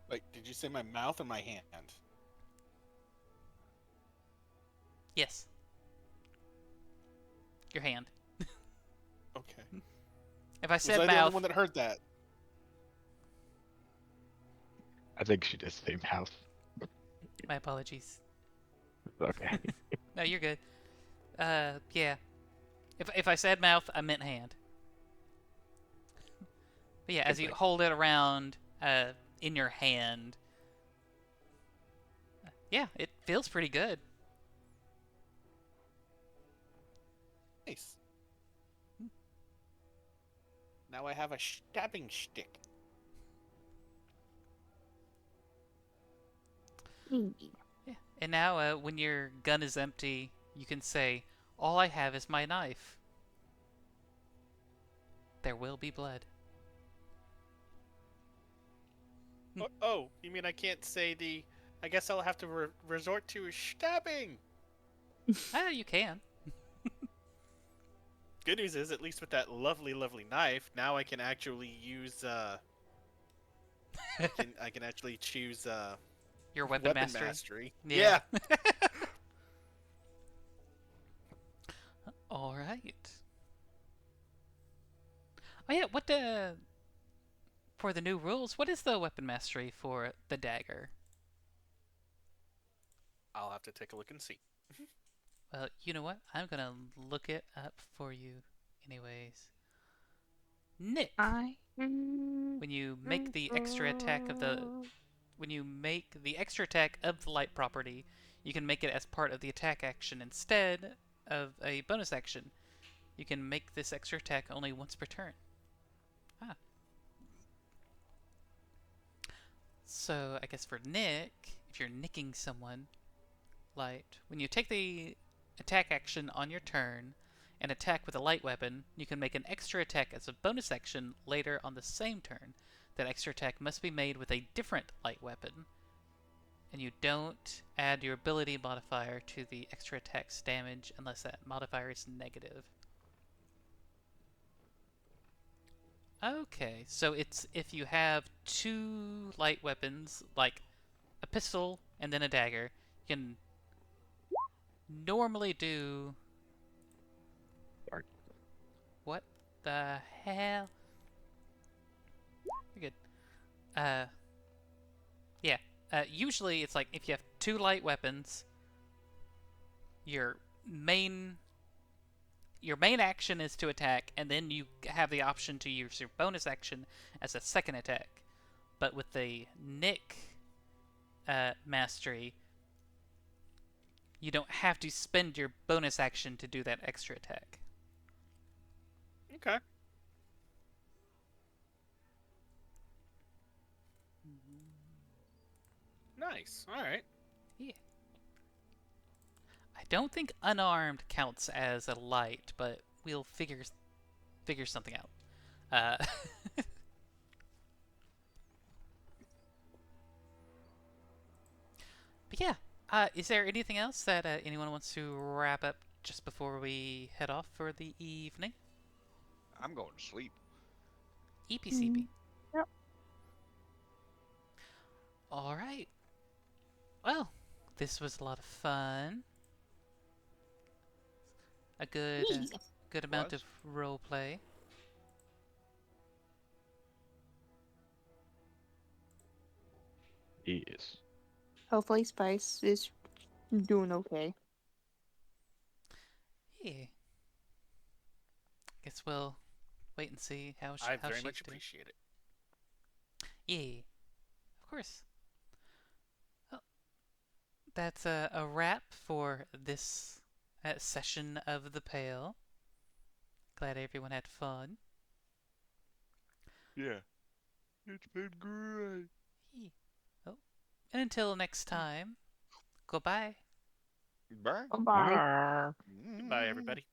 Wait, did you say my mouth or my hand? Yes. Your hand. Okay. If I Was said I the only mouth, one that heard that? I think she did say mouth. my apologies. Okay. No, you're good. Yeah. If I said mouth, I meant hand. But yeah, as you hold it around in your hand, yeah, it feels pretty good. Nice. Now I have a stabbing stick. Yeah. And now, when your gun is empty, you can say, "All I have is my knife. There will be blood." Oh, you mean I can't say the... I guess I'll have to resort to stabbing. You can. Good news is, at least with that lovely, lovely knife, now I can actually use, I can actually choose, Your weapon mastery. mastery. Yeah. All right. Oh yeah, what for the new rules, what is the weapon mastery for the dagger? I'll have to take a look and see. Well, you know what? I'm gonna look it up for you anyways. Nick, when you make the extra attack of the light property, you can make it as part of the attack action instead of a bonus action. You can make this extra attack only once per turn. Ah. So I guess for Nick, if you're nicking someone, light, when you take the attack action on your turn and attack with a light weapon, you can make an extra attack as a bonus action later on the same turn. That extra attack must be made with a different light weapon, and you don't add your ability modifier to the extra attack's damage unless that modifier is negative. Okay, so it's if you have two light weapons, like a pistol and then a dagger, you can normally do... Sorry. What the hell? You're good. Yeah. Usually it's like if you have two light weapons, your main action is to attack, and then you have the option to use your bonus action as a second attack. But with the Nick mastery, you don't have to spend your bonus action to do that extra attack. Okay. Nice. All right. Yeah. I don't think unarmed counts as a light, but we'll figure something out. But yeah, is there anything else that anyone wants to wrap up just before we head off for the evening? I'm going to sleep. EPCP. Yep. All right. Well, this was a lot of fun. A good amount of role play. Yes. Hopefully Spice is doing okay. Yeah. Guess we'll wait and see how I how very she's much doing. appreciate it. Yeah, of course. Well, that's a wrap for this session of the Pale. Glad everyone had fun. Yeah. It's been great. Oh, and until next time, goodbye. Bye. Bye. Ah. Goodbye, everybody.